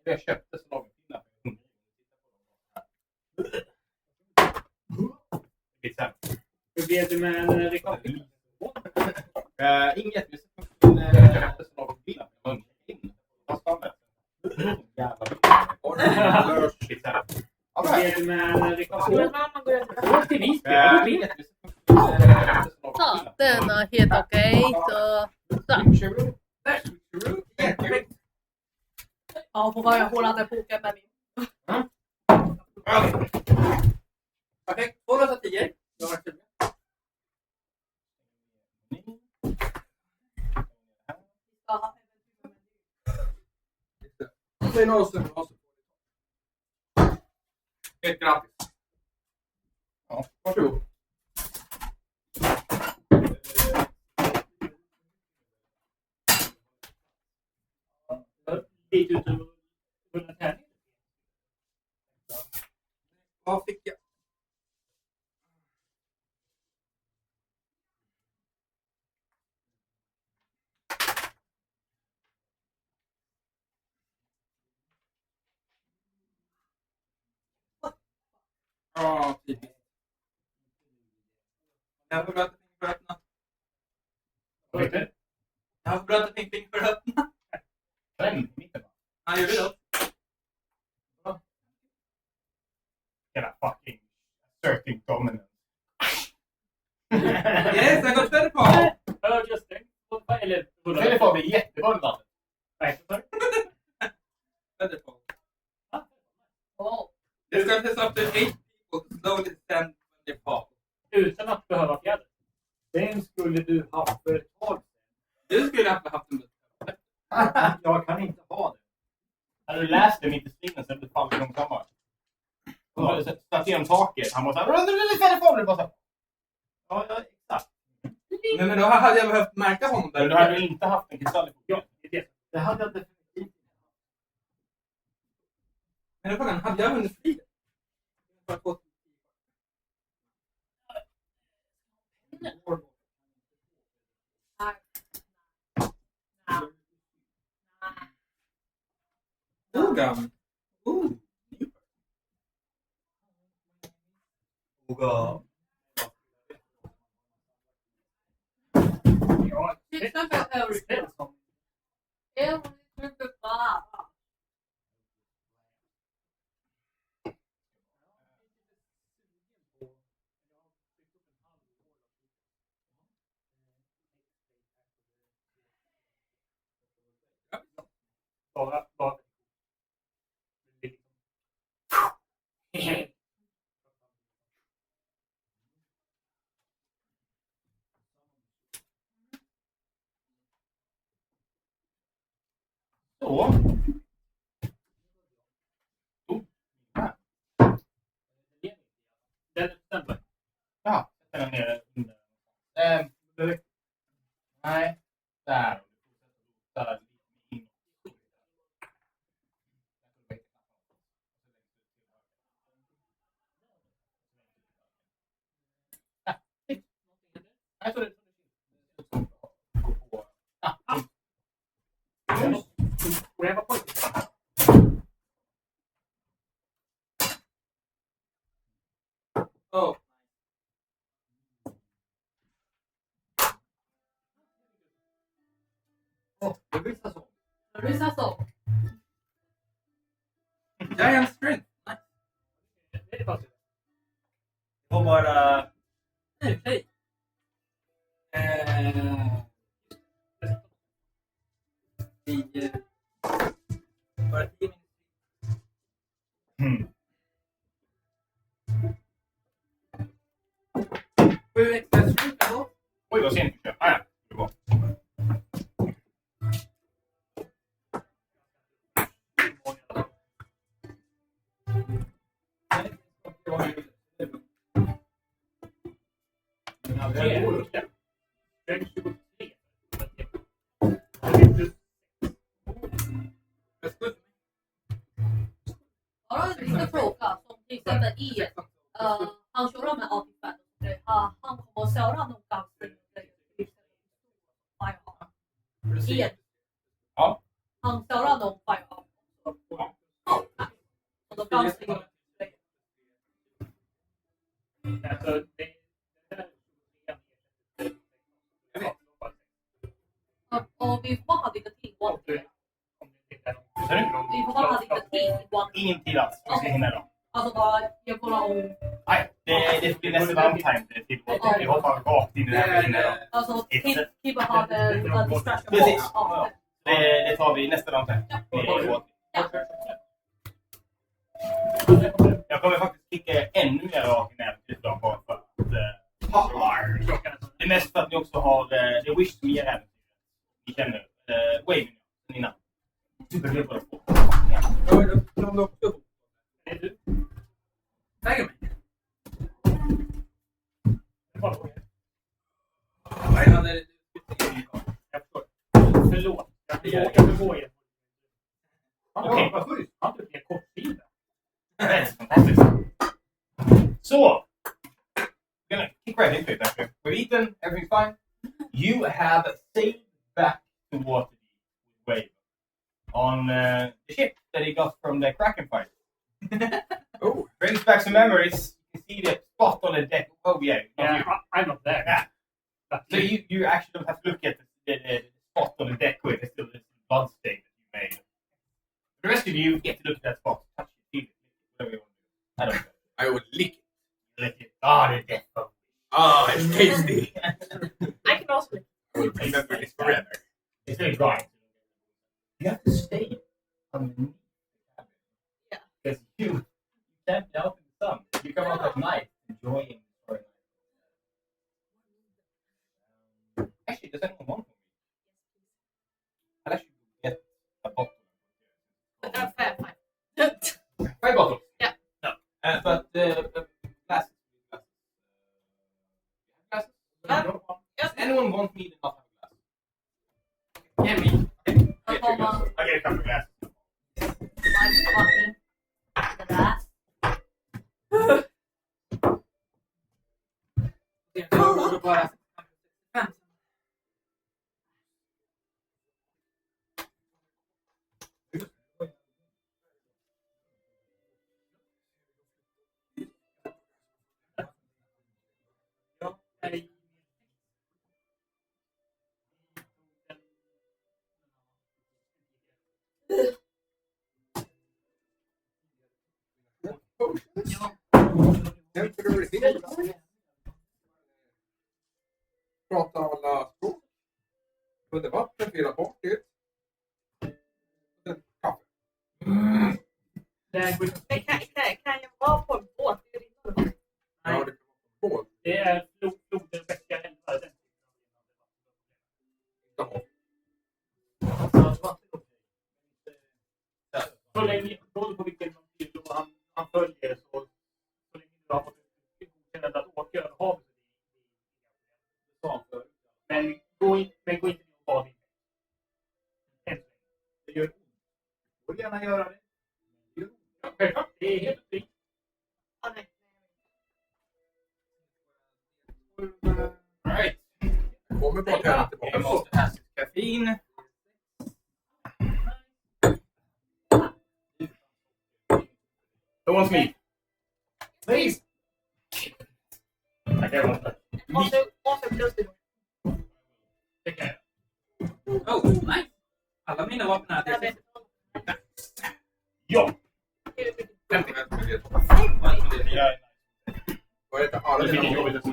Jag köpte så långt innan. Hur blev det med en reklam? Inget. Vi köpte så långt innan. Vad fan är det? Jävla Hur blev det med en reklam? Ja, den är helt okej. Så. Ja, får jag hålla den boken med min. Perfekt. 210. Jag har 20. Det är någonsin. Helt gratis. Ja, varsågod. Dit ut och vunnit här. Vad fick jag? Ja, typiskt. Jag får blöta fingrar för att öppna. Vad heter det? Jag får blöta fingrar för att öppna. Han gjorde det. Jävla fucking asserting dominance. Yes, I got telephone. Hello, Justin. Eller Telefon är jättebundad. Nej, sorry. Telephone. Oh. Det ska ses up to 8 people to slowly stand when they fall. Utan att behöva fjäder. Den skulle du ha för ett tag. Du skulle ha haft en buss. Jag kan inte ha det. Hade du läst det mitt i springen så hade du fallit långsammare. Han hade satt igenom taket. Han var såhär, telefonen bara såhär. Ja, exakt. Men då hade jag behövt märka honom där. Men du hade inte haft en kristall i foten. Ja, det hade jag definitivt. Men då frågan, hade jag hunnit fly? Ogan. Oga. Till exempel överspel. Bara. Så. Den stämmer. Ja, jag ställer ner den. Nej. Där. Där. Jag tror det. Oh. Det visar så. Det visar så. Giant strength. Det är bara så. Och bara... Hej. Bara 10 minuter. 7 extra strength då. Oj, vad sent du kör. Ah, ja. Det var. Har du en liten fråga som till exempel i han kör med 85. Han kommer att köra någon gång. Ja. Han kör någon gång. Så vi får bara ha lite tid. Om du inte är någon. Vi får bara ha lite tid. Ingen tid alls. Vi ska hinna idag. Alltså bara, jag kollar om... Nej, det blir nästan downtime. Vi hoppar rakt in i det här idag. Alltså, Kibba hade distraction. Precis. Ja. Det tar vi nästa downtime. Jag kommer faktiskt kicka ännu mer rakt ner till idag bara för att... Det är mest för att ni också har The Wish som ger äventyr. Ni känner Waving innan. Supergrupp på det. Det är du. Lägger mig. Det är bara så. Jag hade... Jag förstår. Förlåt. Jag vill gå igen. Okej. Vad sjukt. Han tog en kort tid. Fantastiskt. Så. I'm gonna kick right into it actually. We've eaten, everything's fine. You have sailed back to Waterdeep with Wave on the ship that he got from the Kraken fight. Oh, brings back some memories. You can see the spot on the deck. Oh yeah, I'm not there. Yeah. So you actually don't have to look at the spot on the deck where there's still this blood stain that you made. The rest of you get to look at that spot, touch it, feel it, whatever you want to do. I don't know. I would lick it. Lick it. Ah, the death bone. Ah, it's tasty. I can also... I will remember this forever. It's very dry. You have to stay underneath the cabin. Yeah. Because you can't be out in the sun. You come out at night enjoying the story. Actually, does anyone want one? I'll actually get a bottle. 5 bottles? Yeah. No. But glasses. Glasses? Does anyone want me to not have a glass? Yeah, me. Get your glasses. I get a couple of glasses. I'm fucking the glass. Jag tror bara 5. Prata alla språk. Under vatten, fyra partyt. Kaffe. Kan jag vara på en båt? Det är rimligt. Ja, det kan vara båt. Det är floden väska 11. Så länge, beroende på vilken vampyr han följer, så länge du har fått godkännande att åka över havet. Men gå inte ner och bad in. Det gör ont. Jag vill gärna göra det. Ja, självklart, det är helt fritt. Alright. Kommer bara tävla tillbaka. Jag måste ha kaffein. Who wants me? Please. I can't want that. Oh, nice. Alla mina vapen är Ja. Vad heter alla Det dina fick vapen? jobbigt att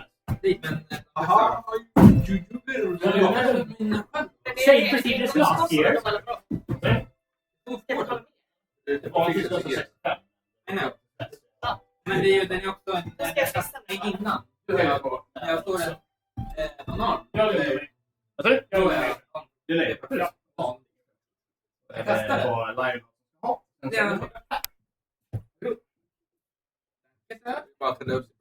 Men, aha. Säg precis last year. Men det är ju den är också en innan. Jag står en banan. Vad sa du? Det är det. Jag testar det. På live. Det är en bara till upp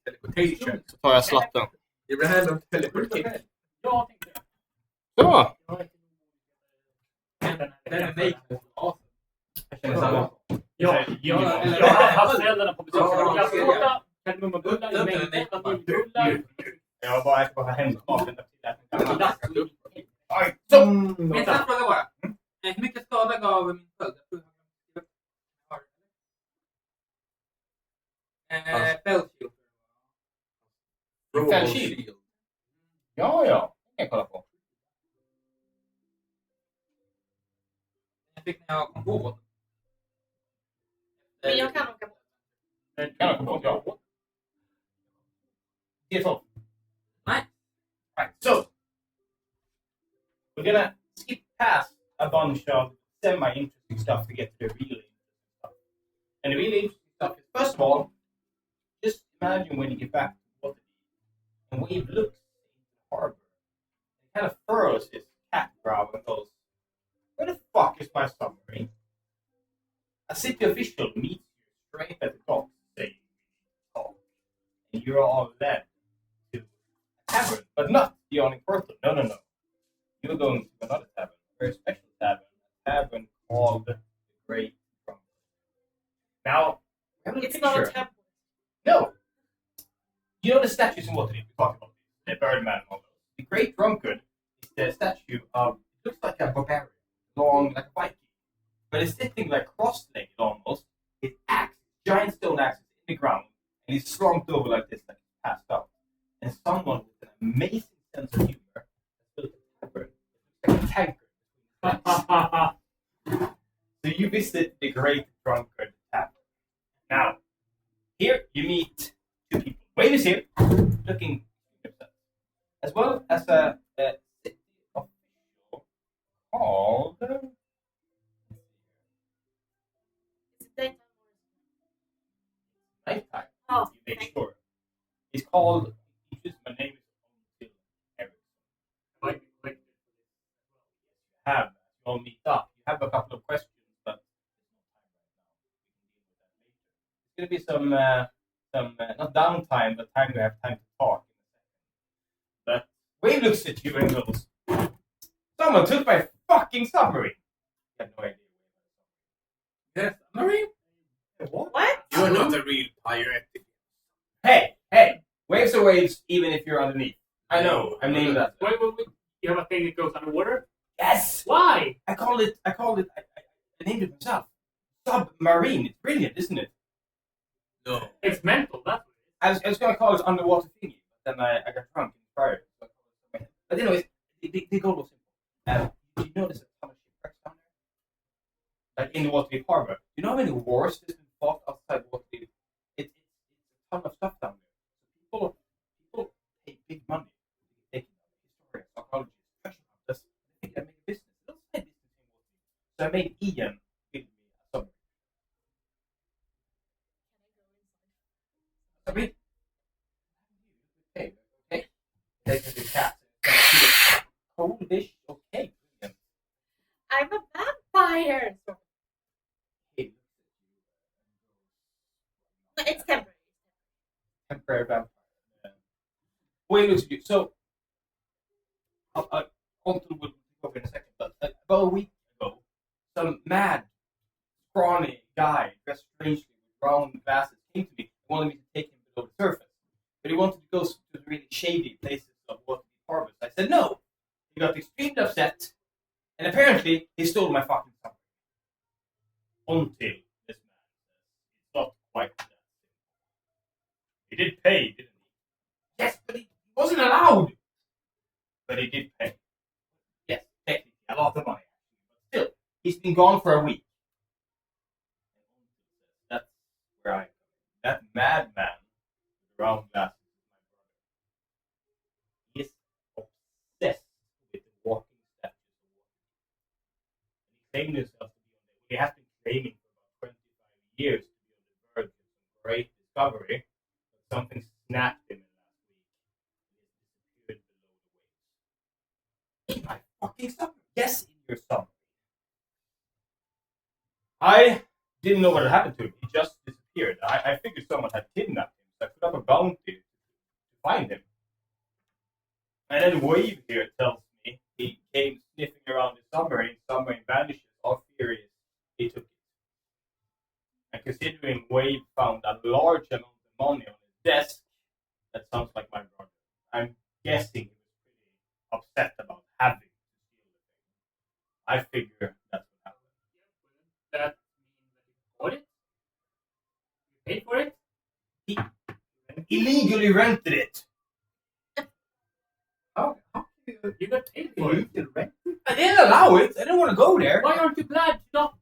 teleportation. Så tar jag slatten. Det blir heller teleportation. Jag tänkte det. Så. Det är en make. Jag känner samma. Jag har haft föräldrarna på besök. Glasstårta, kardemummabullar, mängdbullar. Jag har bara ätit på hemsmaken. Så! En snabb fråga bara. Hur mycket skada gav min sköld? Fellshield. Fellshield? Ja. Jag kan kolla på. fick när jag kom på båten. Men jag kan åka båt. Kan jag komma ihåg? Ja. Get off. Nej. Right, so we're gonna skip past a bunch of semi-interesting stuff to get to the really interesting stuff. And the really interesting stuff is, first of all, just imagine when you get back to Waterdeep and Wave looks into the harbor. It kind of furrows his cat brow and goes, "Where the fuck is my submarine?" A city official meets you straight at the dock, saying, "Oh," and you're all led to a tavern, but not the Yawning Portal. No. You're going to another tavern, a very special tavern, a tavern called the Great Trunk. Now, we have a It's not a picture. temple. No. You know the statues in Waterdeep? We talked about this. The Birdman and all those. The Great Drunkard is the statue of, it looks like a barbarian, long like a Viking. But it's sitting like cross-legged almost. His axe, giant stone axe, is in the ground, and he's slumped over like this, like he's passed out. And someone with an amazing sense of humor has built a tavern. It looks like a tanker. So you visit the Great Drunkard Tavern. Now, here you meet two people. Wade is here, looking upset, as well as a city official called. Is it daytime Nighttime. Oh, You make thank sure. He's called. He just my name is Until Erickson. Might be quick. Have you all meet up? You have a couple of questions, but there's no time right now. We can deal with that later. It's going to be some not downtime, but time we have time to talk. But Wade looks at you and goes, "Someone took my fucking submarine." You have no idea. Yes, Marie? What? What? You're not a real pirate. Hey! Waves are waves, even if you're underneath. I know. I'm named that. Wait. You have a thing that goes underwater? Yes. Why? I named it myself. Submarine. It's brilliant, isn't it? No. It's mental, that's what I was going to call it underwater thingy, but then I got drunk and inspired. But anyways, the goal was simple. Did you notice a ton of shipwrecks down there? Like in the Waterdeep harbor. Do you know how many wars there's been fought outside Waterdeep? It's a ton of stuff down there. People pay big money to take historians, archaeologists, treasure hunters. They think I make a business. A little side business in Waterdeep. So I made Ian build me a submarine. Submarine? Okay. Taking the cat. Coldish. Okay. Brilliant. I'm a vampire. Hey, It's temporary. temporary vampire. Wait, looks at you. So, I'll will go over in a second, but about a week ago, some mad, scrawny guy dressed strangely with round glasses came to me and wanted me to take him below the surface. But he wanted to go to the really shady places of Waterdeep Harbor. I said no. He got extremely upset, and apparently he stole my fucking submarine. Until this man says it's not quite that simple. He did pay, didn't he? Yes, but he wasn't allowed. But he did pay. Yes, technically, a lot of money. But still, he's been gone for a week. That's where I come in. That madman with the round glasses is my brother. He is obsessed with the walking statues of water. And he claimed himself to be on the. He has been claiming for about 25 years to be on the verge of some great discovery. But something snapped him in last week. He has disappeared below the waves. In my fucking submarine? Yes, in your submarine. I didn't know what had happened to him. He just disappeared. I figured someone had kidnapped him, so I put up a bounty to find him. And then Wave here tells me he came sniffing around the submarine vanishes. Our theory is he took it. And considering Wave found a large amount of money on his desk, that sounds like my brother. I'm guessing he was pretty upset about having to steal the thing. I figure that's what happened. that mean that you bought it? You paid for it? He illegally rented it. How can You got paid for it. I didn't allow it. I didn't want to go there. Why aren't you glad to not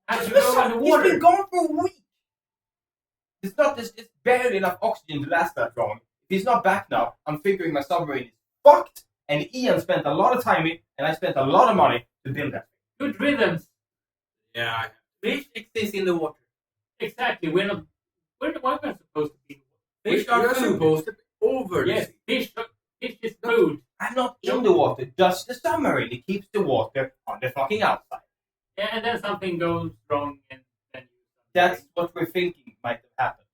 have to Listen, go in the he's water? been gone for a week. It's not. It's barely enough oxygen to last that long. If he's not back now, I'm figuring my submarine is fucked. And Ian spent a lot of time in, and I spent a lot of money to build that. Good riddance. Yeah. Fish exist in the water. Exactly. We're not. Why we're supposed to be? Fish We're are supposed to be over the Yes, sea. fish is food. I'm not in the water, just the submarine. It keeps the water on the fucking outside. Yeah, and then something goes wrong, and then That's what we're thinking might have happened.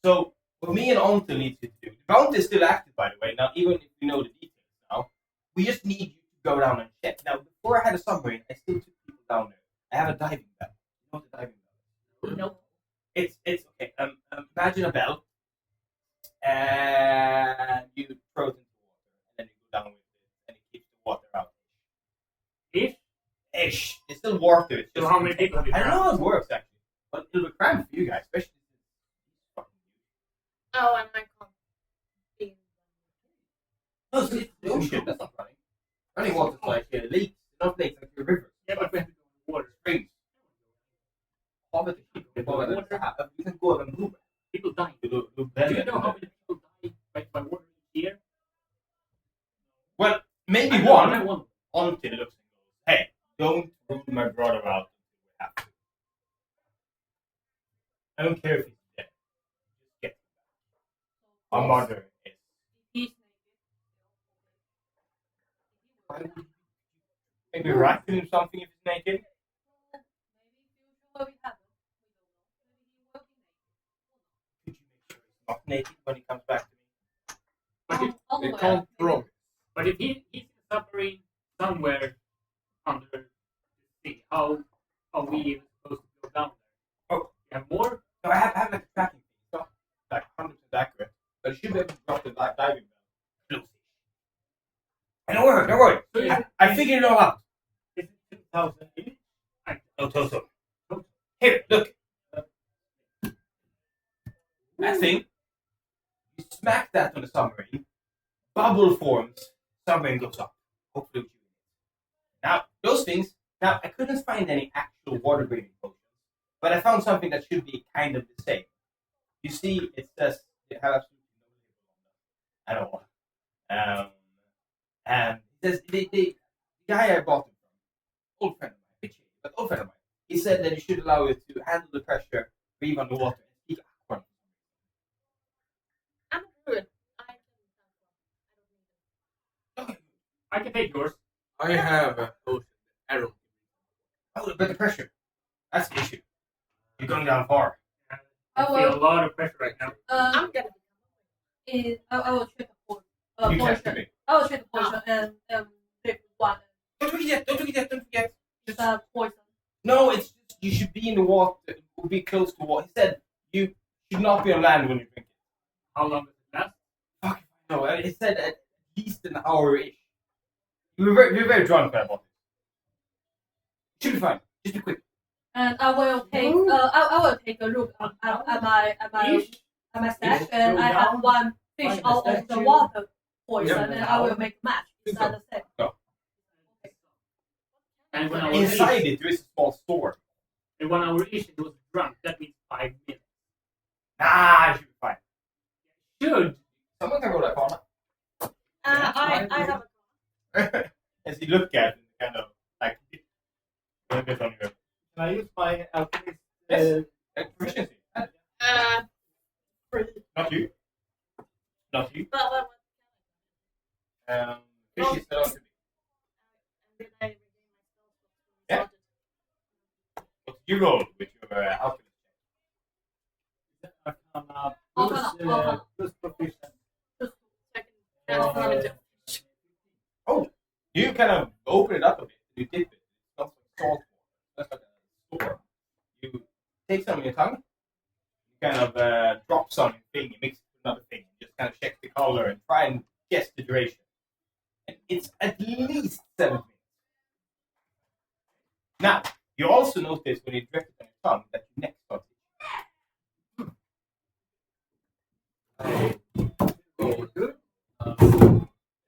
So, what me and Onto need to do, the bounty is still active, by the way. Now, even if we know the details now, we just need you to go down and check. Now, before I had a submarine, I still took people down there. I have a diving bell. You know what a diving bell is? Nope. It's okay. Imagine a bell, and you throw it into the water, and then you go down with it, and it keeps the water out. fish. Ish. It's still water. It's So just how many people do you I don't have? know how it works actually, but it'll be cramped for you guys, especially. Oh, and I can't be. No, it's the ocean. That's not running. Running water's like lakes, not lakes, like rivers. Yeah, but we have to go in the water. Springs. Hobbit, you can go and move. People die. Do Do you know how many people die by water each year? Well, maybe I know, I one know. until it looks and goes, hey, don't rule my brother out. We have to. I don't care if he's dead. Just get him back. Our mother is. He's Why would he- Maybe writing him something if he's naked? maybe future we have it. We don't know. Maybe he will be naked. Could you make sure he's not naked when he comes back to me? But if, On the They way, can't maybe. promise. but if he's in a submarine somewhere under the sea, how are we even supposed to go down there? Oh. You have more? No, I have like a tracking thing. It's not like 100% accurate, but it should be able to drop the diving bell. Close. Don't worry, don't worry. So is it- I figured it all out. Is it 2,000 each? No, total. Here, look. That thing, you smack that on the submarine, bubble forms, submarine goes up. Hopefully, with you. Now, those things, now I couldn't find any actual water breathing potions, but I found something that should be kind of the same. You see, it says, it has absolutely no label on that at all. And it says, the guy I bought it from, old friend of mine, bitchy, but old friend of mine, he said that it should allow you to handle the pressure, breathe underwater, and speak aqua. I'm good. I don't need them. I can take yours. I have a potion arrow. Oh, but the pressure, that's the issue. You're going down far. I feel a lot of pressure right now. I'm gonna I will check the You portion. tested me. I will check the portion and drip one. Don't forget, don't forget, don't forget. It's a poison. No, it's just, you should be in the water, be close to water. He said you should not be on land when you drink it. How long does it last? Fuck, no, it said at least an hour-ish. We were very drunk when I bought it. Should be fine. Just be quick. And I will take I will take a look at my stash, and I have one fish Find the out of the statue. water poison, Yeah. and I will make a match. Is that the same? And when I was Inside it, there is a small store. and when our issue was drunk, that means 5 minutes. Nah, it should be fine. Should. Someone can roll that corner. I have a As you look at it, kind of like a little bit on your Can I use my alchemist? Yes. proficiency. free. Not you. Not you. But Fish is belong to me. did I regain my Yeah. What did you roll with your alchemist? Plus proficient. Transform into You kind of open it up a bit. You dip it. It's not like salt water. That's like a store. You take some in your tongue. You kind of drop some in thing. You mix it with another thing. You just kind of check the color and try and guess the duration. And it's at least 7 minutes. Now, you also notice when you direct it on your tongue that your neck starts.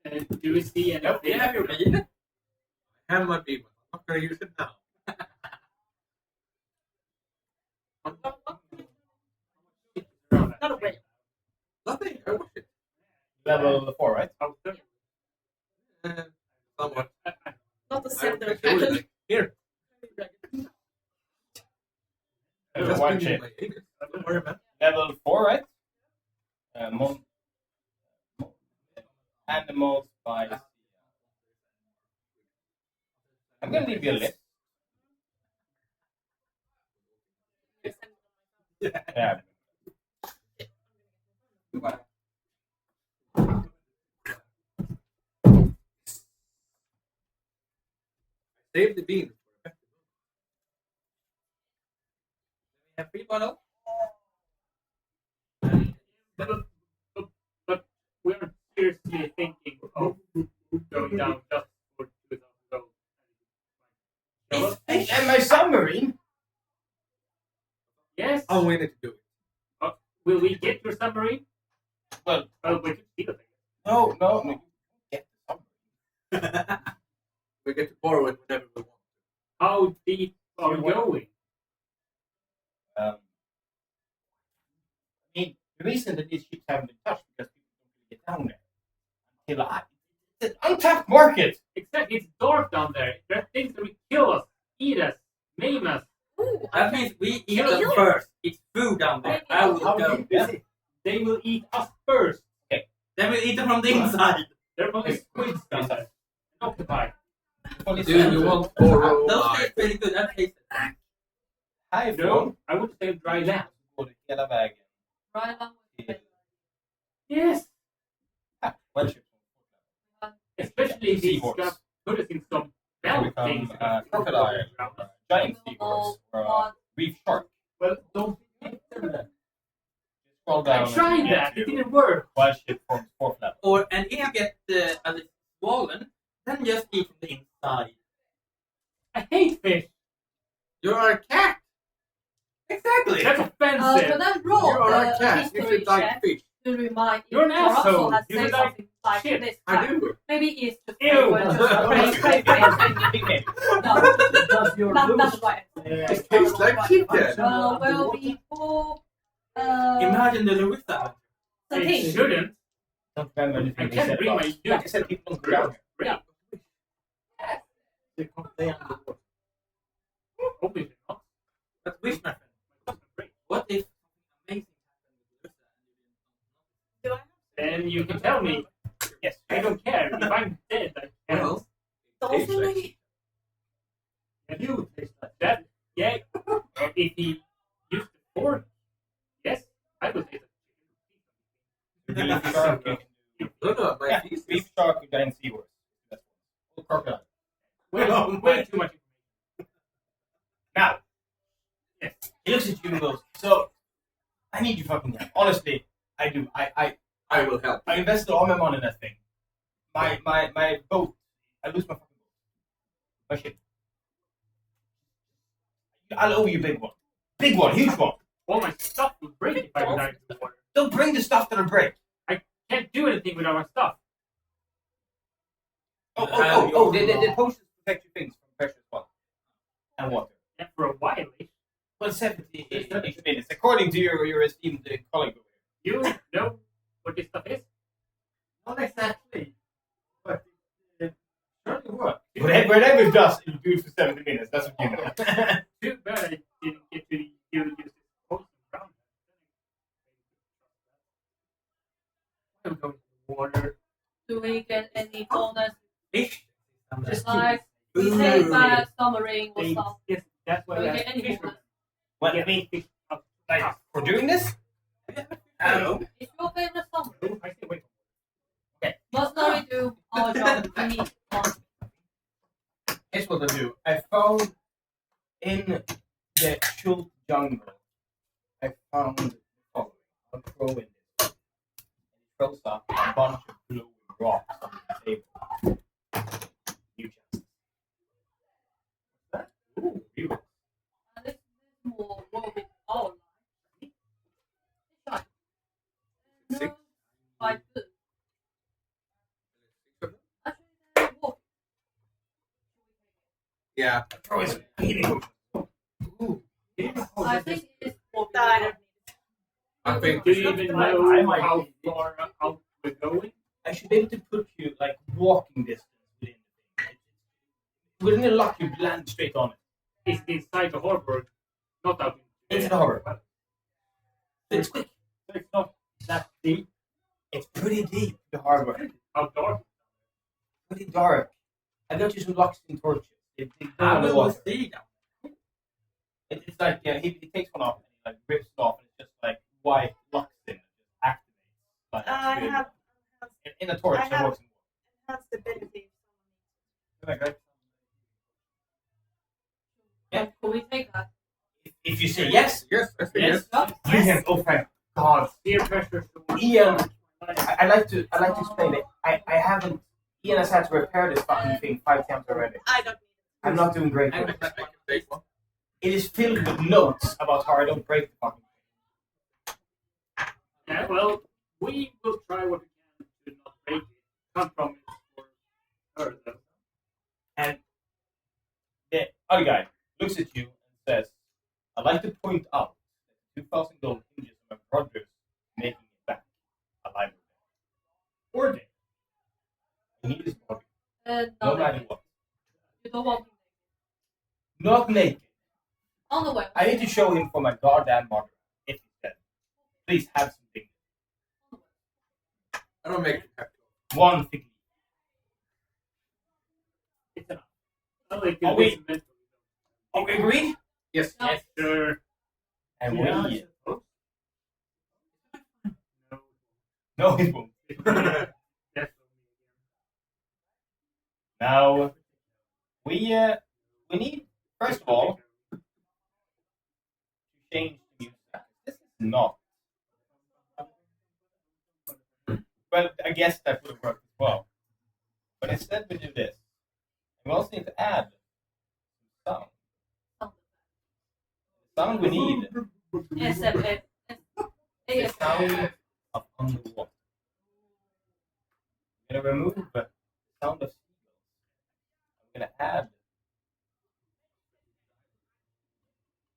And Do we see any? Nope, you have your beam. I have my beam. I'm not going to use it now. Not a whale. Nothing. I wish it. Level 4, right? Somewhat. Not a I sender can do it. Here. Just One give me shape. my anus. Don't worry, man. Level 4, right? Animals by. I'm gonna leave you a list. Yeah. Save the beam. We have 3 bottles. But we're seriously thinking of going down just for 2,000 gold. And my submarine? Yes. I'm willing to do it. Will we get your submarine? Well, We can steal it. no. You get the submarine. We get to borrow it whenever we want. How deep are we going? I mean, the reason that these ships haven't been touched because people don't really get down there. It's an untapped market. Except it's dark down there. There are things that will kill us, eat us, maim us. That means we eat them first. It's food down there. I will go. They will eat us first. Then we'll eat them from the inside. There are only squids down there. Octopi. Do you want to borrow Those my... taste pretty good. That tastes Hi, No, I would say dry land. Går hela vägen. Right along with it. Yes. Well, ships. Especially if it's Seahorse. gonna put us in some So belt become things. crocodile, giant seahorse, or a reef shark. Well, don't hit them then. Scroll I down. tried and that. you It get didn't work. to Wild ship forms 4th level. and if you get a little swollen, then just eat from the inside. I hate fish. You're a cat. Exactly. That's offensive. Can I roll You are a the cat. You history should like check fish. to remind You're an if Toronto asshole. has You said would like something like shit. this I time? do. Maybe it's just Ew. favor, just pray. No, Does your not right. It tastes like chicken. Well, before Imagine the Louisa. the It thing. shouldn't. Don't remember anything I they can't said bring about my it. unit. They said people don't go down here. Obviously not. But wish, my friend. What if amazing happened with Louisa? Do I have Then you can tell me. Yes. I don't care. If I'm dead, I can't. Well, dolphin? tastes like And you taste like that. Yeah. If he used the fork, yes, I would taste Reef shark, no, my yeah, feces. reef shark, giant seahorse. That's one. Crocodile. way too much. Now, yes, he looks at you and goes, "So, I need you fucking help. Honestly, I do. I will help. I invested all my money in that thing. My boat. I lose my fucking boat. My ship. I'll owe you a big one. Big one, huge one. All my stuff would break if I dive into the water. Don't bring the stuff that'll break. Can't do anything without my stuff. The potions protect your things from pressure as well. And water. And for a while, Well, 70 each minutes, according to your esteemed colleague over here. you know what this stuff is? Not exactly. But it certainly works. Whatever it does, it'll do it for 70 minutes. That's what you know. Too bad I didn't get to use this potion around. I'm going to the water. Do we get any bonus? Fish. Just like we take back submarine or They- something. Yes, that's why Do we I get any fish. bonus? Well, Get me fish up. like, for doing this, It's your favorite submarine. I say wait. But now we do our job. We need one. here's what I do. I found in the Schultz jungle, I found the following. I'll throw in this. It throws up a bunch of glowing rocks on the table. New chance. Ooh, beautiful. And this is more what we all like. It's fine. No, quite good. Yeah. Oh, it's eating. Ooh. I think it's for That I don't need. I think Do we you should. even I know might how be- far out we're going? I should be able to put you like walking distance within the thing. Within the lock, you land straight on it. Is it inside the harbor? Not out Into the harbor. It's quick. So it's not that deep. It's pretty deep, the harbor. How dark? Pretty dark. I got you some locks and torches. It How will we water. see now? It's like, yeah, he takes one off and he like rips it off and it's just like white locks in it. Just activates. Like, I have in a torch I that have- works. enhanced ability. Okay. Can we take that? If you say yes, Yes, I say yes. Ian, oh thank God. Peer pressure. Ian, I like to explain it. I haven't. Ian has had to repair this fucking thing 5 times already. I don't need I'm not doing great I with it. can take one. It is filled with notes about how I don't break the fucking thing. Yeah, well, we will try what we can to not break it. Can't promise for her though. And the other guy looks at you and says, I'd like to point out that 2,000 gold hinges on my brothers making it back alive. Or dead. You need his body, no matter what. You don't want me Not naked. on the way. I need to show him for my goddamn mother if he's dead. Please have something. I don't make it happy. One fig leaf. It's enough. Well, it Oh, could wait. be Are we agreed? Yes. Yes. sure. And Yeah, we. I suppose. No. No, he won't. Definitely. Now, we need, first of all, to change the music. This is not. Well, I guess that would have worked as well. But instead we do this. We also need to add sound. The sound we need SFS. is the sound of underwater. We're going to remove the sound of seagulls. I'm going to add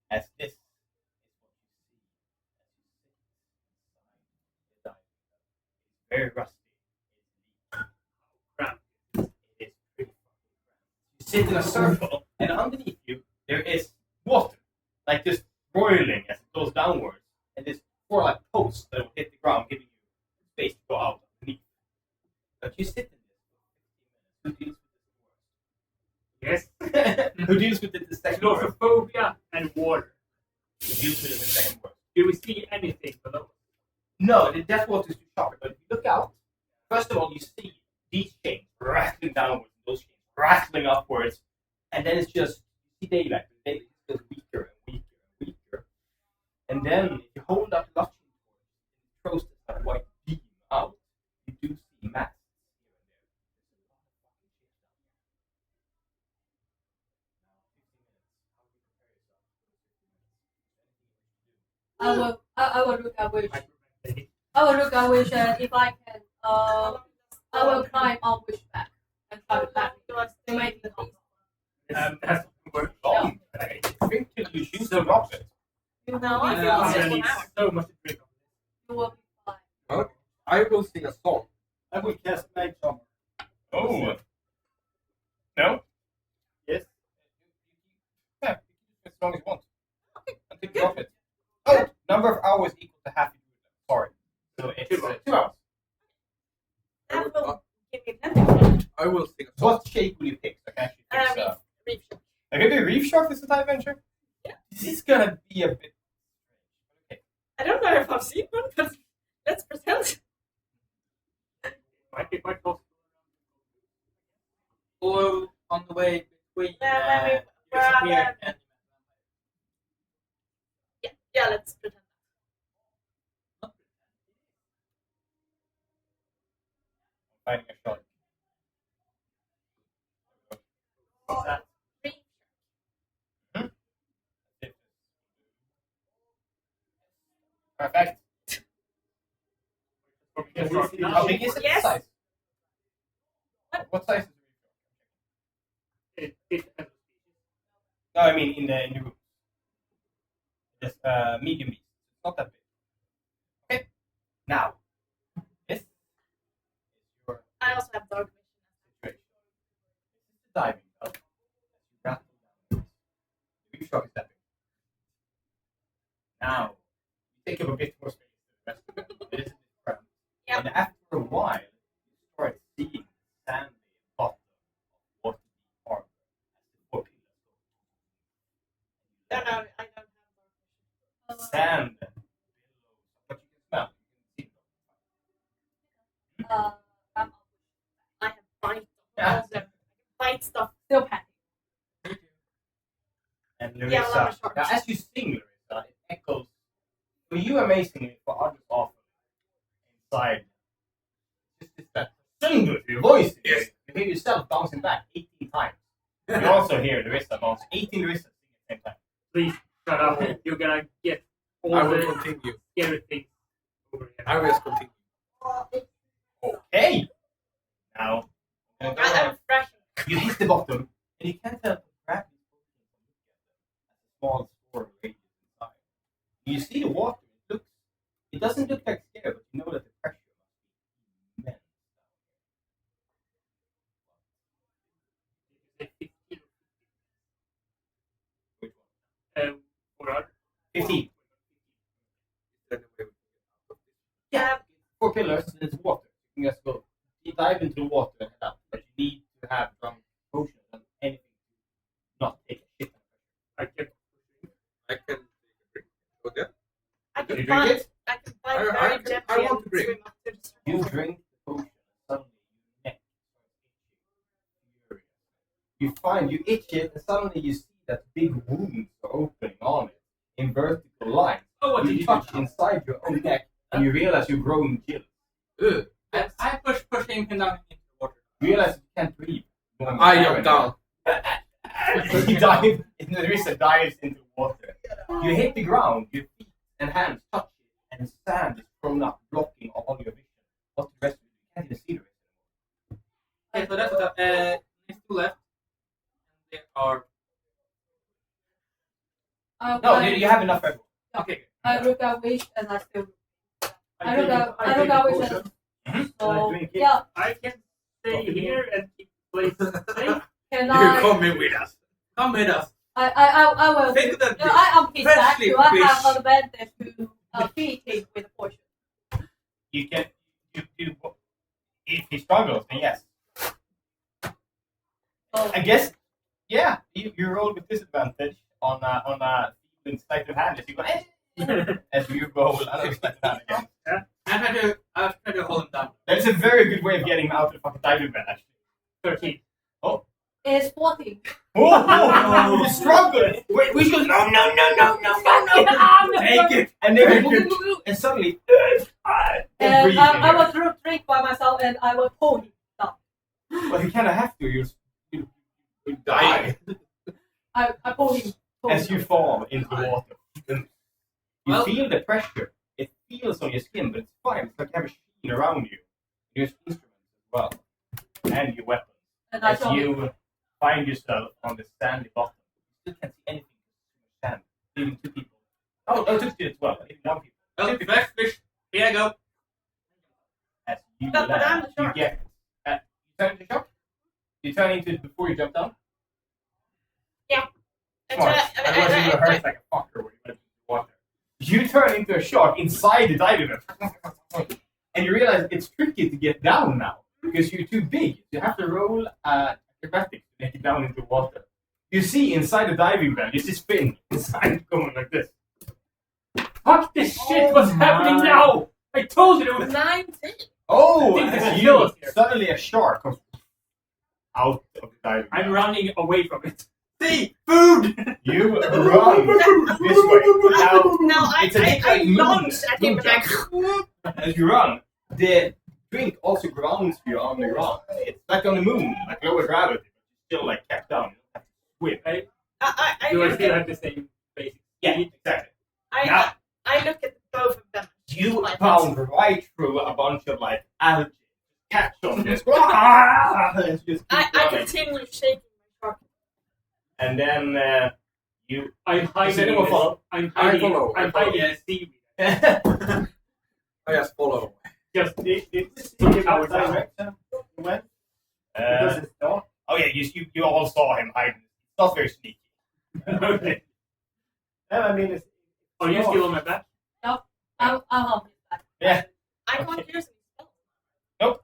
as this is what you see as you sit inside the dive. It's very rusty. It's cramped. It is pretty fucking cramped. You sit in a circle, and underneath you there is water, like just boiling as it goes downwards, and there's 4 like posts that will hit the ground, giving you space to go out underneath. But you sit in this for 15 minutes. Yes. Who deals with it? Who deals with it the second worst? Claustrophobia and water. Who deals with it the second worst? Do we see anything below? No, the death water is too sharp. But if you look out, first of all, you see these chains rattling downwards, those chains rattling upwards, and then it's just you see daylight. The daylight gets weaker and weaker and weaker, and then if you hold up the lodging torch, it throws this like white beam out. You do see masts here and there. I will look at which. Hyperventilating. I will look at which, and if I can, I will climb on which back and try to back to make it come. That's work. Oh, I think you shoot the rocket. No, I feel I'm it's gonna just need 1 hour. so much to drink on You will be fine. I will sing a song. I will cast night summer. Oh. No? Yes. Yeah, as long as you want. Until you drop it. Oh, number of hours equal to half a Sorry. So it's 2 hours. That will give me plenty of time. I will sing a So song. what shape will you pick? So I can actually fix Reef shot. Like maybe a reef shark this entire adventure? Yeah. This is gonna be a bit. Okay. I don't know if I've seen one, but let's pretend. Might be quite close. Or on the way between Yeah, when we Disappear grab and Yeah, let's pretend. Finding a shark. What's that? Reef Perfect. Yes. How big is it? Yes. Size? What? What size is the reef shark? It depends. No, I mean in the room. Just medium beast. Not that big. Okay. Now, this is your I also have dark vision. situation. This is the diving bell. You rattle down. You shark is stepping. Now, you take up a bit more space than the rest of it. It is a bit cramped. Yep. And after a while, you start seeing sandy bottom of what the harbor as the 4 pillars No, I don't have dark vision. sand billows, but you can smell. You can see them. I'm I have bite. Yeah. Also, I can bite stuff. still packing. And Yeah, Larissa, well, I'm a shark. now as you sing Larissa, it echoes for you amazingly, for others awfully inside. Just that sing with your voice. Yes. You hear yourself bouncing back 18 times. You also hear Larissa bounce 18 Larissa sing at the same time. Please shut up. You're gonna get all I will the continue. scary things over here. I will continue. Okay. Now, I'm gonna go I'm fresh. you hit the bottom, and you can't help but grab these potions and look at them as a small store radius inside. You see the water. It doesn't look like scary, but you know that the pressure must be immense. Which one? What are 15. Then we will- Yeah. 4 pillars, and it's water. You can just go. You dive into the water and head up, but you need to have drunk potions and anything to not take a shit. I can I can take a drink. Go there. I You can drink bite. it? I can bite I very can- gently I want and to drink. swim up to the You surface. drink the potion, and suddenly your neck starts itching. You find you itch it, and suddenly you see that big wounds are opening on it in vertical lines. Oh, what did You you touch inside your own neck, and you realize you're growing chills. Ugh. I push him down into the water. You realize you can't breathe. I jump down. You dive, and Larissa dives into water. You hit the ground, your feet and hands touch it, and sand is thrown up, blocking all your vision. What's the rest of it? You can't even see the rest of it. Okay, so that's what there's 2 left. And they are No, you have enough for everyone. okay. I look at wish and I still. I take look at I take wish potion. and And so I drink it. yeah. I can stay here and keep the place safe. Can You I? come with us. Come with us. I will. Think that No, I am his back. freshly Do I have fished. advantage to feed him with a portion? You can, if he struggles, then yes. Oh, I guess, yeah, you roll with disadvantage on sleight of hand as you go, as you roll another sleight of hand again. I try to hold him down. That's a very good way of getting him out of the fucking diving bed, actually. 13. it's 14. Oh, you struggle! Wait, we goes, no, take it! And then and suddenly, And I will drink by myself and I will pull him down. well, you kind of have to, you die I pull him. as you fall into the water. You Well- feel the pressure. It feels on your skin, but it's fine. It's like you have a sheen around you. You use instruments as well. And your weapons. And I As show him. you find yourself on the sandy bottom. You still can't see anything. Sand. Leaving 2 people. Oh, 2 people as well. Leaving 1 people. Oh, fresh fish. Here I go. As you But I'm land, the you shark. get... you turn into shark? You turn into it before you jump down? Smart. Otherwise you would have hurt like a fucker when you went into the water. You turn into a shark inside the diving bell. And you realize it's tricky to get down now. Because you're too big. You have to roll acrobatics to make it down into water. You see inside the diving bell, you see spin inside going like this. Fuck this shit! What's happening now? I told you there was 19. Oh, I think this as is you, yours here. suddenly a shark comes out of the diving bell. I'm running away from it. See, food. You run this way. Now, I it's a bit like launch at him moonshot. like. As you run, the drink also grounds you on the ground. It's like on the moon, like lower gravity, but still like kept down. You don't have to swim. I Do I look still at have the same basic? Yeah, exactly. I look at both of them. You pound right through a bunch of like algae, catch on this. And you just keep I running. continue shaking my shark. And then You. I'm hiding. Is anyone follow? I'm I hiding. follow. I'm hiding in seaweed. I just follow. Just It's our time. direction. You went. Because it's dark. Oh yeah, you all saw him hiding. It's not very sneaky. Okay. Yeah, I mean, it's Are you still on my back? I'll help you back. Yeah. I Okay. can't use it. But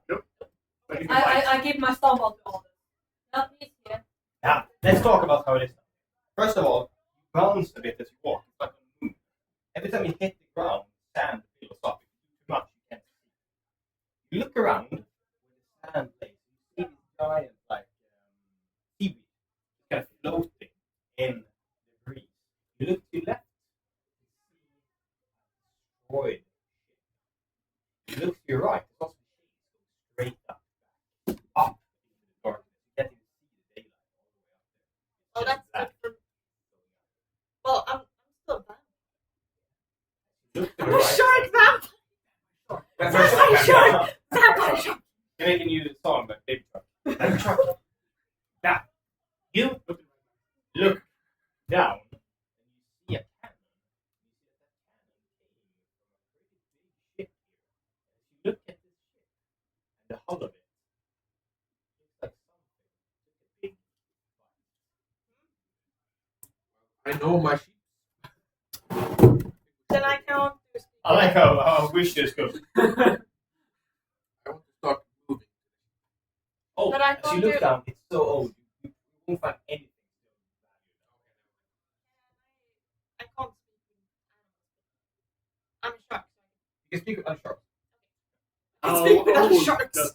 you can fight. I give my stumble to all this. Not me here. Now let's talk about how it is. First of all, you bounce a bit as you walk. It's like a move. Every time you hit the ground, sand fills up. If you do too much, you can't see. You look around where the sand plays. You see this giant like seaweed kind of floating in the breeze. You look to your left, you see a destroyed ship. You look to your right, there's also shades going straight up into the darkness. You can't even see the daylight all the way up there. Oh, that's Black. good for. Well, I'm still bad. Look to I'm the a right. shark vampire. Vampire shark. Vampire shark. You're making you a song like Baby Shark. Baby Shark. Now, you look down and you see a cannon. You see that cannon came from a pretty big ship here. If you look at this ship and the hull of it, it looks like something. It's a big I know my sheep. Then I can't do speak. I like how wish this goes. I want to start moving. Oh, But I as you can't look do- down, it's so old. You won't find anything. I can't speak. I'm a shark. You can speak with sharks. I can speak without old sharks. does-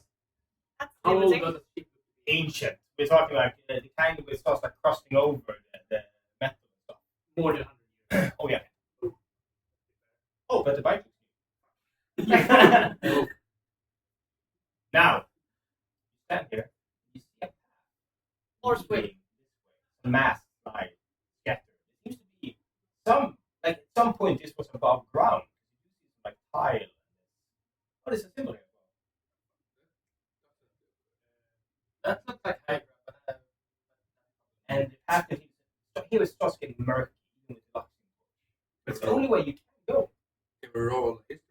That's How old limiting. does it speak? Ancient. We're talking like the kind where it starts like crossing over the metal stuff. More than 100 years. Oh yeah. Oh, but the bike. Now, stand here. You see a path. Or swim. This way. A mass slide scatter. It seems to be some like at some point this was above ground. Like tile. What is the symbol here? That looks like high ground. And the path that here it starts getting murky even with luck. It's the only way you can go. Can we roll history?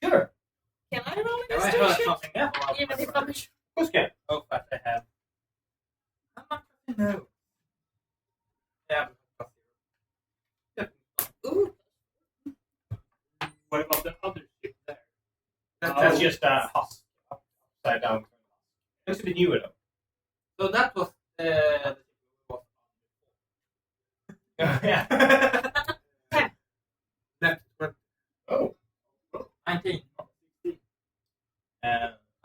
Sure. Can I roll Can a I history have check? something else? Even if I'm a shark. Of course you can. Oh, but I have. How much do I know? Yeah. Ooh. What about the other ship there? That's just a husk. Upside down. Looks a bit newer though. So that was Yeah. Net 20. Oh. 19.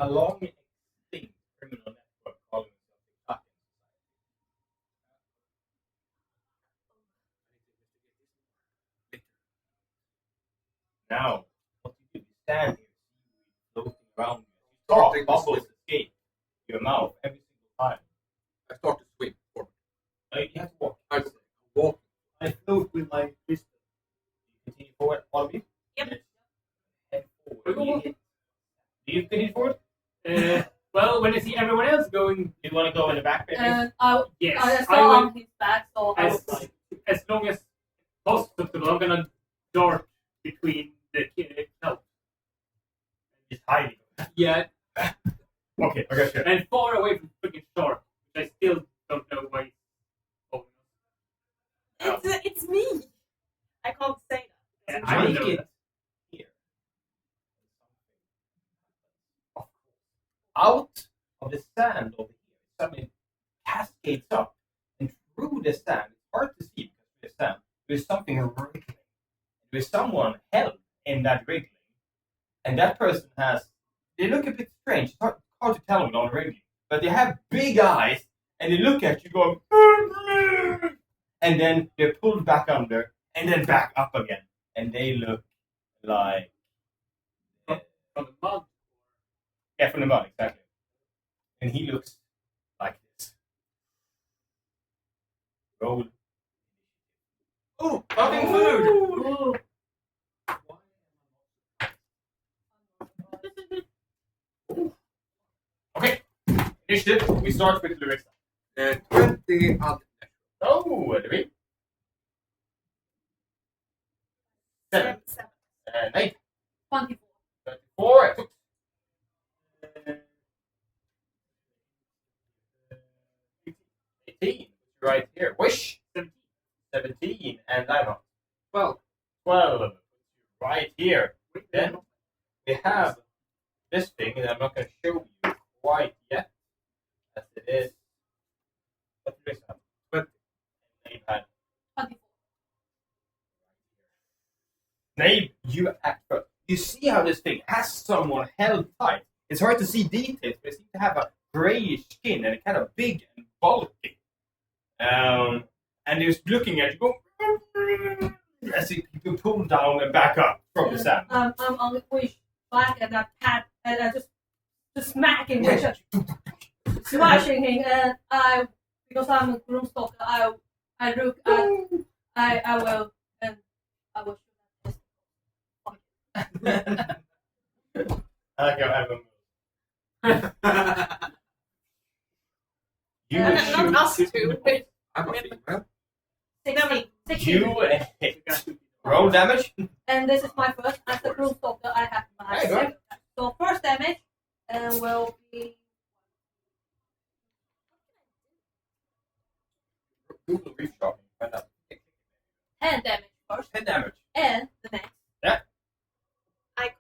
A long extinct criminal network calling itself the Kraken. Now, what you do is stand here, floating around you. You talk, bubbles escape your mouth every single time. I start to swim forward. You have to walk. I walk. I float with my pistol. You continue forward, all of you. Yep. Head forward. Do you continue forward? Well, when I see everyone else going, Do you want to go in the back? Maybe? And I yes, I I saw will. on his back, so I was like, As long as possible, I'm gonna dart between the clouds. Just hiding. Yeah, Okay, okay, sure. and far away from freaking shark, which I still don't know why he's following us. It's me. I can't say that. Yeah, I don't know Make that. it here. Out of the sand over here, something cascades up, and through the sand, it's hard to see because the sand, there's something wriggling. There's someone held in that wriggling, and that person has. They look a bit strange. It's hard to tell without wriggling, but they have big eyes, and they look at you going, and then they're pulled back under, and then back up again, and they look like From the mud. yeah, from the mud, exactly. And he looks like this. Roll. Oh, fucking food! Okay, initiative. We start with Larissa. 20 and Oh, the read. 7. 7. 8. 24. 34. Tux. 18. Right here. Wish. 17. And Lionheart. 12. 12. Right here. Then we have this thing that I'm not going to show you quite yet, as it is. What do you have? 20. Name had. 24. Name, you act first. You see how this thing has someone held tight. It's hard to see details, but it seems to have a grayish skin and kind of big and bulky. And he's looking at you, go as he can pull down and back up from the sand. I'm on the push back and I pat and I just smack him, smashing him, and I, because I'm a groom stalker, I look at, I will shoot. I like how everyone You Yeah, would Not shoot. us two, but I'm a female. 16. You hit. Roll damage. And this is my first. As a groom stalker, I have my Hey, go ahead. second. So first damage will be Google reef shot. Find out. 10 damage first, 10 damage. and the next. I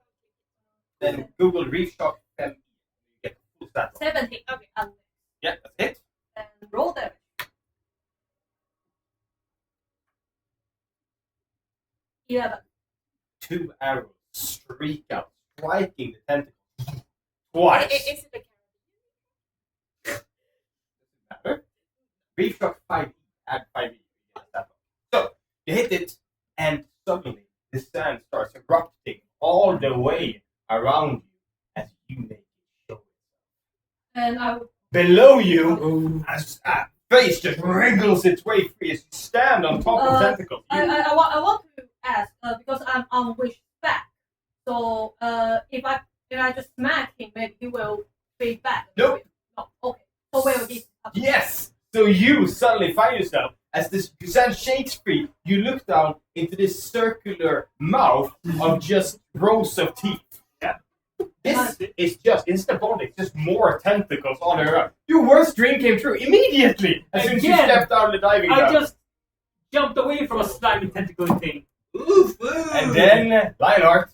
Then Google reef shot. Then you get full stat. 17. Okay. And, Yeah, that's it. and roll damage. 11. 2 arrows streak out, striking the tentacle twice. Is it a Doesn't matter. Reef shot 5e. Add 5e. So you hit it, and suddenly the sand starts erupting all the way around you as you make it show. And I will. Below you, as a face just wriggles its way free as you stand on top of tentacles. I want to ask because I'm on wish back. So if I just smack him, maybe he will fade back. Nope. No. Okay. So where will he? Yes! So you suddenly find yourself as this sand shakes free. You look down into this circular mouth of just rows of teeth. Yeah. This is just instabolic, it's just more tentacles all around. Your worst dream came true immediately as soon as you Again, stepped out of the diving I bell. just jumped away from a slimy tentacle thing. Oof, oof. And then, Lionheart,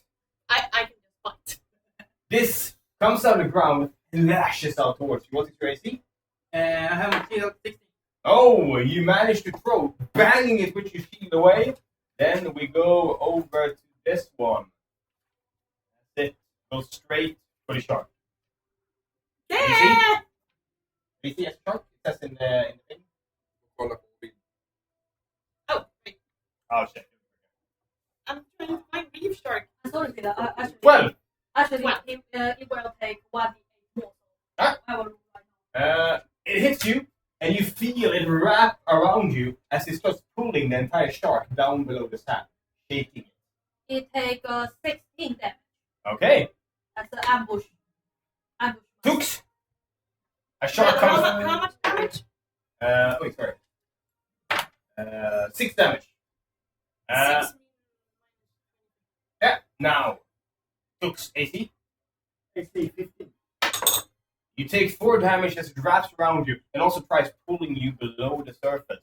I can just fight. this comes out of the ground and lashes out towards you. What is your AC? I have a shield 16. Oh, you managed to throw, banging it with your shield away. Then we go over to this one. That's it. Go straight for the shark. Yeah! Do you see a shark? It says in the thing. Kolla på bild. Oh, wait. Oh, shit. I'm trying to find reef shark. Sorry, Peter. Actually, 12. Actually, Well. it will take 1d8 more. Ah. I will roll right now. It hits you, and you feel it wrap around you as it starts pulling the entire shark down below the sand, shaking it. It takes 16 damage Okay. as an ambush. Tux. A shark How comes. much damage? Wait, sorry. 6 damage. 6 Yeah. Now, Tux AC. AC 15. You take 4 damage as it wraps around you and also tries pulling you below the surface.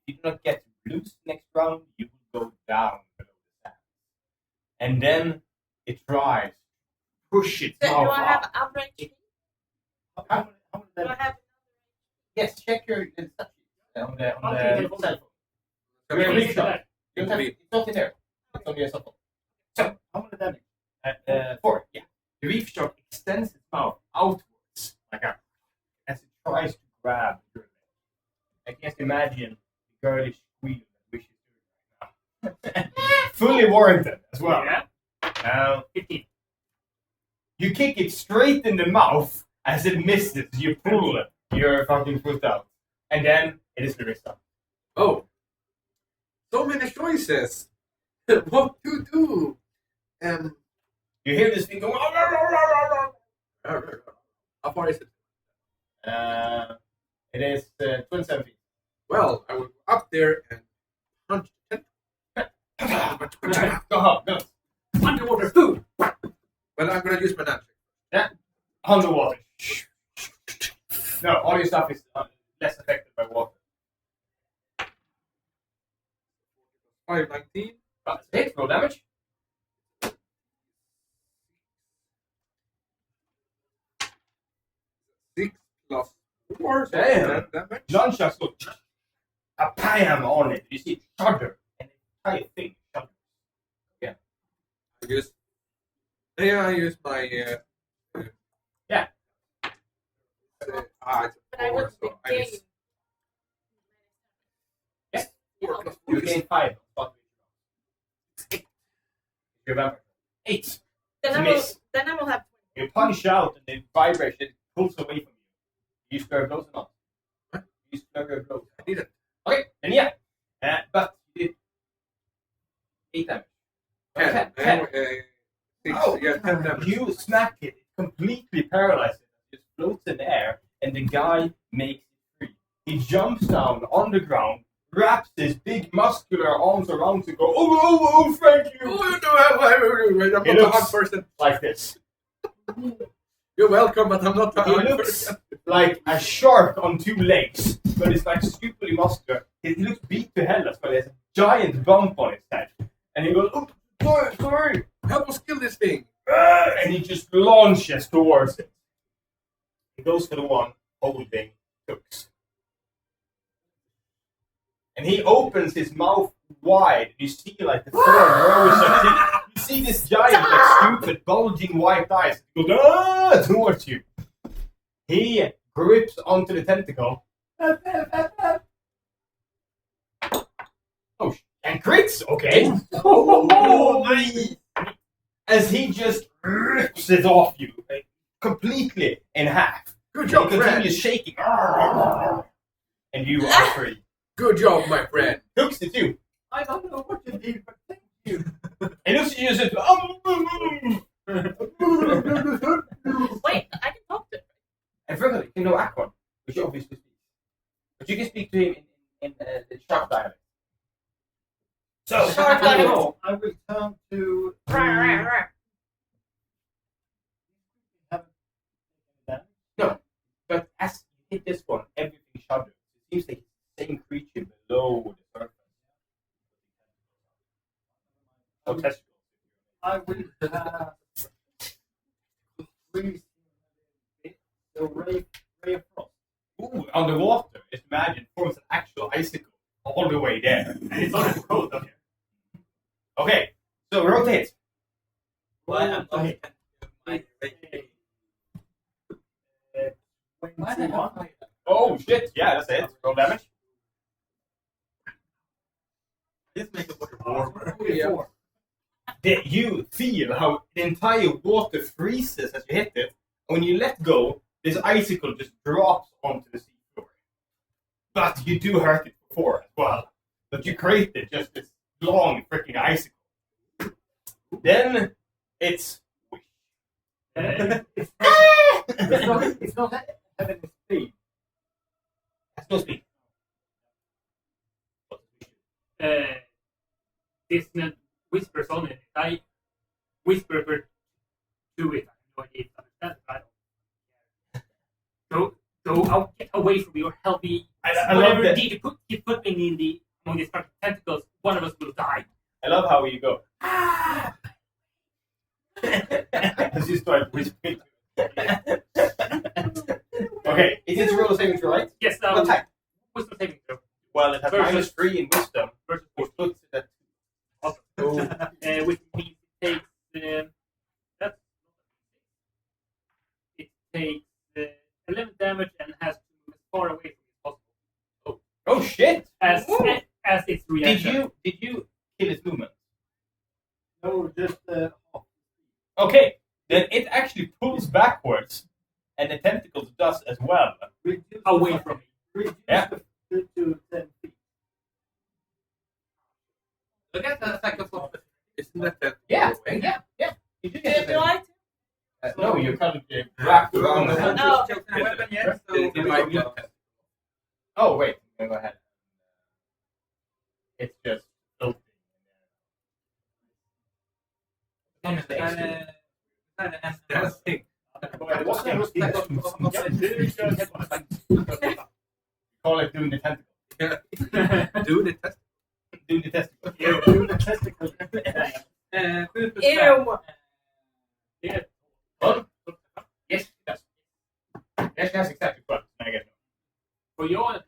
If you do not get loose next round, you will go down below the sand. And then it tries to push its So do mouth I have up. average? How Do many I have Yes, check your on the Okay, cell phone. Ska Where vi- reach shot. You don't have, it's not in there. It's on your cell phone. So, How many damage? 4, yeah. The reef shark extends its mouth outwards, like a, as it tries to grab your leg. I can just imagine the girlish squeal that Wish is doing right now. Fully warranted as well. Yeah. 15. You kick it straight in the mouth as it misses. You pull your fucking foot out. And then it is Larissa. Oh. So many choices. What to do? You hear this thing go. How far is it? It is 27 feet. Well, up there and punch the Go. Underwater food. Well, I'm gonna use my magic. Underwater. No, all your stuff is less affected by water. 519. But hit, roll damage. 6 plus 4. So Damn. 10 damage. Nunchucks go a bam on it. You see it shudder, and the entire thing shudders. I use my. Yeah. It's But I 4, would so I gain. miss. Yes. 4 plus 4 You is gain 5. Your vampire. 8. Then It's a I will. miss. Then I will have. You punch out, and the vibration pulls away from you. You square blows or not? Huh? You square blows. I didn't. Okay, then yeah. But you did 8 damage. 10. 10. 6. Oh, Yeah, 10 damage. you smack it, completely paralyzed it. It just floats in the air, and the guy makes it free. He jumps down on the ground, wraps his big muscular arms around to go, oh, thank you. Oh, no, I'm not It a looks- hug person. Like this. You're welcome, but I'm not a He hug looks person. like a shark on 2 legs, but it's like stupidly muscular. He looks beat to hell as well. He has a giant bump on his head. And he goes, oh, sorry. Help us kill this thing. And he just launches towards it. He goes for the one holding hooks. And he opens his mouth wide. You see like the 4 rows of teeth. You see this giant, like stupid, bulging white eyes. He goes towards you. He grips onto the tentacle. Oh, and crits, okay. Nice. As he just rips it off you, like, completely in half. Good He job, friend. continues shaking. And you are free. Good job, my friend. Hooks at you. I don't know what you did, but thank you. And looks at you and says, Wait, I can talk to him. and further, you can know Akon, which you obviously speak. But you can speak to him in the sharp dialect. So, Sharp dialect. So, I will turn to. but as you hit this one, everything shudders. It seems like it's the same creature below the surface. Oh, test. I will freeze the ray of frost. Ooh, underwater, just imagine, forms an actual icicle all the way there. And it's already cold up here. Okay, so rotate. Why am I Okay. my Why the hell? Oh shit, yeah, that's it. Roll damage. This makes the water warmer. Yeah. You feel how the entire water freezes as you hit it. And when you let go, this icicle just drops onto the seafloor. But you do hurt it before as well. But you created just this long freaking icicle. Then it's It's not having a speed. That's no speed. This whispers on it. I whisper to it. I have no idea if it understands, but I don't. Go out, get away from me, or help me. I love Whatever that. deed you put me in the among these tentacles, one of us will die. I love how you go. As you start whispering. Okay, is it roll saving throw, right? Yes, What type? wisdom saving throw. Well, it has Versus- -3 in wisdom, Versus which puts it at which means it takes that's it takes 11 damage and has to move as far away from it as possible. Oh shit! As its reaction. Did you kill its movement? No, just Okay, then it actually pulls backwards, and the tentacles does as well. reduce Away from me. reduce Yeah. to 10 feet. Look at the psychophobia. Isn't that that? Yeah. You did get the no, you're kind of wrapped around the No. tentacles. Chosen a weapon yet, so It might get that. Oh wait, go ahead. It's just floating. That's it. Call it doing the tentacle. Do the test. Doing the testicle. Doing the testicle. 7%. Ew. Yeah. Well, yes, it does. Yes, that's exactly correct. I guess. Och jag...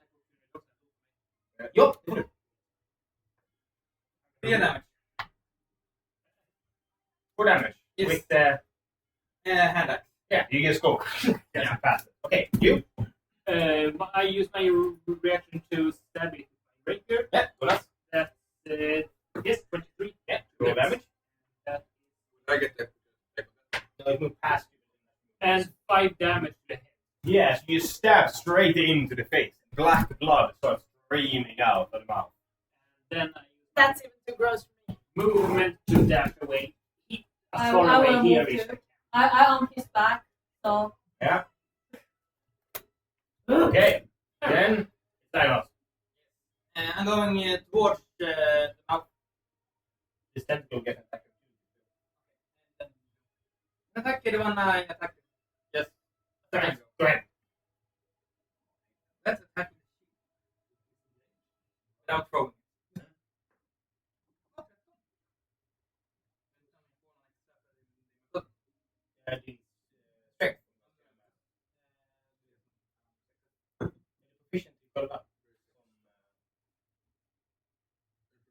Jo, 3 damage. 4 damage. Yes. With Hand axe. yeah, you get a score. Yeah. Faster. Okay, you. I use my reaction to stab it right here. Yeah, go nuts. That's yes, 23. Yeah, roll damage. I get that. So it moved past you. And 5 damage to the head. Yes, you stab straight into the face. Black blood starts streaming out of the mouth. Then I use That's even too gross for me. movement to dash away. As I far will away here move is. too. I on his back, so Yeah. Okay. Then Silas. I'm going towards the mouth. This tentacle gets attacked. Attack the one I attacked. Yes. Go ahead. Let's attack it. Without throwing. Strength. Proficiency, got it up.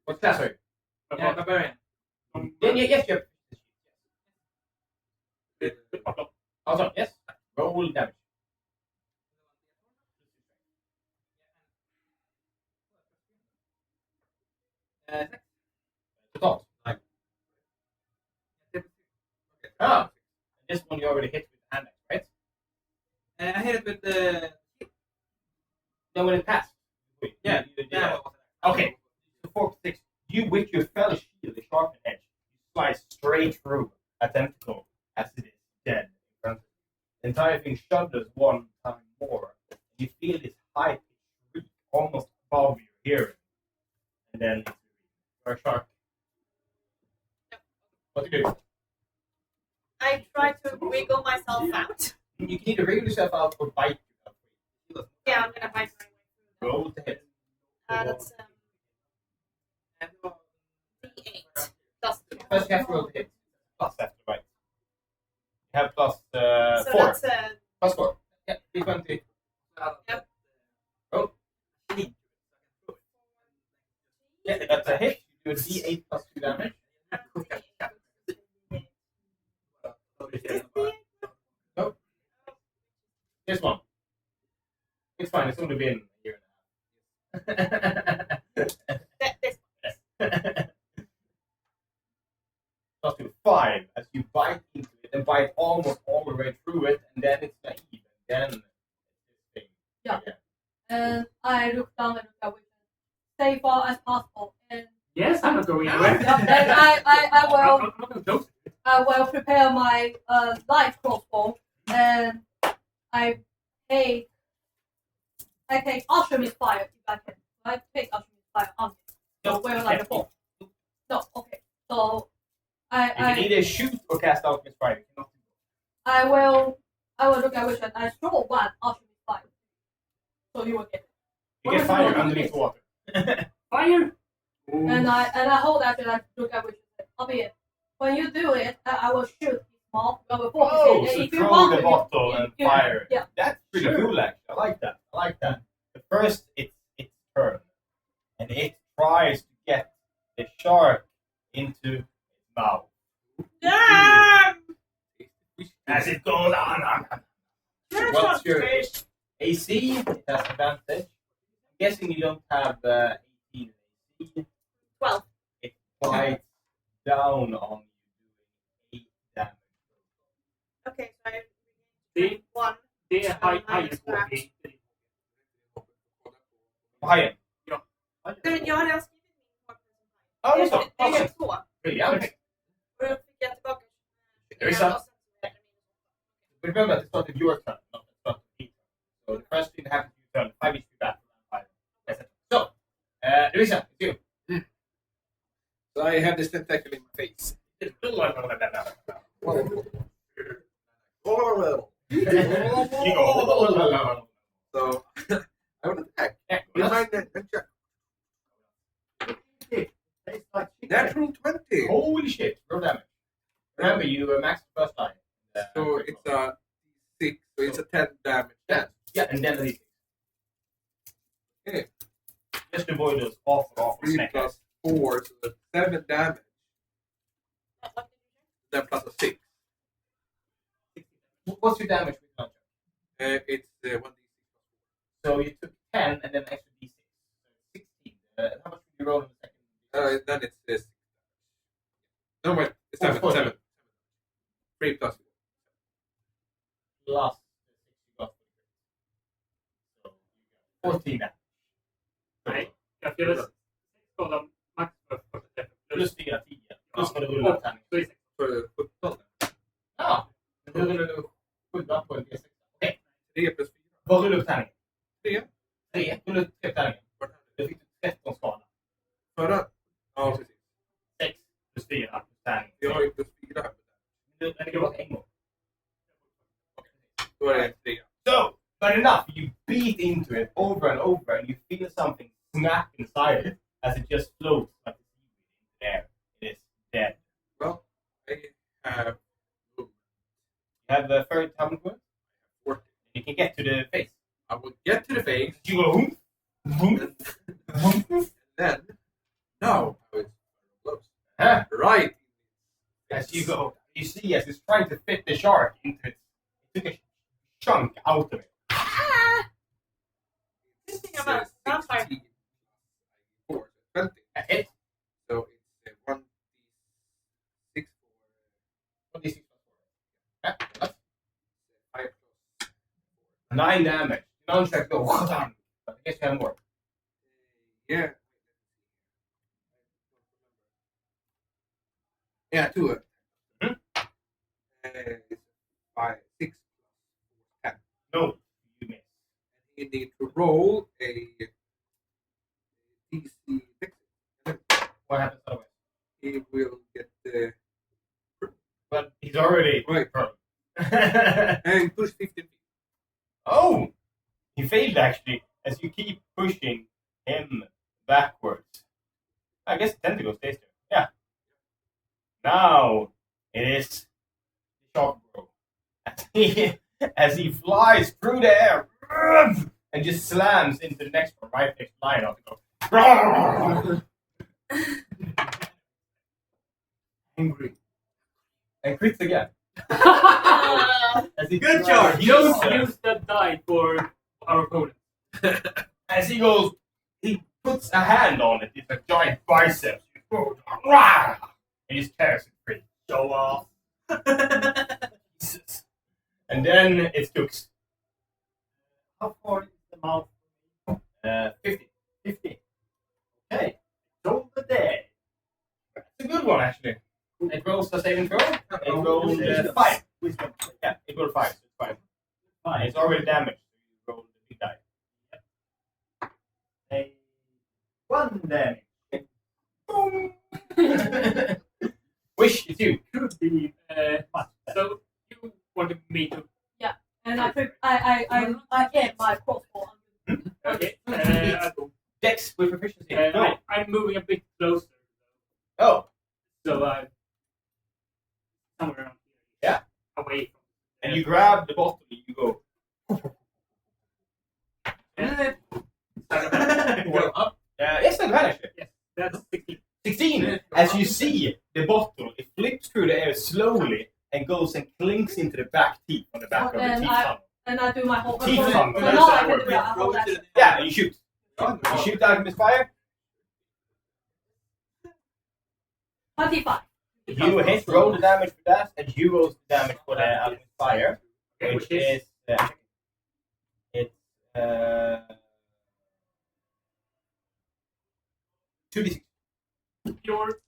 What's that, sorry? Yeah, barbarian. Yes, you have. Also, yes. Roll damage. Total. Ah, this one you already hit with the hand axe, right? I hit it with the. No, when it passed. Wait, Yeah, you did yeah. that. Okay. So 4, 6. You, with your fellow shield, the sharpened edge, you slice straight through a tentacle as it is dead in front of you. The entire thing shudders one time more. You feel this high pitched shriek almost above your hearing. And then you're a shark. What do you do? I try to wiggle myself out. You can either wriggle yourself out or bite yourself. Yeah, I'm gonna bite my way Roll to hit. through. That's D8. Plus 2. First, you have to roll to hit. Plus after, right? You have plus So 4. that's Plus 4. Yeah, D20. Yep. Roll. Yeah, that's a hit. You do a D8 plus 2 damage. Nope. This one. It's fine. It's only been a year and a half. this. Plus 2, 5. As you bite into it and bite almost all the way through it, and then it's naive, and then it's this thing. Yeah. and I look down and look at we can stay far as possible. And Yes, I'm not going anywhere. then I will prepare my light crossbow, and I take Ultimate Fire if I can. I take Ultimate Fire on it. So where like a ball. No, okay. So You can either shoot or cast out Miss Fire. I will look at which one. I throw one Ultimate Fire. So you will get it. You get fire underneath the water. Fire! And I hold that and I look at which one. Albeit when you do it, I will shoot small. I will focus Oh, it. so If you throw want the to, bottle and fire. Yeah. That's pretty cool, actually. I like that. But first, it's its turn. And it tries to get the shark into its mouth. Damn! As it goes on. You're What's your fish. AC? It has advantage. I'm guessing you don't have 18 AC. 12. It bites down on you, doing 8 damage. Okay, so I Det, 1. det är hajen på mig. Hajen. Men jag har redan skrivit min Ja, det är så. Det är 2. Briljant. Och då fick jag tillbaka. Det är sant. Remember, it's not your turn, not his turn. So the first thing that happens to your turn, 5 HP back. 5. So, Lisa, it's you. So I have this tentacle in my face. You go. So I want to attack. Behind that check. Tastes like chicken. Natural 20. Holy shit! Roll damage. Remember, you maxed the first line. So it's a 6, so it's a 10 damage. Yeah, yeah, and then the D6. Okay. Just avoid those awful 3 snake. plus 4, so that's 7 damage. Then plus a 6. What's your damage with launcher? It's 1d6. So you took 10 and then extra D6. 16. How much did you roll in the second? Then it's this. No, wait. It's 7. 7. 3 plus 4. Plus the 6 you got. So you got 14 damage. Nej, jag fyller 6 skada max för första träffen. Plus 4, 10. Plus vad du rullar upp tärningen. Så är det 6. För 17. Ja, då rullar du 7 på en D6. Okej. 3 plus 4. Vad rullar upp tärningen? 3. 3. Rullar upp 3 tärningen. Du fick 13 skada. Förra? Ja, precis. 6 plus 4 plus tärning. Jag har ju plus 4 här. Det kan vara en gång. Då är det 3. So, but enough. You beat into it over and over, and you feel something snap inside it as it just floats like a seaweed in the air. It is dead. Well, I have You have the third time movement. 40. You can get to the face. I will get to the face. You go boom, boom, boom. Then, now I will close. Huh? Right. As you go, you see as it's trying to fit the shark into it. It took a chunk out of it. Good thing about vampire. 16, 4, 20. A hit. So it's 1d6 What do you see? Yeah, that's 5 plus 9 damage. Non-check go. But I guess you have more. Yeah. Yeah, 2. Hmm? It's 5, 6 plus 4, 10. No, you miss. You need to roll a DC 6. What happens otherwise? He will get the. But he's already Right. prone. And push 15 feet. Oh! He failed actually, as you keep pushing him backwards. I guess the tentacle stays there. Yeah. Now it is the shark bro. As he flies through the air and just slams into the next one right next line off the Angry. And crits again. As he Good charge. Don't use that die for our opponent. As he goes, he puts a hand on it. It's a giant biceps. And he just tears it free. Show off. Jesus. And then it's Cook's. How far is the mouth? 50. 50. Okay. Told the day. It's a good one, actually. It rolls the saving throw. It rolled 5. Wisdom. Yeah, it rolled 5, so it's fine. Fine. It's already damaged. So you roll the big die. A 1 damage. Boom! Wish, it's you. Could be. So you wanted me to. And I get my crossbow. Okay. Dex with proficiency. No. I'm moving a bit closer. Oh, So somewhere around here. Yeah. Away from. and you grab the bottle and you go. Go up. It's an advantage. Yes, that's 16. 16. As you see the bottle, it flips through the air slowly and goes and clinks into the back teeth on the back of the And teeth I- funnel. And I do my whole. Teeth so funnel, now that's I that can word. do that. Hold that. Yeah, and you shoot. You shoot alchemist fire. 25. You hit, roll the damage for that, and you roll the damage for the alchemist fire, Okay, which is it's 2d6. Your.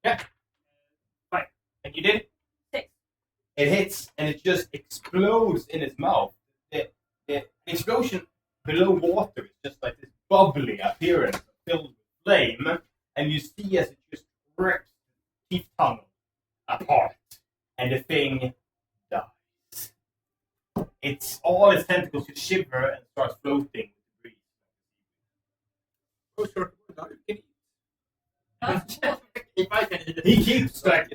And you did? 6. It hits and it just explodes in its mouth. The explosion below water is just like this bubbly appearance filled with flame, and you see as it just all its tentacles just shiver and starts floating with the breeze. Oh, sure. Now you can eat. If I can eat it. He keeps like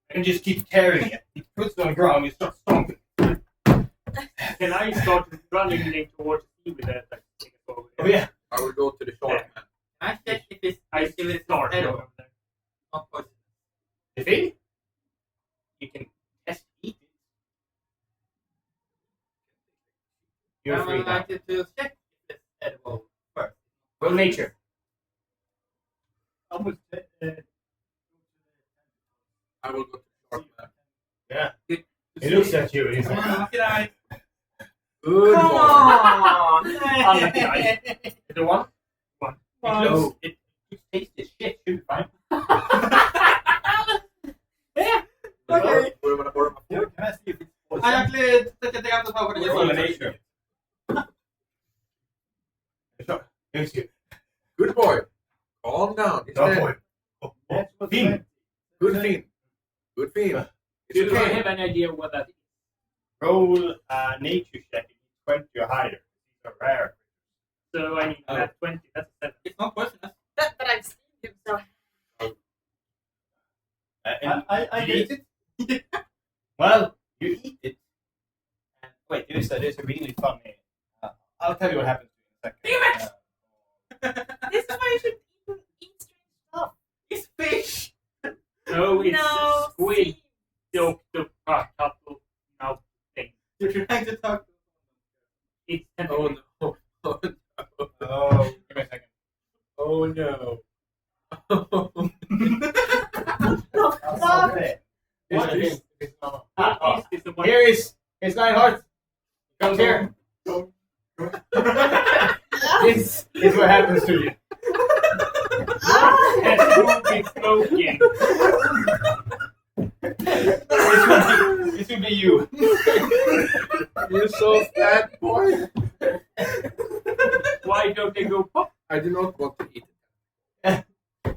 and just keeps carrying it. He puts it on the ground. He starts stomping. Can I start running towards the sea with that? Like, take it over? Oh yeah. I will go to the shark man. I check if it's I if it's start edible. over there. Not poison. You see? You can test eat it. You're I free would now. like to check if it's edible first. Roll nature. I would I will go to the shark man. Yeah. Good. He looks at you and he's Come like, on, can I? Good Come boy. on! Unlucky dice. Is it one? One. It looks, it tastes as shit. Should be fine. Okay. What am I borrow my phone? Can I see if it's poison? I actually took it out of the Roll a nature. Sure. Here's you. Good boy. Calm down. It's Oh dead. boy. That was Fiend. right. Good fiend. Good fiend. It's Do I okay. have any idea what that is? Roll a nature check. 20 or higher. These are rare. So I need to add 20. That's a 7. It's not poisonous. But I've seen him, so And I you get eat it? Well, you eat it. And wait, there's a really funny. I'll tell you what happens in a second. this is why you should eat strange stuff. It's fish. No, it's No, squid. see. The octopus now thing. You're trying to talk. It's Oh tentacle. no. Oh no. Oh, give me a second. Oh no. Stop it. What is This is the one. Here's Lionheart. Comes here. This is what happens to you. That's moving smoking. This will be you. You're so fat, boy. Why don't they go pop? I do not want to eat it.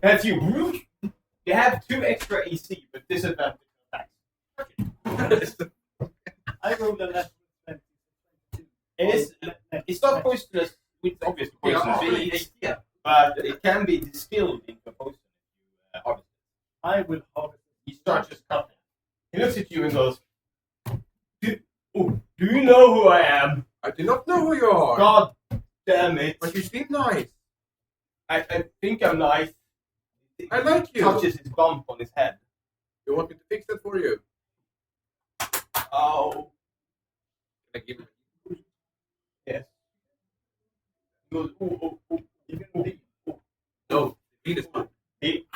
That's you. You have 2 extra AC, but disadvantage attacks. I rolled a less than 22. It's not poisonous. It's obviously poisonous to eat, but it can be distilled into a poison if you harvest it. I will harvest He starts just cutting. He looks at you and goes, do you know who I am? I do not know who you are. God damn it. But you seem nice. I think I'm nice. I like you. Touches his bump on his head. You want me to fix that for you? Oh. Can I give you? Yes. He goes, ooh. No. Eat is fine. He,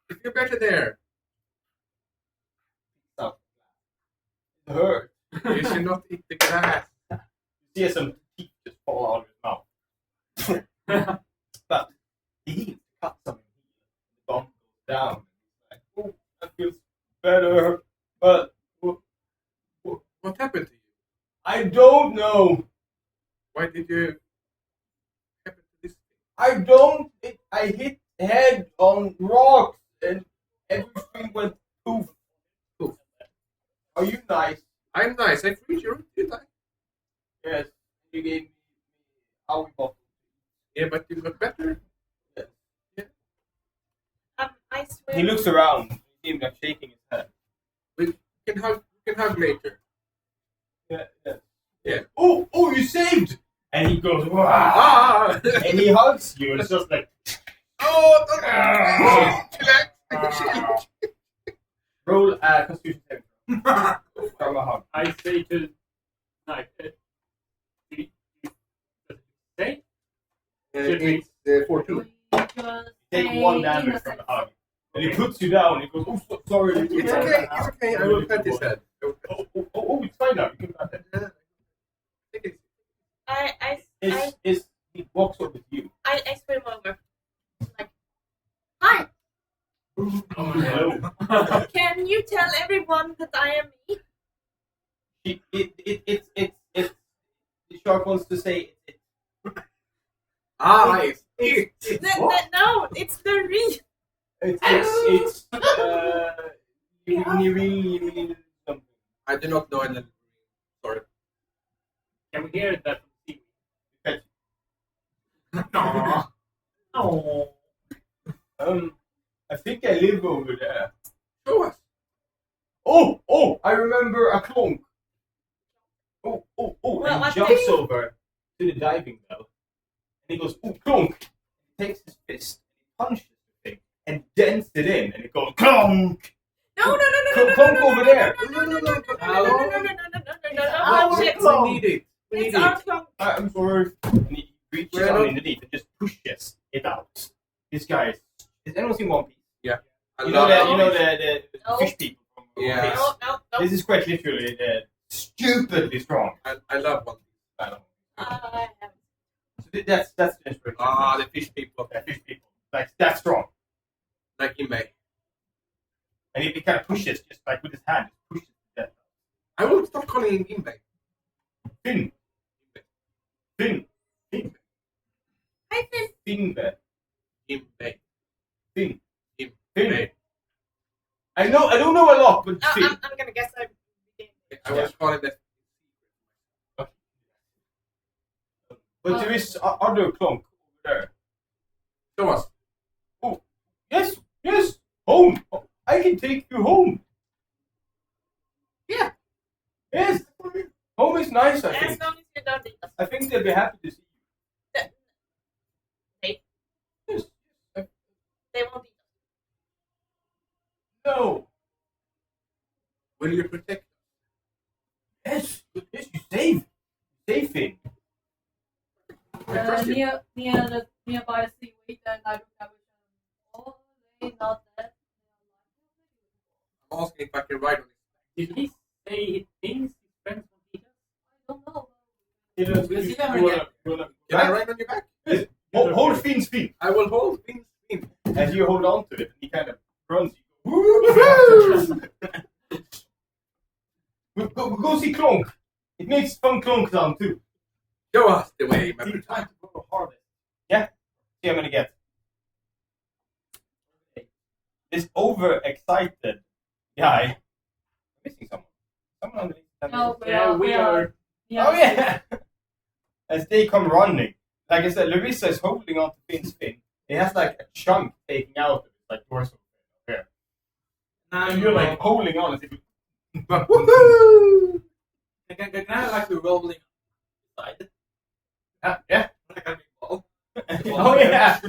You feel better there. it hurt. You should not eat the grass. You see some teeth just fall out of his mouth. But he cuts something. The bump goes down. He's like, oh, that feels better. But What happened to you? I don't know. Why did you happen to this thing? I don't. I hit head on rocks and everything went poof. Poof. Are you nice? I'm nice. I freed you, didn't I? Yes. You gave me Howie bottle. Yeah, but you got better. I swear. He looks around. You see him like shaking his head. We can hug later. Yeah. Oh, you saved! And he goes, wow! Ah! And he hugs you. And it's just like, Oh! Ah. Chillax. roll a constitution saving throw. From a hug. I say to like, say It's 14. Take 1 damage from the hug. And he puts you down. He goes, oh, sorry. It's okay. It's okay. I will pat his head. It's fine now. You can pat it. He walks over to you. I swim over. Like, hi. Oh, no. Can you tell everyone that I am me? The shark wants to say it. Ah, No, it's the real. You really something. I do not know any hear that from the sea. Aw. No. I think I live over there. Show us. Oh, I remember a clonk. Oh, Well, and what he jumps thing? over to the diving bell. And he goes, oh, clonk. He takes his fist, punches the thing, and dents it in, and it goes, clonk. No. Clonk over there. Oh, shit. We need it. We need It's our it. clone. I'm sorry. And he reaches We're down not- underneath and just pushes it out. This guy is. Has anyone seen One Piece? I You know love that. it. You know the No. fish people from One Yeah. Piece? No. This is quite literally stupidly strong. I love one. I don't know. I have. So that's the inspiration. Ah, the fish people. Yeah, fish people. Like that's strong. Like in May. And he kind of pushes, just like with his hand, just pushes to death. I will stop calling him Inbay. Finn. I think Finbe. Inbay. Finn. Inbay. I don't know a lot, but Finn. I'm gonna guess I. I was calling that. But there is other clonk over there. Show us. Yes, home. I can take you home. Yeah. Yes. Home is nice, I As think. long as you don't eat us. I think they'll be happy to see you. Hey. Yes. They won't eat No. Will you protect? Yes, you save Finn. Nearby the seaweed, and I look at it. Oh, they not dead. I'm asking if I can ride on it. Did he say he thinks his friends will eat us? I don't know. We'll see them again. Can I ride on your back? Hold Finn's feet. I will hold Finn's fin. As you hold on to it, he kind of runs. Go see Clonk. It makes fun Clonk sound too. Show us the way, my See, friend. time to go harvest. Yeah. See, I'm gonna get this overexcited guy. I'm missing someone. Someone underneath. No, We are. Oh yeah. As they come running, like I said, Larissa is holding on to Finn's fin. It has like a chunk taking out of it, like dorsal fin up here. And you're like holding on as if you. Woohoo! Can I like be rolling inside? Yeah. Like I'm ball. Oh yeah.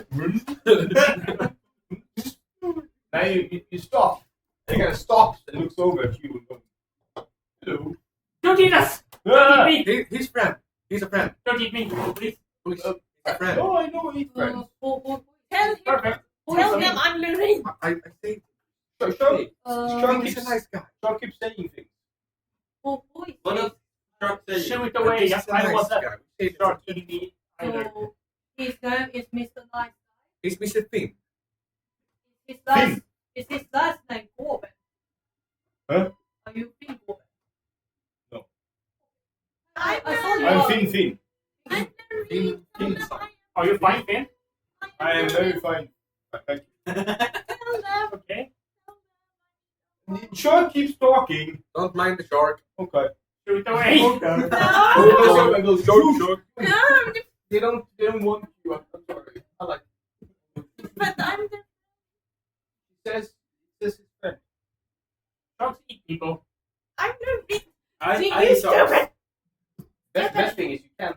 Now you stop. And he kind of stops and looks over at you and goes, "Hello." Don't eat us! Ah! Don't eat me! His friend. He's a friend. Don't eat me, please. He's a friend. Oh, I know he's friends. Tell him. Perfect. Tell him I'm Lorraine. I say Sean he's a nice guy. keeps saying things. What does Shark say? Shoo it away. He's a I don't want nice that. guy. We say Start eating me either. So his name is Mr. Nice. He's Mr. Finn. Is his last name Corbin? Huh? Are you Finn Corbin? No. I saw you. I'm Finn. I'm Lorraine. Finn. Are you fine, Finn? I am very fine. Thank Tell them. Okay. you. Sean keeps talking. Don't mind the shark. Okay. Shoo it away. Okay. No. And goes, "Shoo." No. They don't want you. I'm sorry. I like. But I'm the. He says his friend. Sharks eat people. I'm Lorraine. I You saw. stupid. Best thing is you can't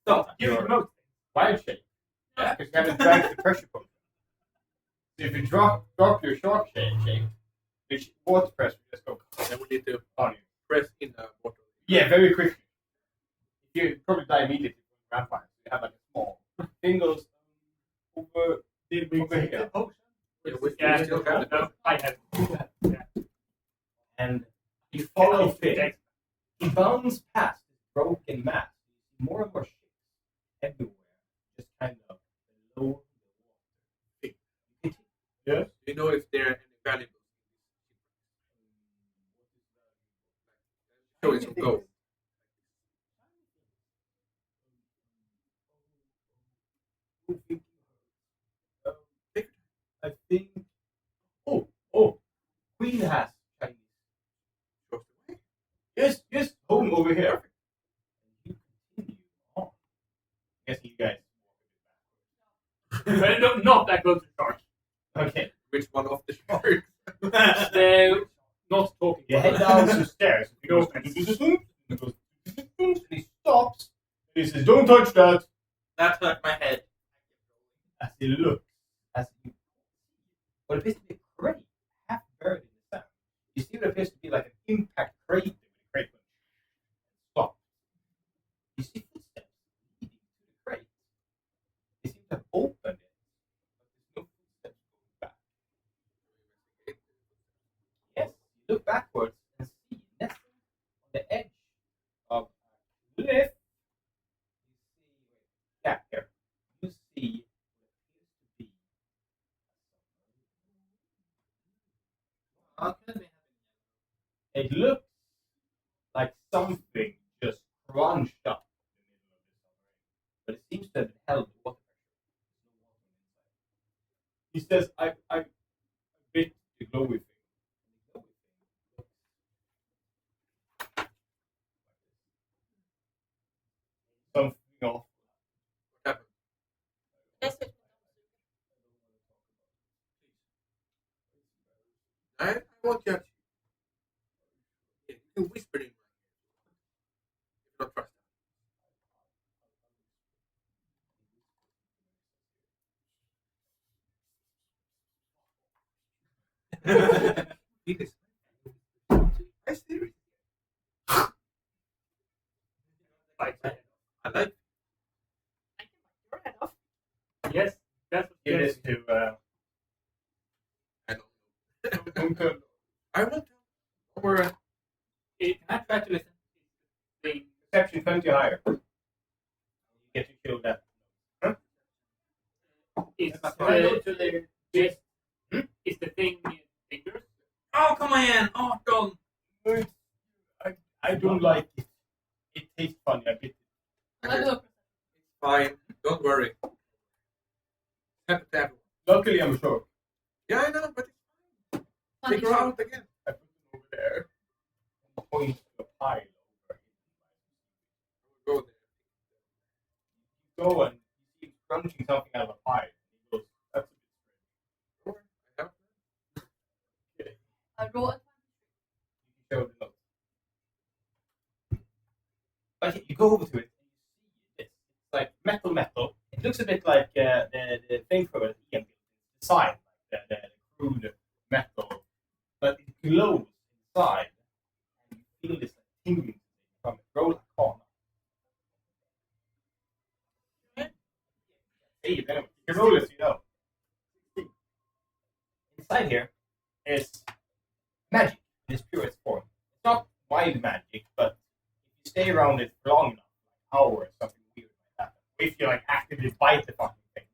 So, you remote. wild shape. Yeah, because you haven't drank the pressure potion. So if you drop your shark shape, the water pressure just go Then we need to on you. press in the water. Yeah, very quickly. You probably die immediately from vampires. You have like a small thing goes over here. Yeah, we Yeah, still have the no, I have. Yeah. And you follow Finn. He bounds past this broken mast. You see more and more ships everywhere, just kind of below the water. Yes. Do you know if there are any valuables? Show it some gold. I think. Oh, Queen has Chinese. Yes, home over here. You continue I see you guys. But not that close to shark. Okay. Which one of the sharks? They're not talking. You head down some stairs. He goes, and he stops. And he says, "Don't touch that." That hurt my head. As he looks, as he, what appears to be a crate, half buried in the sand. You see what appears to be like an impact crater with a crate punch. Stop. You see footsteps leading to the crate. They seem to have opened it, but there's no footsteps going back. Yes, you look backwards and see nestled on the edge of a cliff. Yeah, here. You see How can it be it looks like something just crunched up in the middle of this submarine, but it seems to have been held in water pressure. He says, I bit the glowy thing. The glowy thing looks something off. What happened? Yes, it I won't judge you. You can whisper in my ear. If you don't trust them. It is. I see. Like, I like. I can bite your head off. yes, that's what Give yes. this to, I don't don't tell. I won't tell. Don't worry. Can I try to listen? The Perception 20 higher. You get to kill that. is I go to the. yes, is the thing dangerous? Oh, come on! Oh, don't. I don't like it. It tastes funny. I bit it. I do. Fine. Don't worry. Happy to everyone. Luckily, I'm sure. Yeah, I know, but take her out again. I put it over there and point to a pile over Go there. here. Go and you see him crunching something out of a pile. He goes, "That's a bit I have. strange." I roll it. You can show the notes. But you go over to it and you see this. It's like metal. It looks a bit like the thing for the Ian design, like the crude metal, but it glows inside, and you feel this like tingling from it. Roll a con. Hey, anyway, you can roll it, you know. Inside here is magic in its purest form. It's not wild magic, but if you stay around it for long enough, like hours, something weird might happen. If you like actively bite the fucking thing.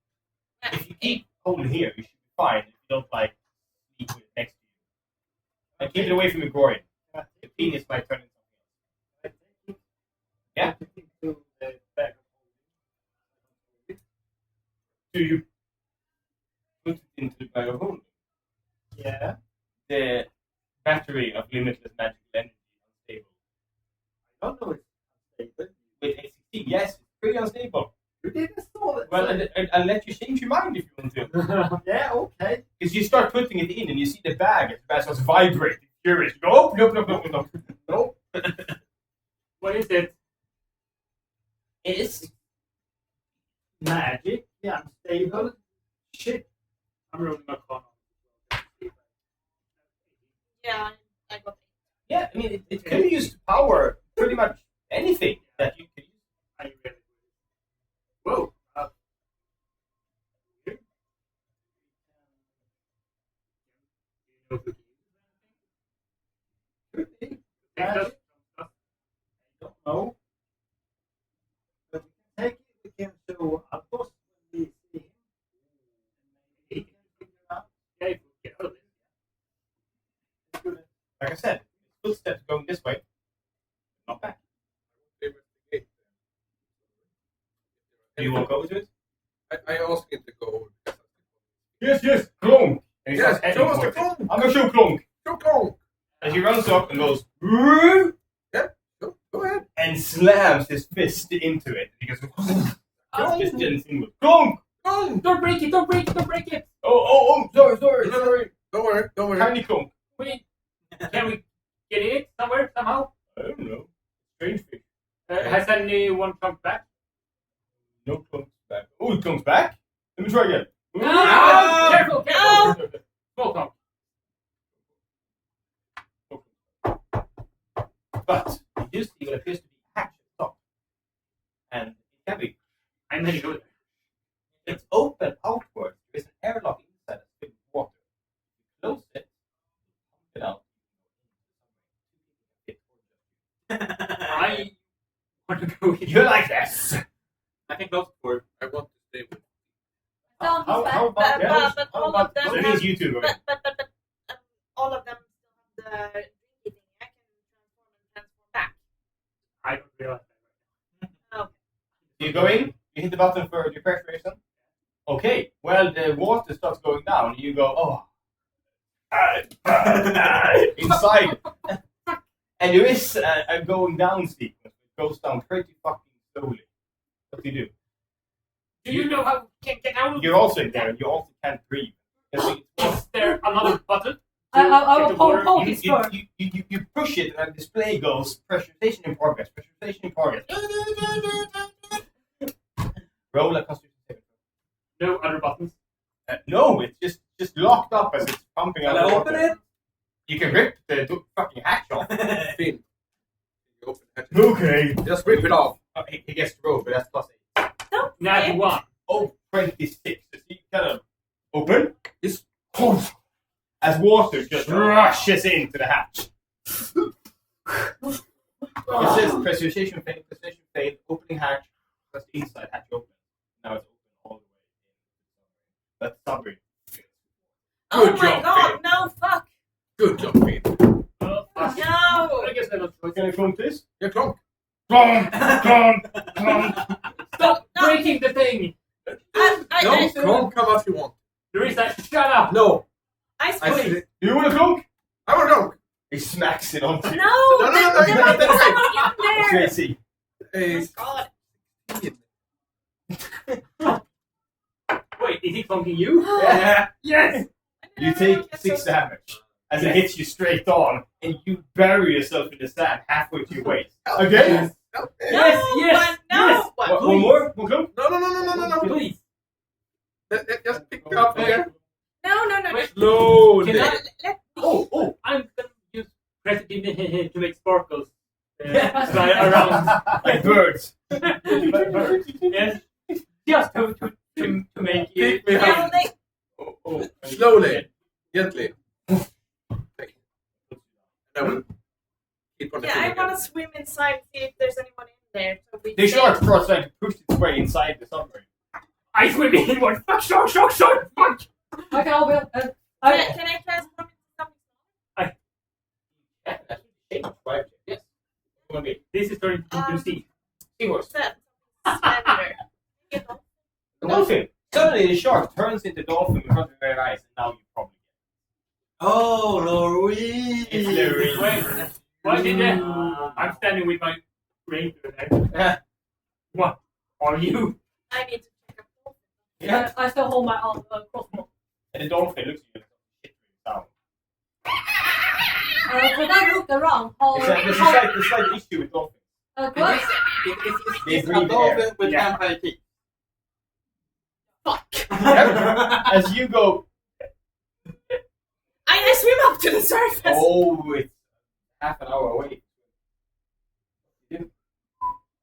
If you keep holding here, you should be fine. If you don't like sleep with it next to you. And keep it away from your groin. The penis might turn into something else. Yeah? To the bag of So you put it into the bag of holding. Yeah. The battery of limitless magical energy is unstable. I don't know it's unstable. With A16, yes, it's pretty unstable. You didn't saw that. Well, I'll let you change your mind if you want to. Yeah, okay. Because you start putting it in and you see the bag starts vibrating. Furious. You go, oh, no. What is it? It's Magic. Yeah, unstable. Shit. I'm rolling my con. Yeah, I got it. yeah. I mean, it can be used to power pretty much anything that you can use. I really. Whoa. Could be. Take Magic. us. I don't know. But we can take it. We can show our boss when we see him. And maybe he can figure out. Yeah, if we get out of this. It's good. Like I said, footsteps going this way, not back. Do you walk over to it? I asked him to go. Yes, Clonk. And he Yes, starts show heading us the towards it. Clonk. I'm gonna show Clonk. Go, go. As he runs up and goes, "Woo!" Go ahead. and slams his fist into it. He goes, Go, just didn't seem to clunk. Don't break it! Don't break it! Don't break it! Oh, sorry. Don't worry. Tiny clunk. Wait, can we get it somewhere somehow? I don't know. Strange fish. Has anyone come back? No clunk's back. Oh, it comes back? Let me try again. No! Careful! Small clunk. But you see what appears to be a hatch at the top. And it can be. I'm heading over there. It's open outwards. There is an airlock inside that's filled with water. Close it, pump it out. I want to go in. You like this? I can close the door. I want to stay with Down How his about back. that? But all of them So it is you two going. but all of them still have the drinky thing. I can transform back. I don't realize that. You go in, you hit the button for depressurization. Okay, well, the water starts going down, and you go, oh. Inside. And there is a going down sequence. It goes down pretty fucking slowly. What do you do? Do you know how we can get out of You're also in there, and you also can't breathe. Is there another button? I Get will the poke water his You, fur. you push it, and the display goes pressurization in progress. Roll a constitution saving throw. No other buttons. No, it's just locked up as it's pumping out Can I water. open it? You can rip the fucking hatch off. Finn. You open the hatch. Okay. Just rip it off. He gets to roll, but that's +8. Don't Now you want. Oh, 26. So you kind of open. Yes. As water just rushes into the hatch. It says pressurization failed, opening hatch, that's the inside hatch open. Now it's open all the way. That's submarine. Oh Good my job, god, Finn. no, fuck. Good job, Finn. Oh, fuck. No. I guess I don't choice. Can I clunk this? Yeah, clonk. Clunk. Stop No. breaking the thing! No, clonk how much you want. Teresa, shut up! No. I I swear. see it. You want a clunk? I want to clonk. He smacks it onto you. No, No, there you might got be that someone in there. Tracy. Oh my god. Wait, is he clunking you? Yeah. Yes! You take 6 damage as it hits you straight on, and you bury yourself in the sand halfway to your waist. Again? No, Yes, but no. yes. One more? One clunk? No. Please. Just pick me up here. No. Wait, Slowly. Can I- Let Oh. I'm gonna use gravity to make sparkles fly around. Like birds. Yes. Just to make it. Pick me no, up. Oh. Slowly. Gently. Okay. And I will keep on the yeah, I thing want again. to swim inside, see if there's anyone in there. So we The stay- shark starts trying to push its way inside the submarine. I swim in one. Fuck, shark, fuck! Okay, I will. Can I transform into something? Yeah, that's shape of five. Yes. What do you This is turning into sea. Seahorse. Slender. You know? The dolphin. Suddenly the shark turns into dolphin in front of your eyes, and now you probably Oh, Louise! It's Louise. Wait, why did that? I'm standing with my ranger there. get. What are you? I need to check up. Yeah. I still hold my arm crossbow. And the dolphin looks at you like a shit Could I look around? There's a slight issue with dolphins. What? They It's breathe a dolphin air. with Yeah. vampire teeth. As you go, I swim up to the surface. oh, it's half an hour away.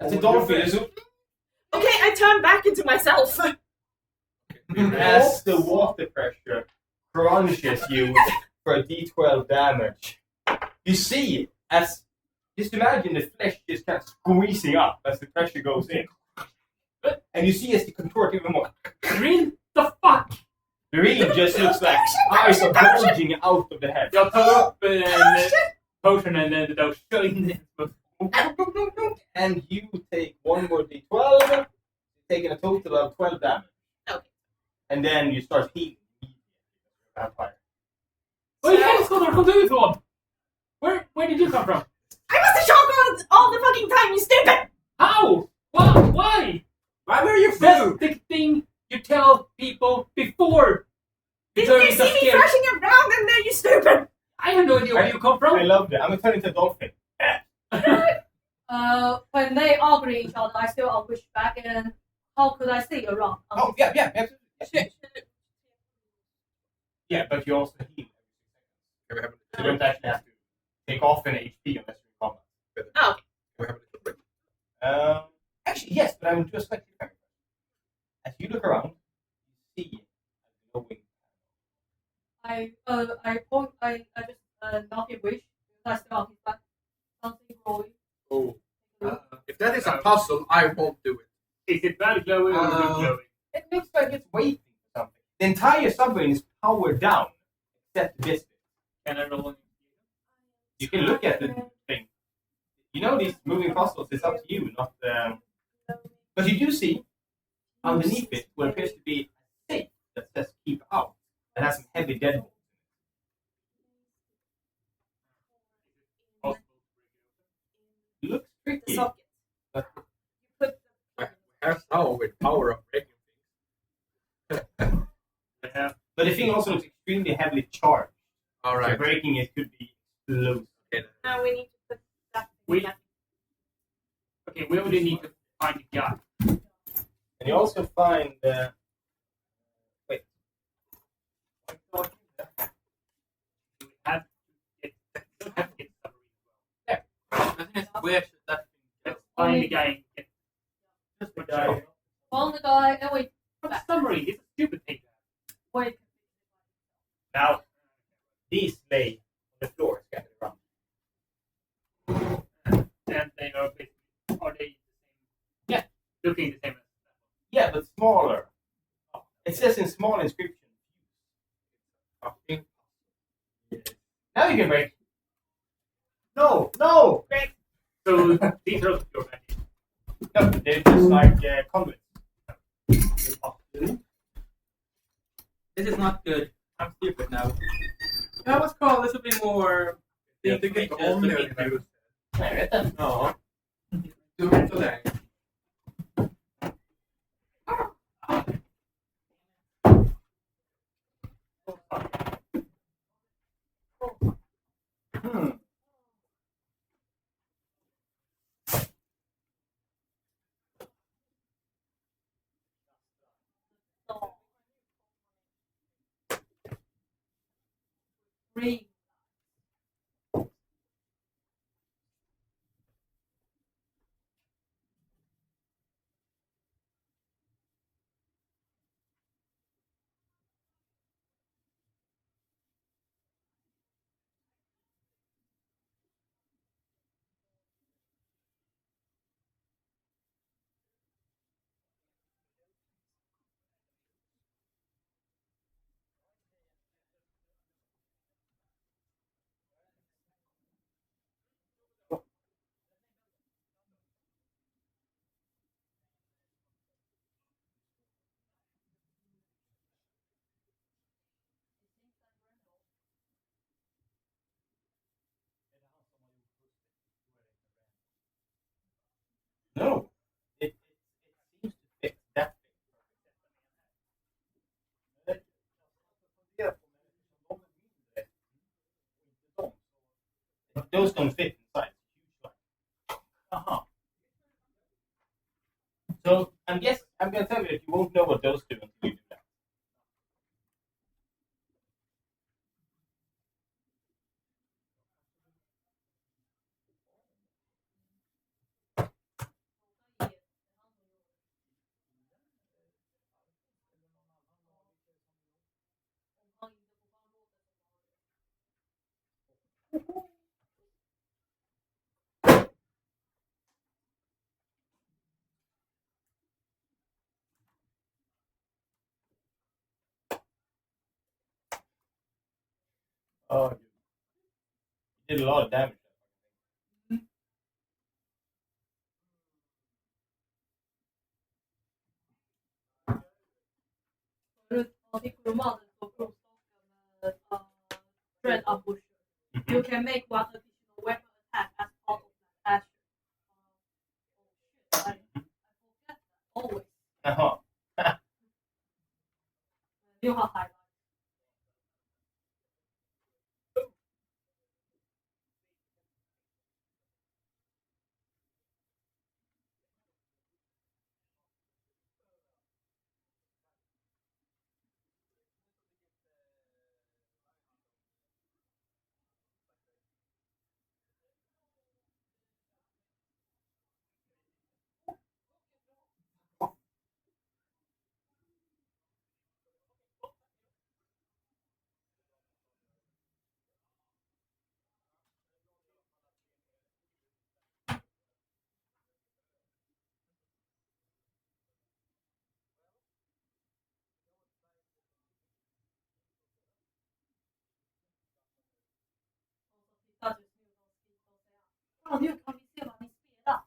As the dolphin is Okay, I turn back into myself. as the water pressure crunches you for a d12 damage. You see, as just imagine the flesh is kind of squeezing up as the pressure goes in. And you see as they contort even more. Green? The fuck? The ring just looks like eyes are bulging out of the head. Jag tar upp potion and then the kör in det. And you take one more d12, taking a total of 12 damage. Okay. And then you start healing. Vampire. Vad i helskotta kom du ifrån? Where did you come from? I was the shark all the fucking time, you stupid! How? Why? Why were you That's food? the thing you tell people before. Didn't you see me thrashing around in there, you stupid? I have no idea where you come from. I love that. I'm gonna turn into a dolphin. When they argue each other, I still wish back, and how could I see around? Oh, yeah, absolutely. Yeah, but you also heal. Can we have You don't actually have to take off an HP unless you're in combat. Oh, Can we have a little break? Actually, yes, but I will do a slightly different. As you look around, you see a glowing. I just not a wish. I still argue something growing. Oh. If that is a puzzle, I won't do it. Is it bad glowing or good glowing? It looks like it's waiting for something. The entire submarine is powered down, except this bit. Can I roll? You can look at the thing. You know these moving puzzles, it's up to you, not. But you do see underneath it what appears to be a safe that says keep out. That has some heavy deadbolts. Looks the tricky. socket. But You put We have now with power of breaking things. Yeah. But the thing also looks extremely heavily charged. All So right. breaking it could be explosive. now we need to put that. We- Okay, we only need to find the guy. And you also find wait. We have to get submarine. Where should that Let's find the guy and get Just the guy. Found the guy, and wait, the submarine. It's a stupid thing. wait. Now these lay on the floor scattered around. And they are basically, are they the same? Yeah, looking the same as Yeah, but smaller. It says in small inscription. Fucking- Now you can break. No, break. So these are also pure magic. No, they're just like conduits. This is not good. I'm stupid now. That was called. This would be more. Jag tycker inte om det ungefär. Jag vet inte. Ja. Dumt sådär. Hmm. Green. No. It seems to fit that thing. But those don't fit inside. Uh-huh. So I'm gonna tell you that you won't know what those do until you do that. Oh, you did a lot of damage. Förut man fick romanen på provstocken med Dread Ambusher. You can make one additional weapon attack as part of that action. I forget that always. Jaha. You have highlight. Ja, nu kan vi se vad ni spelar.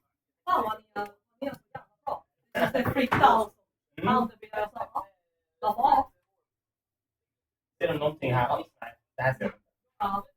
Fan vad ni är så jävla bra. Det är freakdown. Allt blir jag sa. Vad bra. Ser du någonting här alls? Nej, det här ser du. Ja.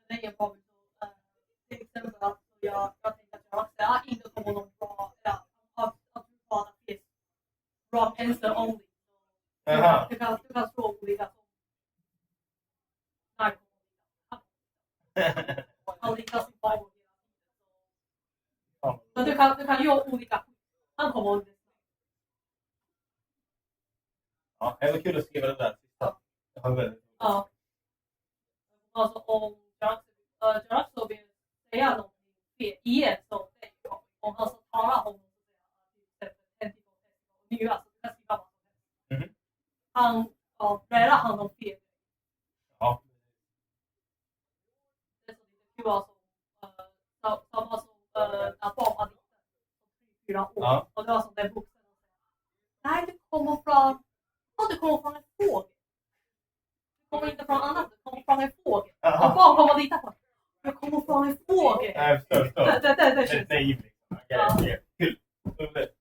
Det är bara till exempel att jag tänkte att jag ska inte få någon bra, att du bara finns bra answer only. Jaha. Du kan slå olika som nej. Han likar sin favorit. Men du kan göra olika. Han kommer ihåg det. Ja, det var kul att skriva det där sista. Jag har väldigt... Ja. Alltså om Jack vill säga någonting fel igen så om han så talar om nya så det ska skriva vad som helst. Han räddar han om fel. Ja. Det är så lite kul alltså. Samma som när barn var liten. 4 år. Ja. Och det var som den vuxen. Nej, det kommer från en fågel. Det kommer inte från annat, det kommer från en fågel. Och barn kommer att lita på det. Det kommer från en fågel. Nej, jag förstår. Det känns. Naiv liksom. Ja. Kul. Roligt.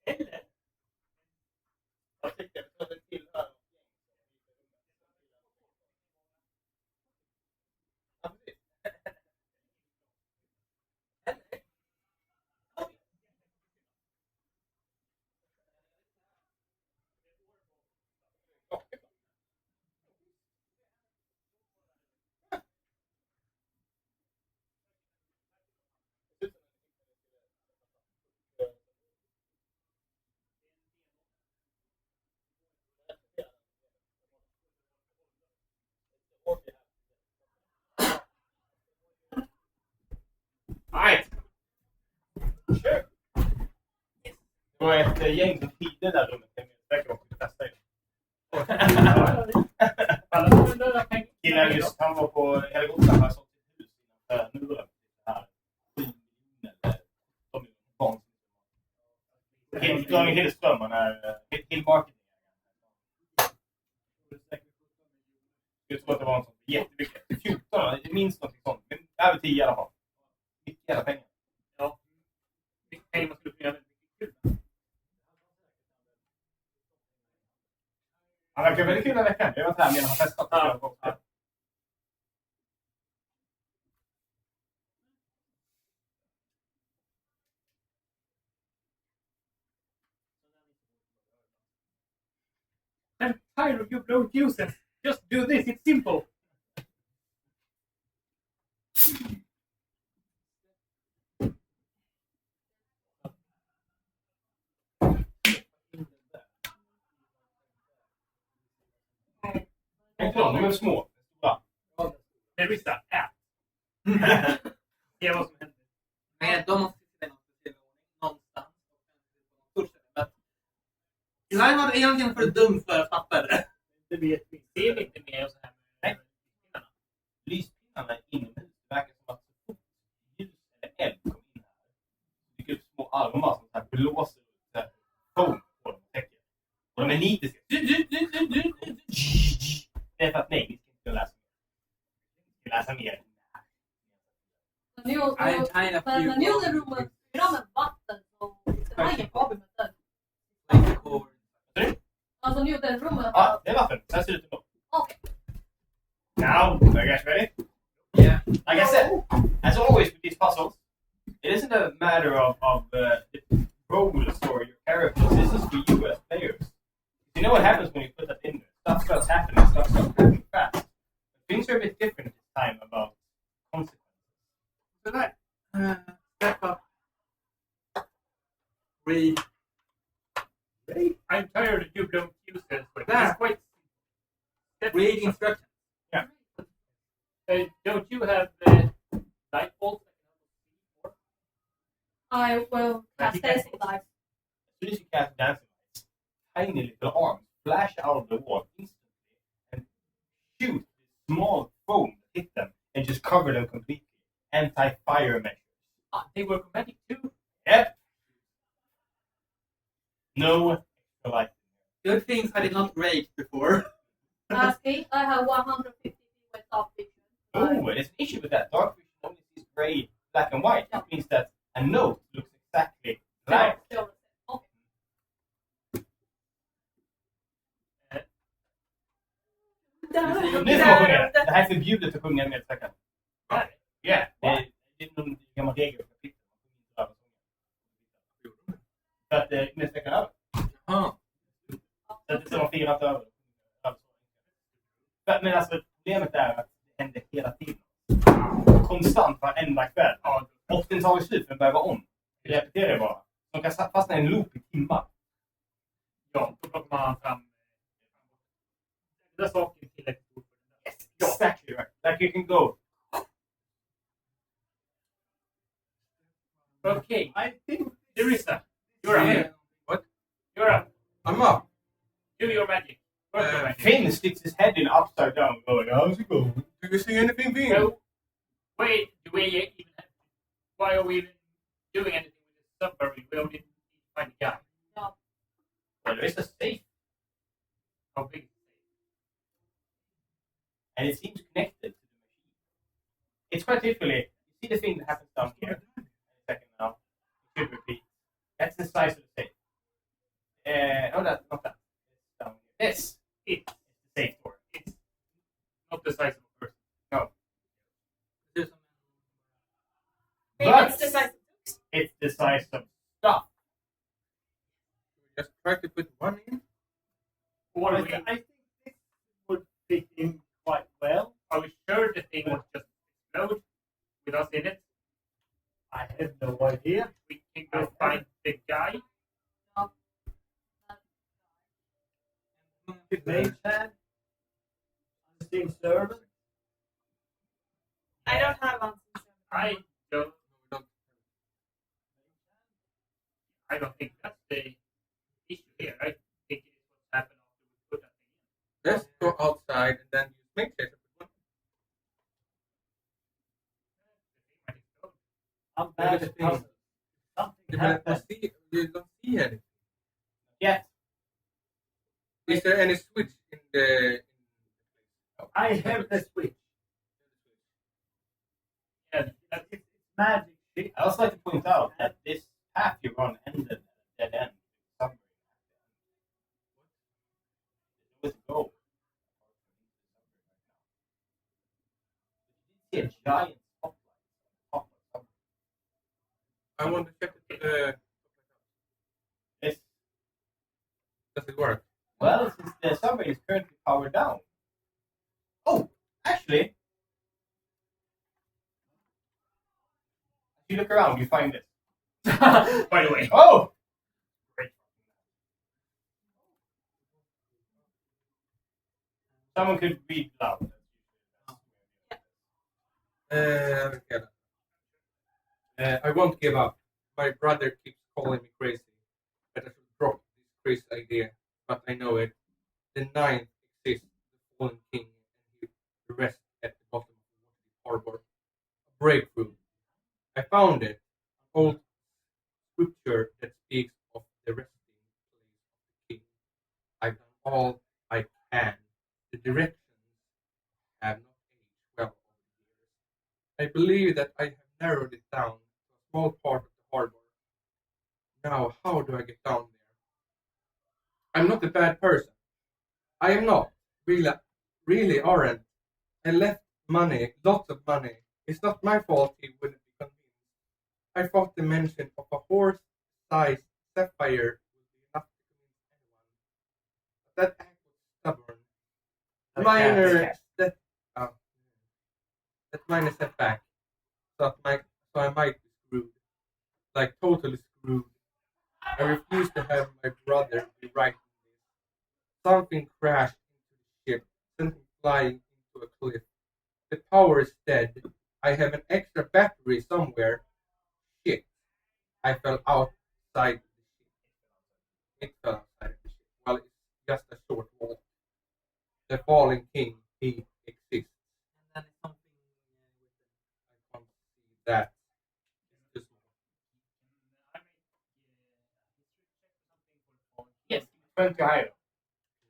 Eller? Jag tycker att det tillhör. Kör! Det var ett gäng som hyrde det där rummet. Jag säkert också testa det. Killen just, han var på Helgotland. Han såg sitt hus innanför muren. Daniel Hillström, han är Hillmarketing. Jag tror att det var en sån jättemycket. 14, det är minst något sånt. Men över 10 i alla fall. Mycket jävla pengar. Ja. Mycket pengar man skulle kunna göra väldigt kul. Han verkar väldigt kul den veckan. Jag var inte här medan han festat. Ja. I'm tired of you blow fuses. Just do this, it's simple. Inte de är små. Stora. There is that app. Se vad som händer. Men de måste sitta i någon speciell ordning någonstans. Jag var egentligen för dum för att fatta det. Det vet vi. Ser vi inte mer och så här med lyspinnarna. Lyspinnarna inomhus verkar som att så fort ljus eller eld kommer in här så dyker upp små armar som så här blåser ut foam på dem och täcker. Och de är nitiska. Det är för att nej, vi ska inte läsa mer. Vi ska läsa mer. Men nu är rummet fyra med vatten så det var inget problem med det. Alltså nu är det rummet. Ja, det är vatten. Så här ser det ut då. Okay. Now, are you guys ready? Yeah. Like I said, as always with these puzzles, it isn't a matter of the roles or your characters. This is for you as players. You know what happens when you put that in there? Stuff starts happening. Stuff starts happening fast. Things are a bit different this time about consequences. So that step up. Read. I'm tired of you blow fuses. But There. it's quite Read instructions. Yeah. Don't you have light bulbs? I will cast dancing lights. As soon as you cast dancing lights, tiny little arms flash out of the wall instantly and shoot small foam that hit them and just cover them completely. Anti-fire measures. They were chromatic too. Yep. No extra light. Good things I did not rate before. Asking, I have 150 with dark vision. Oh, there's an issue with that. Dark vision only sees gray, black, and white. That means that a note looks exactly blank. Okay. Nu får man sjunga. Det här är förbjudet att sjunga med säkert. Ja, det är någon gammal regel för flickor. För att nästa vecka är över. Så att det var 4 över. Men alltså, problemet är att det händer hela tiden. Konstant varenda kväll. Och den tar slut för den börjar vara om. Det repeterar bara. De kan fastna i en loop i timmar. Ja, då plockar man fram den där saken till ett stort. Yes, exactly right. Like you can go. Okay, I think Larissa, you're up. What? You're up. I'm up. Do your magic. Work your magic. Finn sticks his head in upside down going, how's it going? Do you see anything, Finn? So, wait, do we even have, why are we even doing anything with this submarine? We only need to find the guy. Well, there is a safe. How big is the And it seems connected to the machine. It's quite literally, you see the thing that happens down here? In a second now. It should repeat. That's the size of the safe. No, that's not that. It's down here. This is the safe door. It's not the size of a person. No. Maybe But it's the size of books. it's the size of stuff. Just try to put one in. Or I we, think this would fit in quite well. are we sure the thing will just explode with us in it? I have no idea. We can go find the guy. Mage hand, unseen servant. I don't have answers. I don't. I don't think that's the issue here. I think it's what's happened after we put that thing in. Let's go outside and then use make it. I'm Maybe bad the at thing- puzzles. Something You happened. don't see anything. Yeah. Is there any switch in the? I have the switch. Yeah, It's magic shit. I also like to point out that this path you're on ended at a dead end. Somewhere. There's nowhere to go. You did see a giant spotlight on top of something. I want to check it. It's, Does it work? well, since the subway is currently powered down. Oh, actually, if you look around, you find this. by the way. Oh! Someone could read loud. Okay. I won't give up. My brother keeps calling me crazy. That I should drop this crazy idea, but I know it. The ninth exists, the fallen king, and he rests at the bottom of the harbor. A breakthrough. I found it. An old scripture that speaks of the resting place of the king. I've done all I can. The directions have not aged well over the years. I believe that I have narrowed it down to a small part of the harbor. Now, how do I get down there? I'm not a bad person. I am not. Really aren't. I left money, lots of money. It's not my fault he wouldn't be convinced. I thought the mention of a horse-sized sapphire would be enough to convince anyone. But that act was stubborn. That minor setback. So I might be screwed. Like totally screwed. I refuse to have my brother be right in this. Something crashed into the ship, sent me flying into a cliff. The power is dead. I have an extra battery somewhere. Shit. I fell outside the ship. It fell outside the ship. Well, it's just a short walk. The fallen king, he exists. And then it's something I can't see that. It's too small. Yes, 20 higher.